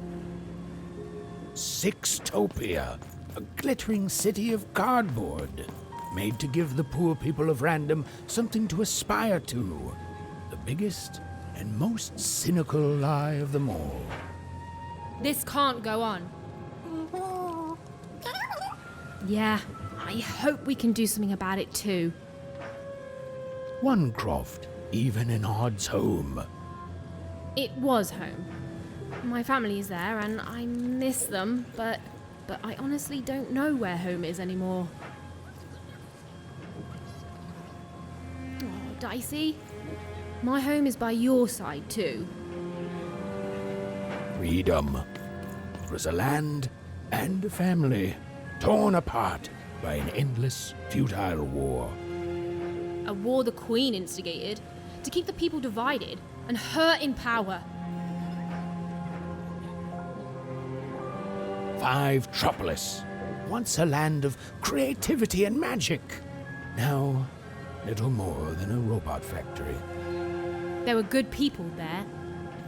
Sixtopia, a glittering city of cardboard, made to give the poor people of Random something to aspire to. The biggest and most cynical lie of them all. This can't go on. Yeah, I hope we can do something about it too. Oncroft, even in Odd's home. It was home. My family is there and I miss them, but I honestly don't know where home is anymore. Oh, Dicey, my home is by your side too. Freedom. It was a land and a family torn apart by an endless, futile war. A war the Queen instigated to keep the people divided and her in power. Fivetropolis, once a land of creativity and magic. Now, little more than a robot factory. There were good people there.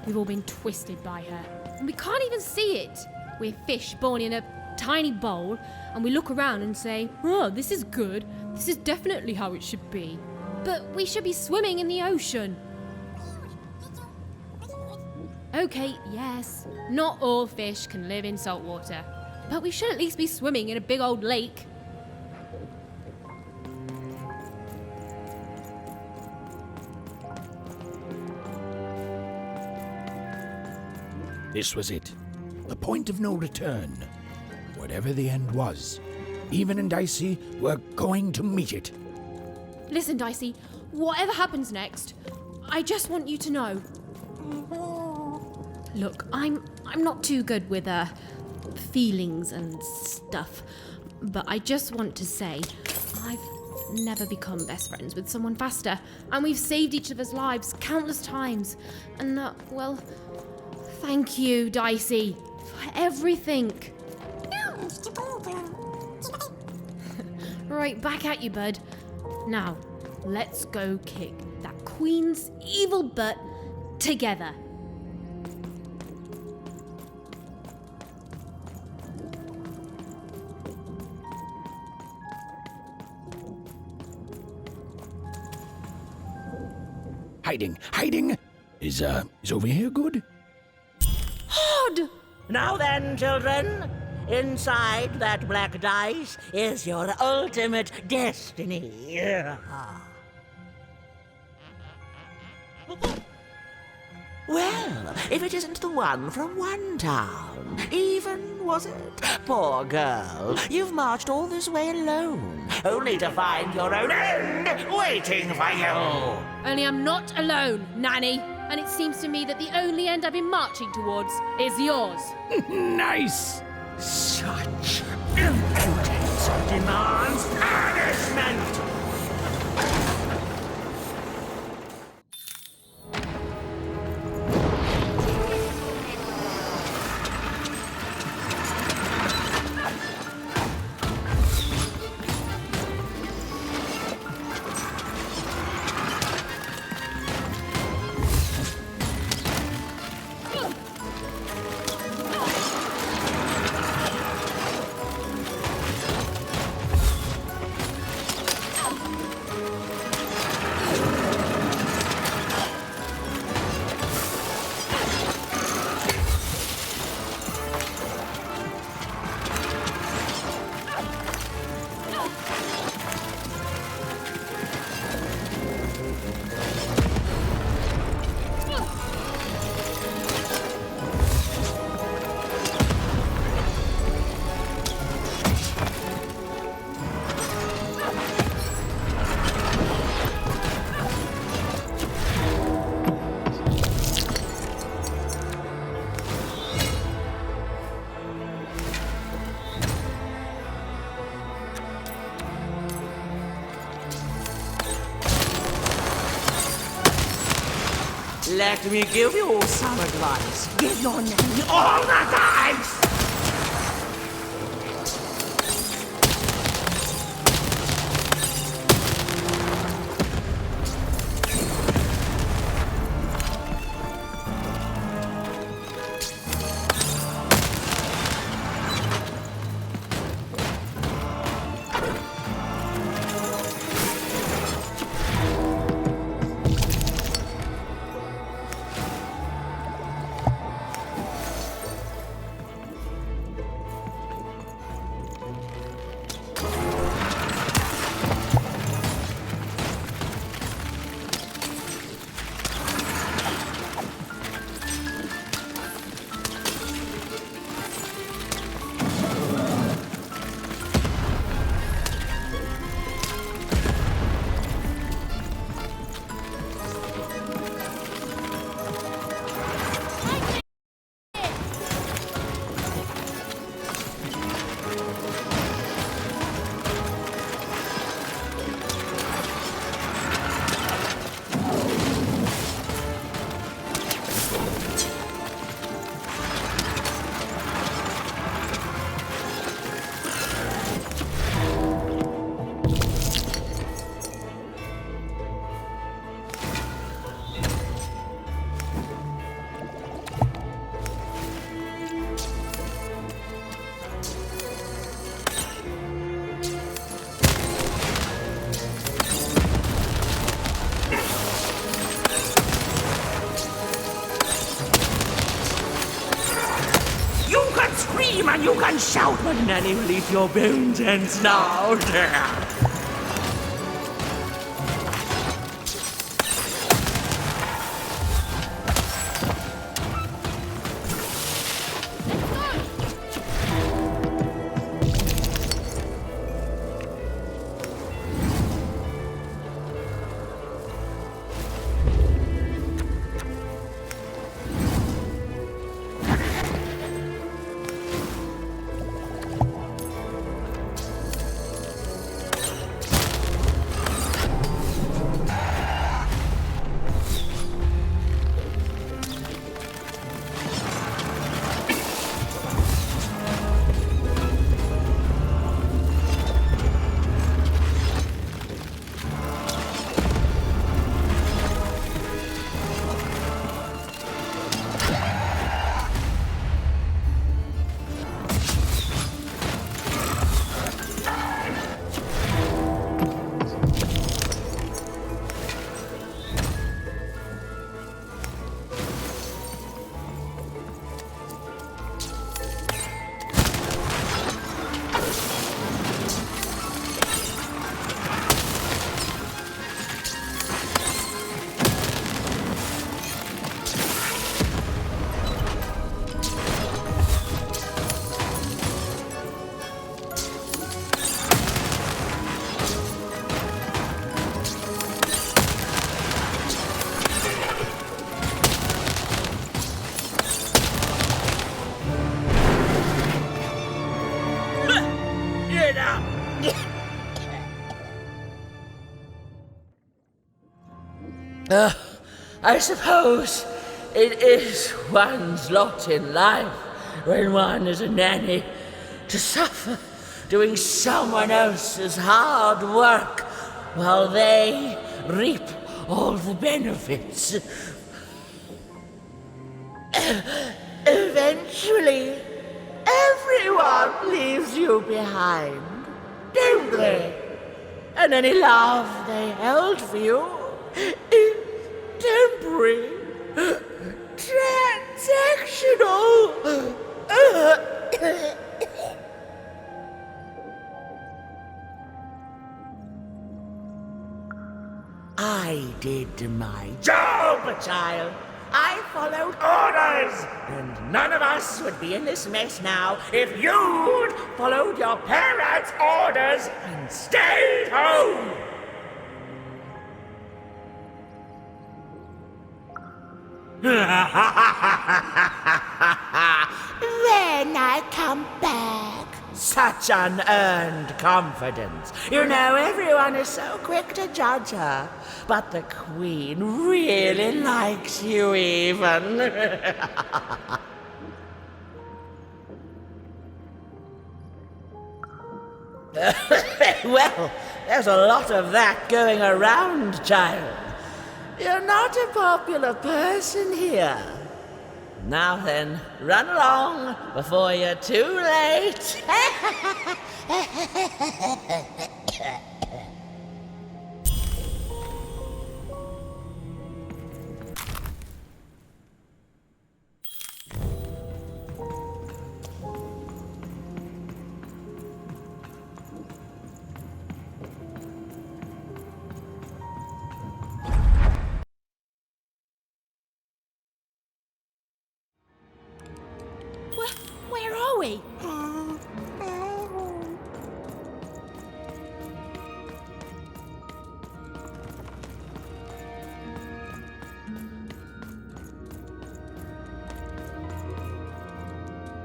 We've all been twisted by her. And we can't even see it. We're fish born in a tiny bowl, and we look around and say, oh, this is good. This is definitely how it should be. But we should be swimming in the ocean. Okay, yes, not all fish can live in salt water, but we should at least be swimming in a big old lake. This was it. The point of no return. Whatever the end was, Even and Dicey were going to meet it. Listen, Dicey, whatever happens next, I just want you to know. Look, I'm not too good with feelings and stuff, but I just want to say I've never become best friends with someone faster, and we've saved each other's lives countless times. And well, thank you, Dicey, for everything. Right, back at you, bud. Now, let's go kick that Queen's evil butt together. Hiding! Is over here good? Hod! Now then, children, inside that black dice is your ultimate destiny. Well, if it isn't the one from one town, even, was it? Poor girl, you've marched all this way alone, only to find your own end waiting for you. Only I'm not alone, Nanny. and it seems to me that the only end I've been marching towards is yours. Nice! Such impudence demands punishment! Let me give you some advice. Give your nanny all the thanks! And you can shout, but Nanny will eat your bones ends now. I suppose it is one's lot in life when one is a nanny to suffer doing someone else's hard work while they reap all the benefits. Eventually, everyone leaves you behind, don't they? And any love they held for you is temporary, transactional. I did my job, child. I followed orders, and none of us would be in this mess now if you'd followed your parents' orders and stayed home. Then I come back. Such unearned confidence. You know, everyone is so quick to judge her. But the Queen really likes you even. Well, there's a lot of that going around, child. You're not a popular person here. Now then, run along before you're too late. Where are we?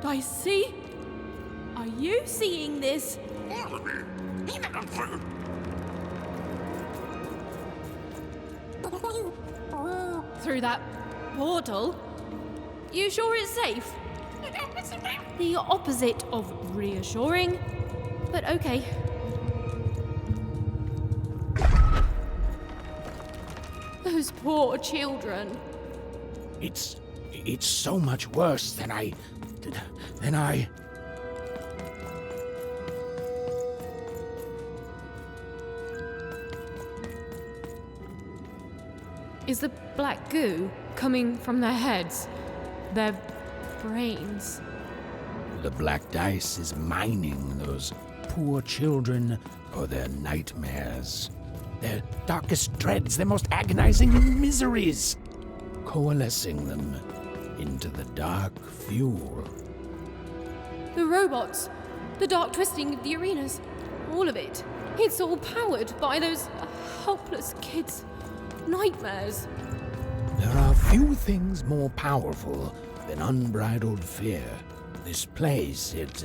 Dicey? Are you seeing this? Through that portal? You sure it's safe? The opposite of reassuring, but okay. Those poor children. It's so much worse than I... Is the black goo coming from their heads? Their brains? The black dice is mining those poor children for their nightmares, their darkest dreads, their most agonizing miseries, coalescing them into the dark fuel. The robots, the dark twisting of the arenas, all of it. It's all powered by those helpless kids' nightmares. There are few things more powerful than unbridled fear. This place, it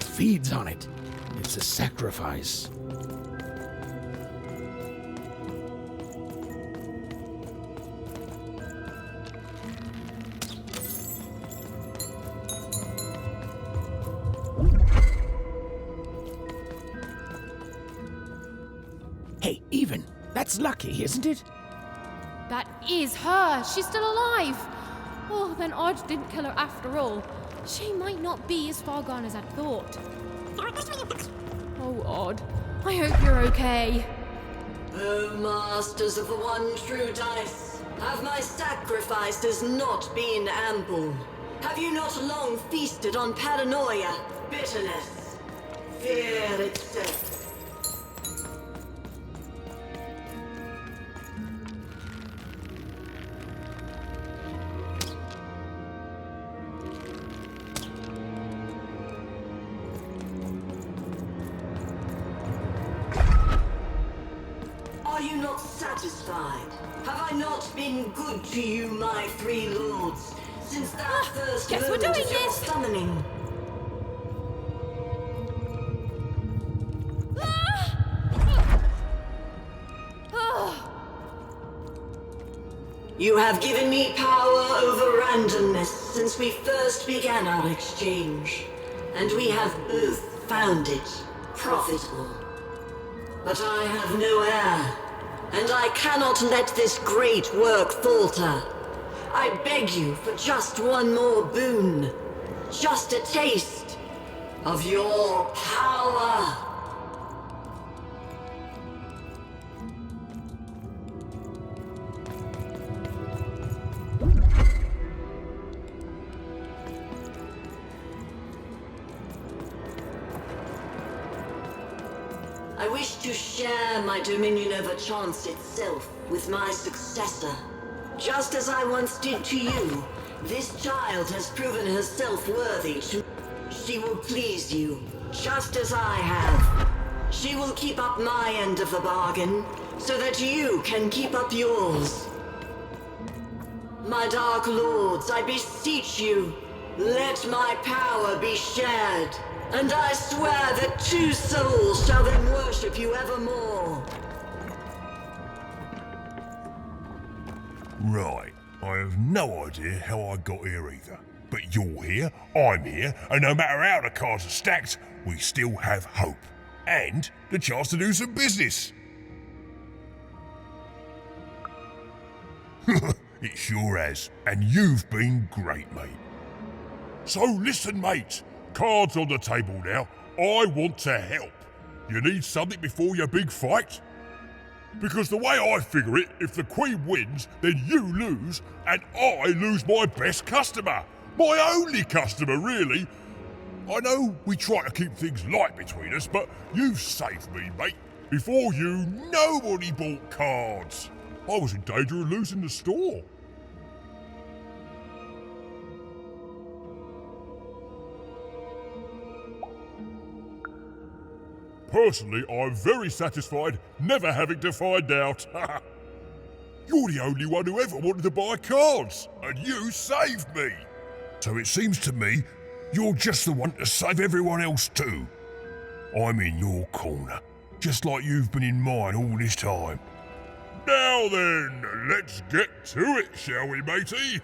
feeds on it. It's a sacrifice. Hey, Even, that's lucky, isn't it? That is her. She's still alive. Oh, then Odd didn't kill her after all. She might not be as far gone as I'd thought. Oh, Odd. I hope you're okay. O masters of the one true dice, have my sacrifices not been ample? Have you not long feasted on paranoia, bitterness, fear itself? Are you not satisfied? Have I not been good to you, my three lords, since that first guess we're moment doing of your this. summoning? You have given me power over randomness since we first began our exchange, and we have both found it profitable. But I have no heir, and I cannot let this great work falter. I beg you for just one more boon, just a taste of your power. I wish to share my dominion over chance itself with my successor. Just as I once did to you, this child has proven herself worthy to... She will please you, just as I have. She will keep up my end of the bargain, so that you can keep up yours. My Dark Lords, I beseech you, let my power be shared. And I swear that 2 souls shall then worship you evermore. Right. I have no idea how I got here either. But you're here, I'm here, and no matter how the cards are stacked, we still have hope. And the chance to do some business. It sure has. And you've been great, mate. So listen, mate. Cards on the table now. I want to help. You need something before your big fight? Because the way I figure it, if the Queen wins, then you lose, and I lose my best customer. My only customer, really. I know we try to keep things light between us, but you've saved me, mate. Before you, nobody bought cards. I was in danger of losing the store. Personally, I'm very satisfied never having to find out. You're the only one who ever wanted to buy cards, and you saved me. So it seems to me you're just the one to save everyone else too. I'm in your corner, just like you've been in mine all this time. Now then, let's get to it, shall we, matey?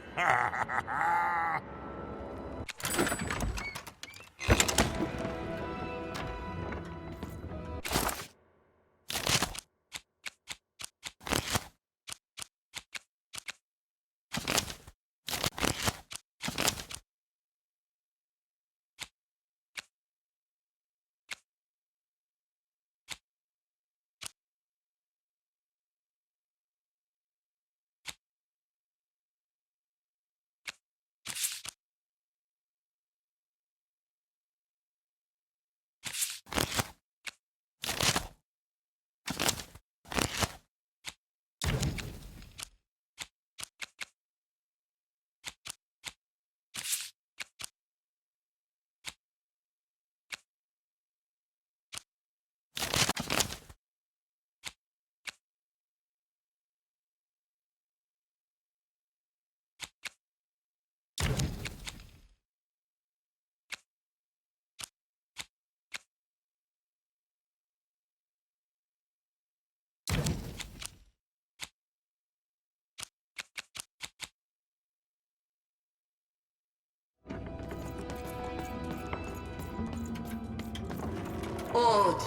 Ord,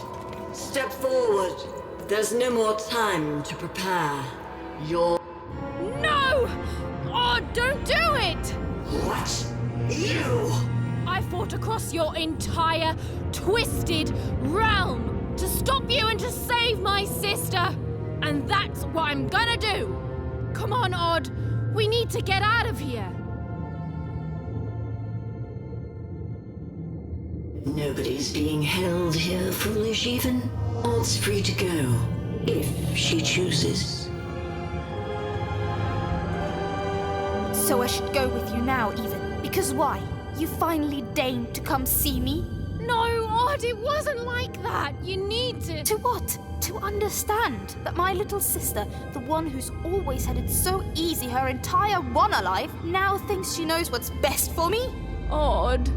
step forward. There's no more time to prepare. Your... No! Oh, don't do it! What? You? I fought across your entire twisted realm to stop you and to save my sister. And that's what I'm gonna do. Come on, Odd. We need to get out of here. Nobody's being held here, foolish even. Odd's free to go, if she chooses. So I should go with you now, even. Because why? You finally deigned to come see me? No, Odd, it wasn't like that. You need to... To what? To understand that my little sister, the one who's always had it so easy her entire one life, now thinks she knows what's best for me? Odd.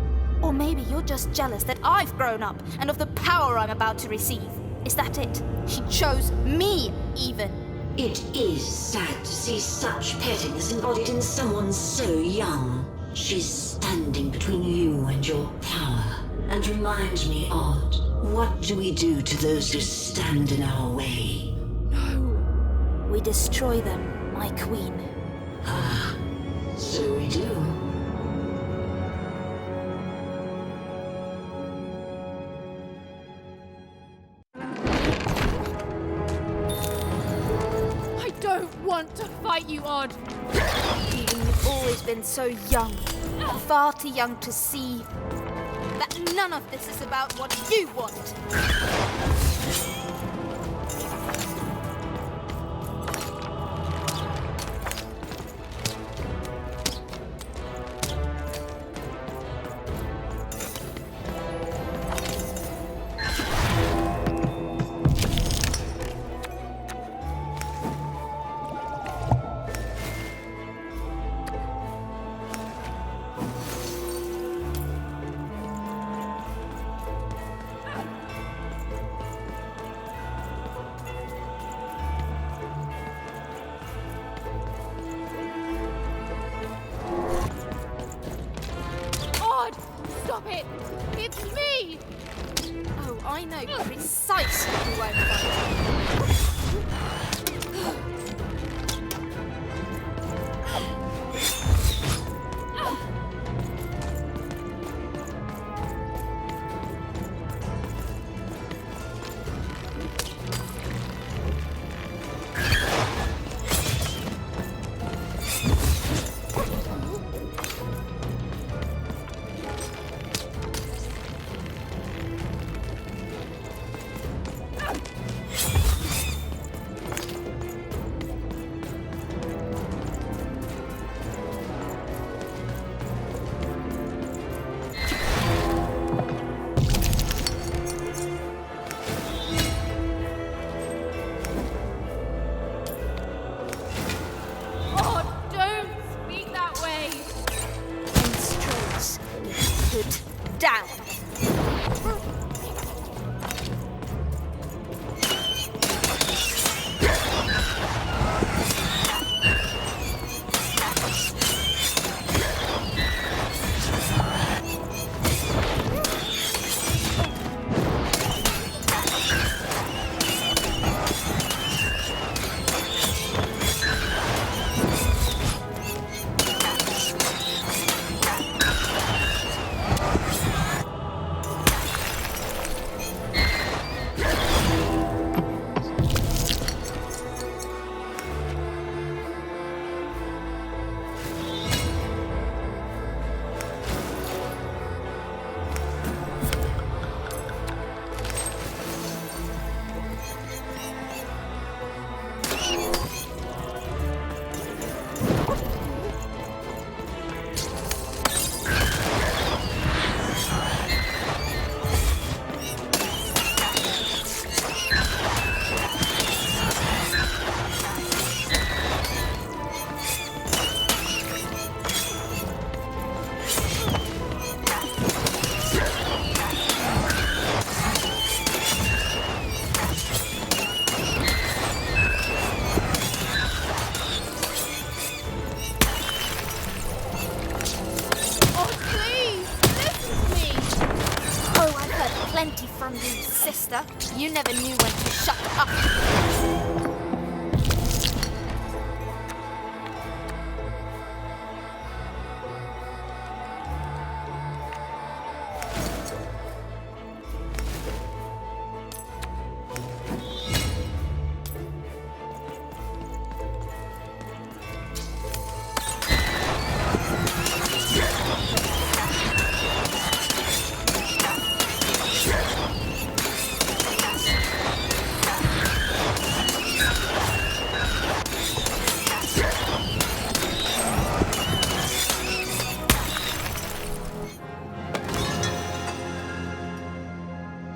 Or maybe you're just jealous that I've grown up and of the power I'm about to receive. Is that it? She chose me, even. It is sad to see such pettiness embodied in someone so young. She's standing between you and your power, and reminds me, Odd, what do we do to those who stand in our way? We destroy them, my queen. Ah, so we do. I don't want to fight you, Odd. You've always been so young, far too young to see that none of this is about what you want. Stop it! It's me! Oh, I know precisely who I'm fighting. Down. Plenty from you, sister. You never knew when to shut up.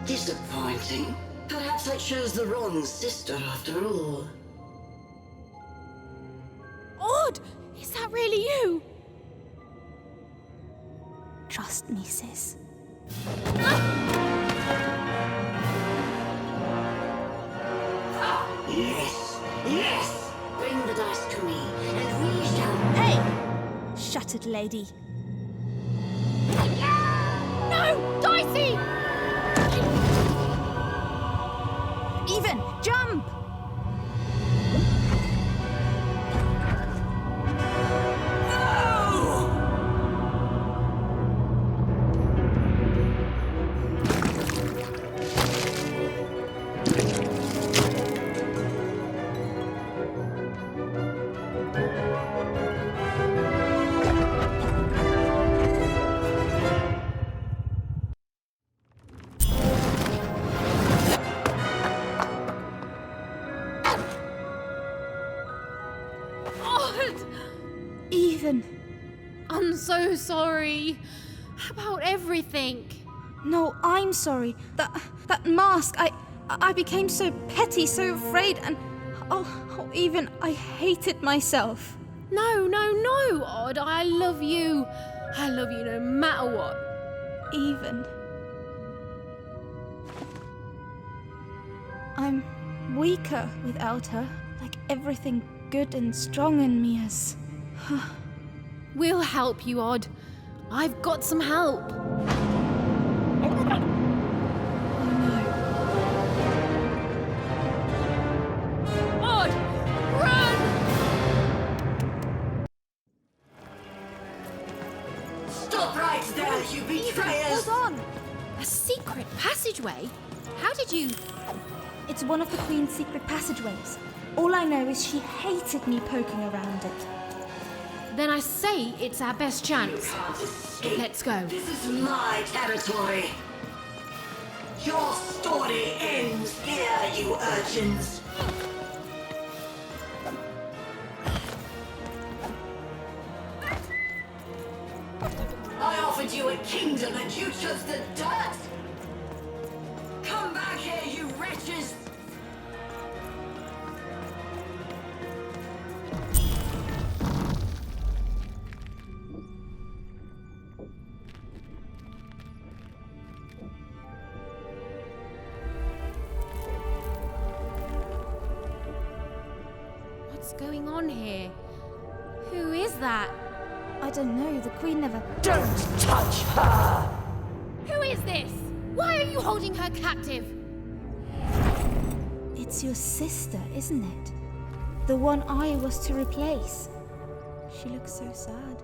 Disappointing. Perhaps I chose the wrong sister after all. Odd! Is that really you? Trust me, sis. Yes, yes! wizard lady. No! Dicey! Even, jump! Even. I'm so sorry about everything. No, I'm sorry. That mask, I became so petty, so afraid, and even I hated myself. No, Odd. I love you. I love you no matter what. Even. I'm weaker without her, like everything good and strong in me is. We'll help you, Odd. I've got some help. Odd, run! Stop right there, you betrayers! Hold on! A secret passageway? How did you... It's one of the Queen's secret passageways. All I know is she hated me poking around it. Then I say it's our best chance. Let's go. This is my territory. Your story ends here, you urchins. I offered you a kingdom and you chose the dirt. Come back here, you wretches. What's going on here? Who is that? I don't know. The Queen never... Don't touch her! Who is this? Why are you holding her captive? It's your sister, isn't it? The one I was to replace. She looks so sad,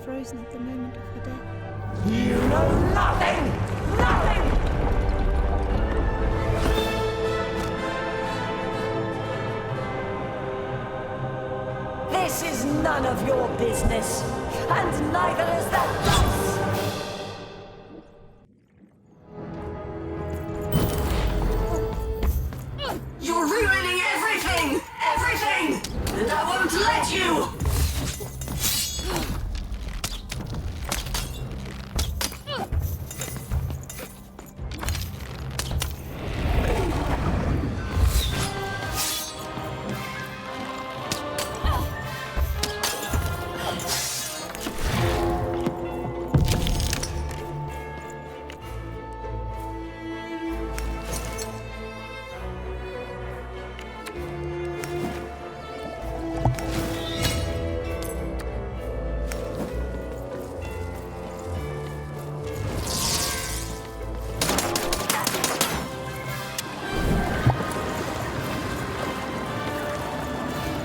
frozen at the moment of her death. You know nothing! Nothing! This is none of your business, and neither is that dice! You're ruining everything! Everything! And I won't let you!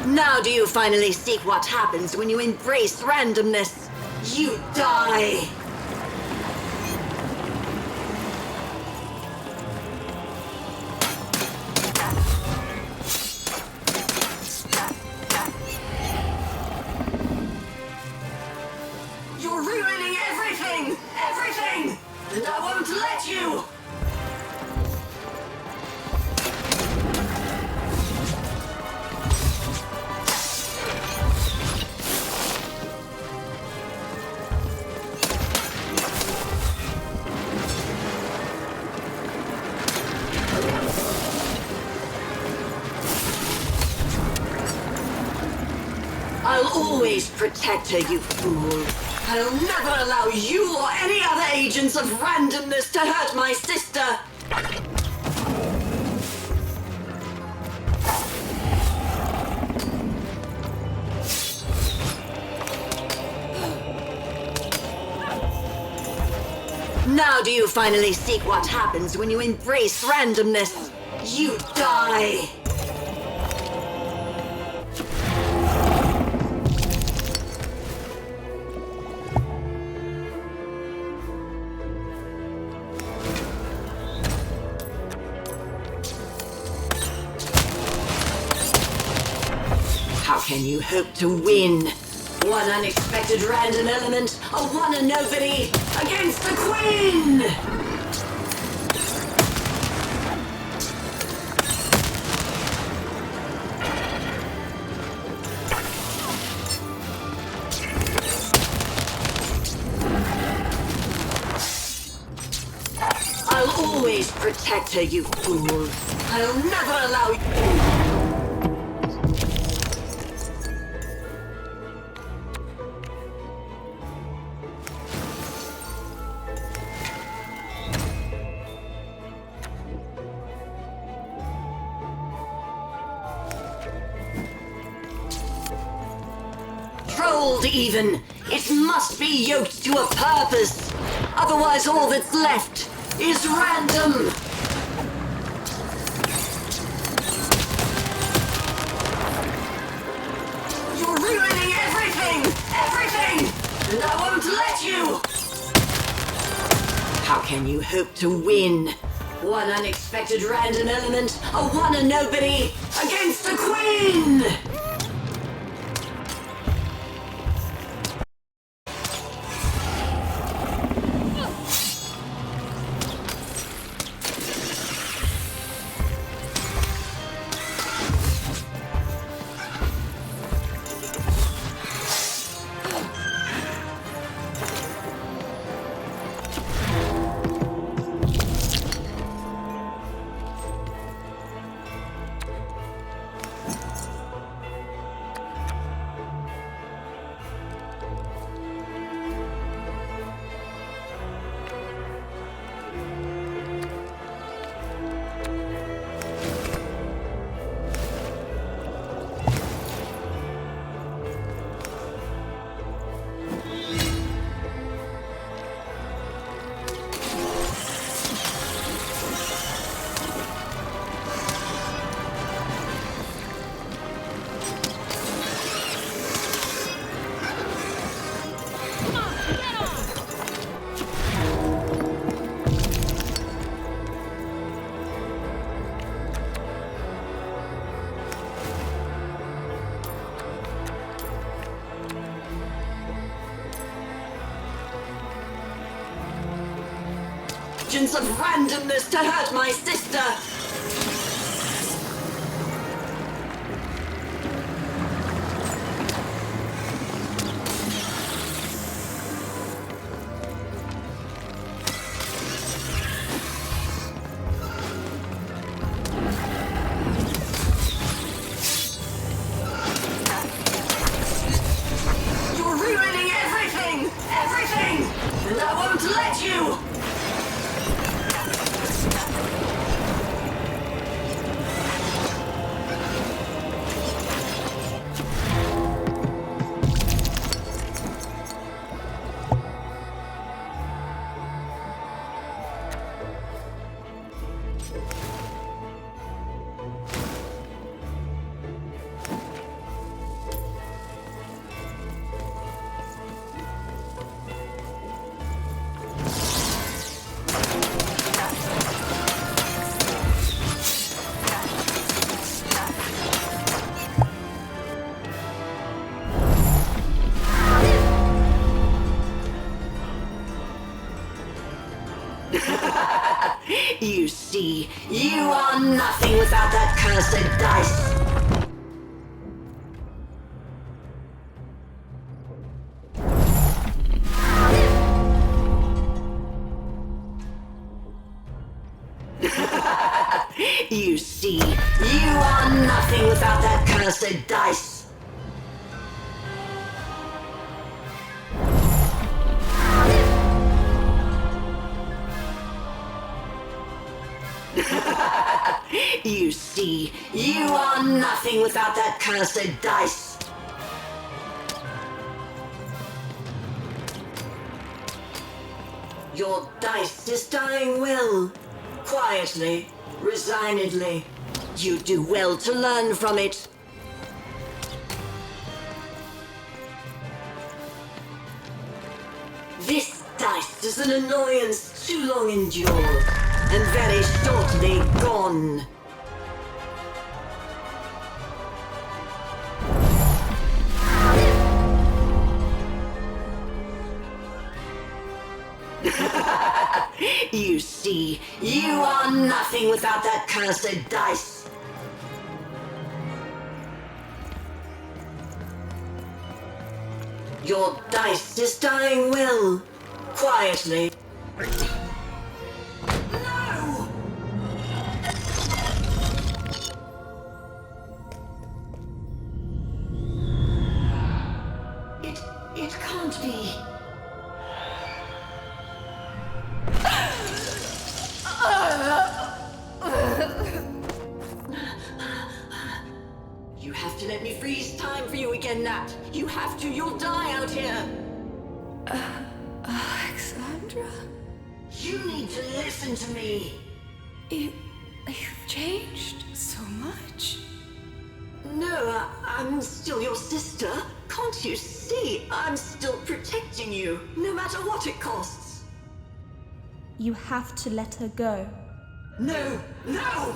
Now do you finally see what happens when you embrace randomness? You die! You're ruining everything! Everything! And I won't let you! I'll always protect her, you fool. I'll never allow you or any other agents of randomness to hurt my sister. Now do you finally seek what happens when you embrace randomness? You die! How can you hope to win? One unexpected random element, a one and nobody, against the Queen! I'll always protect her, you fool. I'll never allow you... Trolled even. It must be yoked to a purpose. Otherwise all that's left is random. You're ruining everything! Everything! And I won't let you! How can you hope to win? One unexpected random element, a one and nobody, against the Queen! Of randomness to hurt my sister! You're ruining everything! Everything! And I won't let you! You see, you are nothing without that cursed dice. You see, you are nothing without that cursed dice. You see, you are nothing without that cursed dice. Your dice is dying well. Quietly, resignedly. You do well to learn from it. This dice is an annoyance too long endured, and very shortly gone. You see, you are nothing without that cursed dice. Your dice is dying well. Quietly. No! It can't be. You have to let me freeze time for you again, Nat. You have to. You'll die out here. Alexandra? You need to listen to me. You've changed so much. No, I'm still your sister. Can't you see? I'm still protecting you, no matter what it costs. You have to let her go. No! No!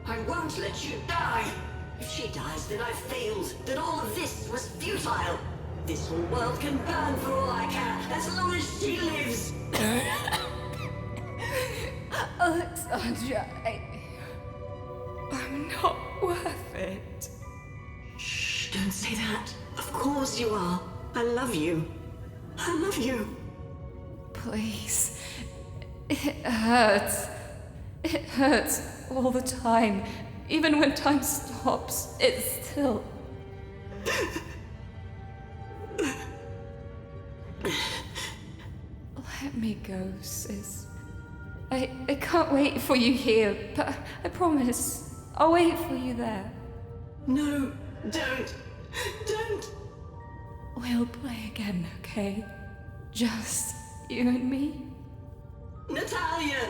I won't let you die! If she dies, then I've failed. Then all of this was futile. This whole world can burn for all I care, as long as she lives. Alexandra, I'm not worth it. Shh, don't say that. Of course you are. I love you. I love you. Please. It hurts. It hurts all the time. Even when time stops, it's still... Let me go, sis. I can't wait for you here, but I promise, I'll wait for you there. No, don't. Don't. We'll play again, okay? Just you and me. Natalia!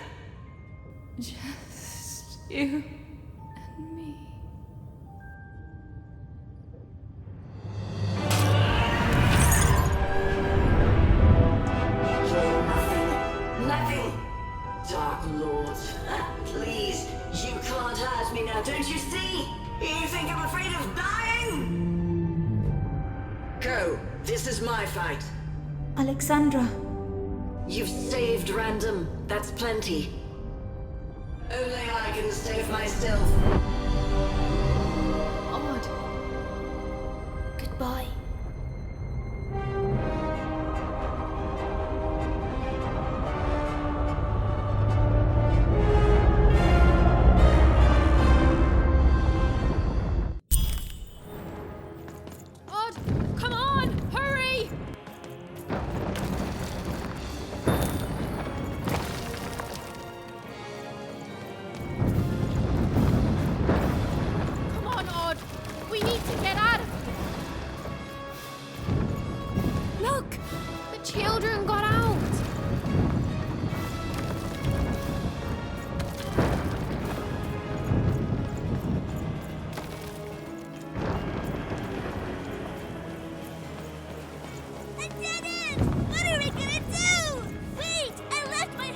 Just you and me. Nothing! Dark Lord, please, you can't hurt me now, don't you see? You think I'm afraid of dying? Go, this is my fight. Alexandra. You've saved Random, that's plenty. Only I can save myself. Odd. Goodbye. Odd, come on, hurry! Come on, Odd. We need to get out of here. Look, the children got out. A dead end! What are we gonna do? Wait, I left my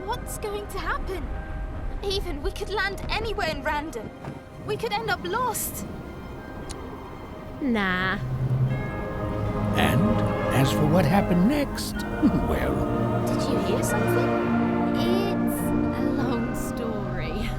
What's going to happen? Even we could land anywhere in Random. We could end up lost. Nah. And, As for what happened next, well... Did you hear something? It's a long story.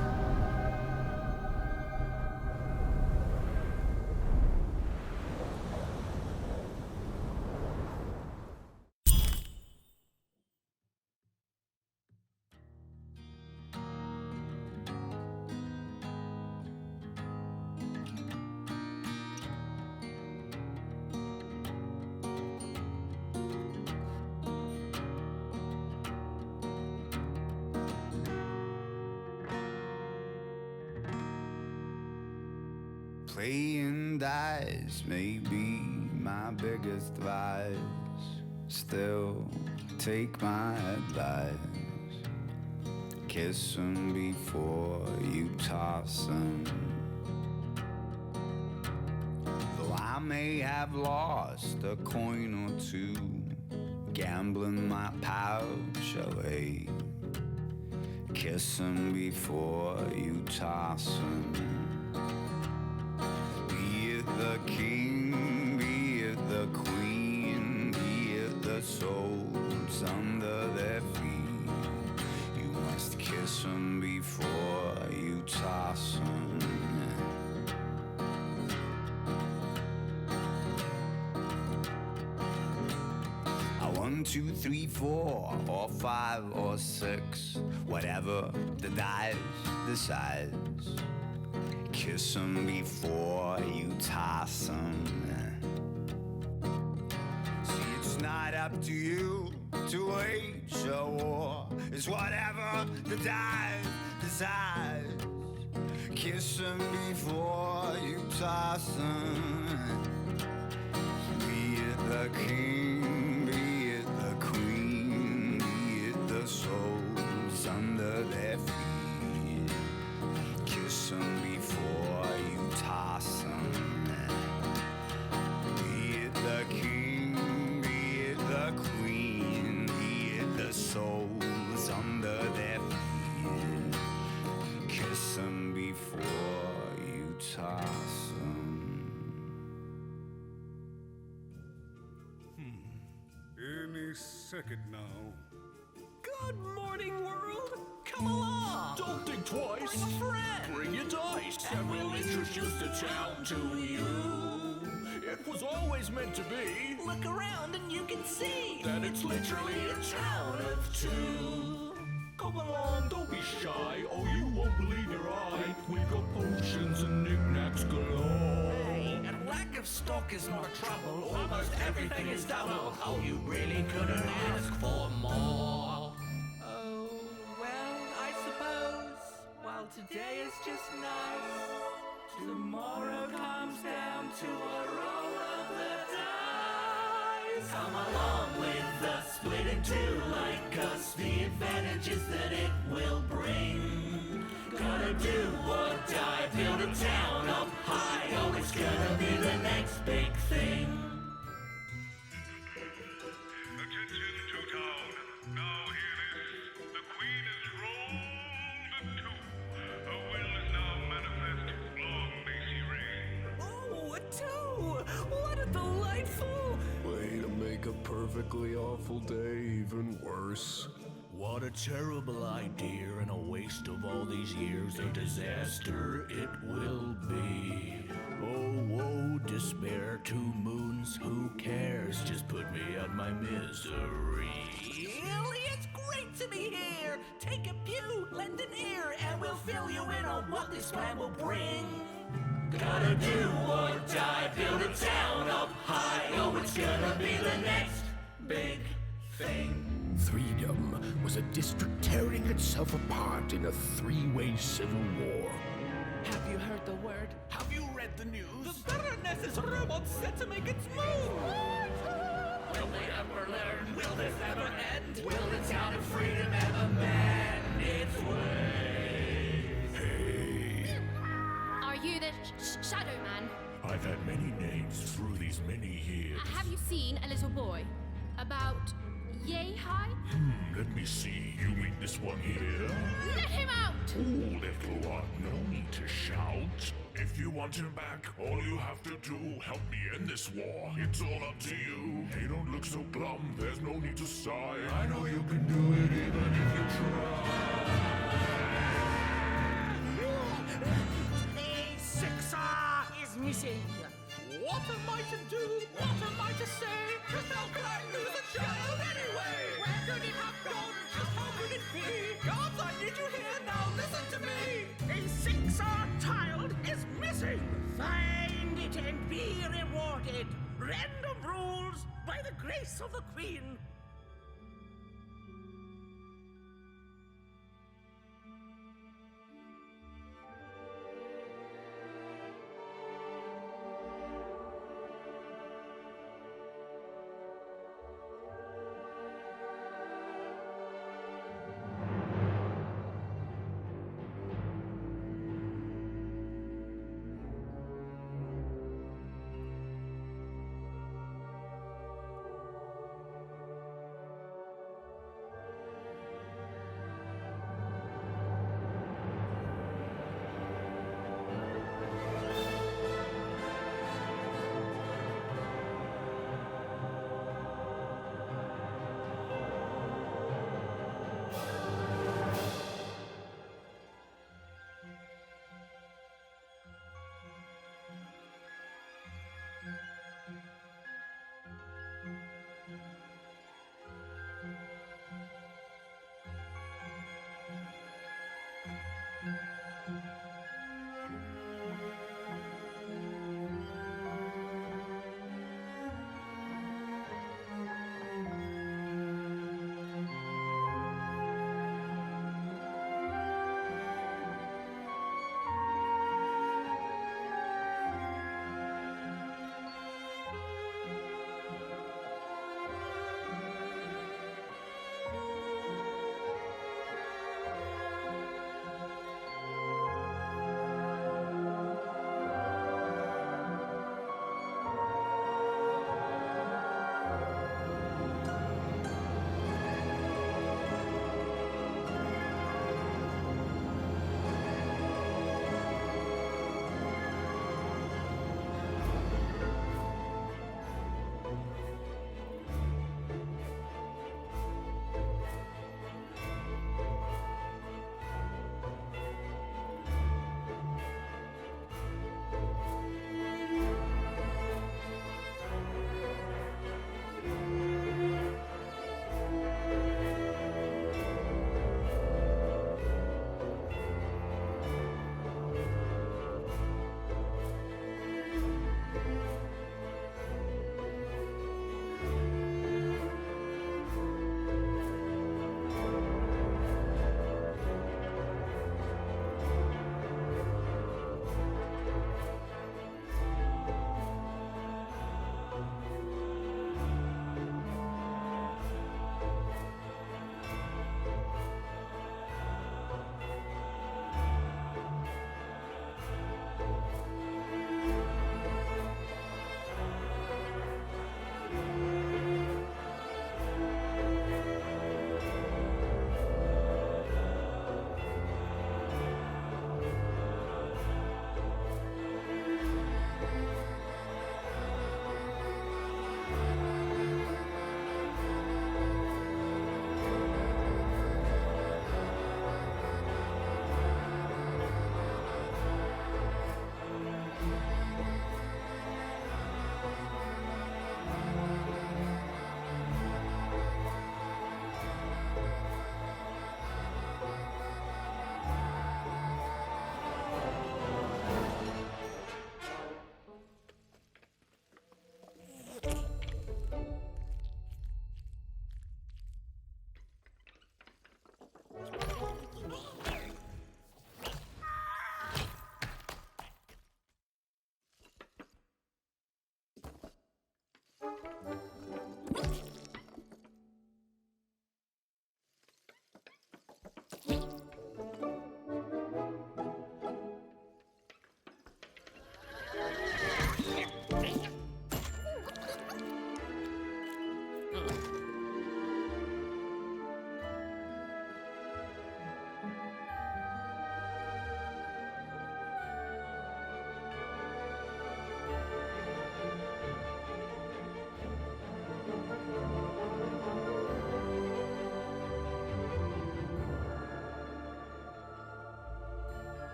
Playing dice may be my biggest vice. Still, take my advice. Kiss 'em before you toss 'em. Though I may have lost a coin or two, gambling my pouch away. Kiss 'em before you toss 'em. The king, be it the queen, be it the souls under their feet. You must kiss 'em before you toss 'em. One, two, three, 4, or 5, or 6, whatever the dice decides. Kiss 'em before you toss 'em. See, it's not up to you to wage a war. It's whatever the dice decides. Kiss 'em before you toss 'em. Be it the king, be it the queen, be it the souls under their feet. Kiss 'em before you toss 'em. Be it the king, be it the queen, be it the souls under their feet. Kiss 'em before you toss 'em. Any second now. Good morning, world! Come along! Don't think twice! Bring a friend! Bring your dice! And we'll introduce the town to you! It was always meant to be! Look around and you can see! That it's literally a town of two! Come along, don't be shy, or you won't believe your eye! We got potions and knickknacks galore! Hey, and lack of stock is not a trouble! Almost everything is double! Oh, you really couldn't ask for more! Well, today is just nice. Tomorrow comes down to a roll of the dice. Come along with us, split in two like us. The advantages that it will bring. Gotta do or die, build a town up high. Oh, it's gonna be the next big thing. Attention to town. Now hear this. The queen is rolled a 2. Her will is now manifest. Long may she reign. Oh, a 2! What a delightful... Way to make a perfectly awful day even worse. What a terrible idea and a waste of all these years. A disaster it will be. Oh, woe, despair, 2 moons, who cares? Just put me out my misery. Really, it's great to be here! Take a pew, lend an ear, and we'll fill you in on what this plan will bring. Gotta do or die, build a town up high. Oh, it's gonna be the next big thing. Freedom was a district tearing itself apart in a 3-way civil war. Have you heard the word? Have you read the news? The Baroness is robot set to make its move! Will they ever learn? Will this ever end? Will the town of freedom ever mend its ways? Hey. Are you the Shadow Man? I've had many names through these many years. Have you seen a little boy? About yay high? Let me see. You mean this one here? Let him out! Oh, little one, no need to shout. If you want him back, all you have to do, help me end this war. It's all up to you. Hey, don't look so glum. There's no need to sigh. I know you can do it even if you try. A sixer is missing. What am I to do? What am I to say? Just how could I lose a child anyway? Where could it have gone? Just how could it be? Gods, I need you here now. Listen to me. A sixer child is missing. Find it and be rewarded. Random rules by the grace of the Queen.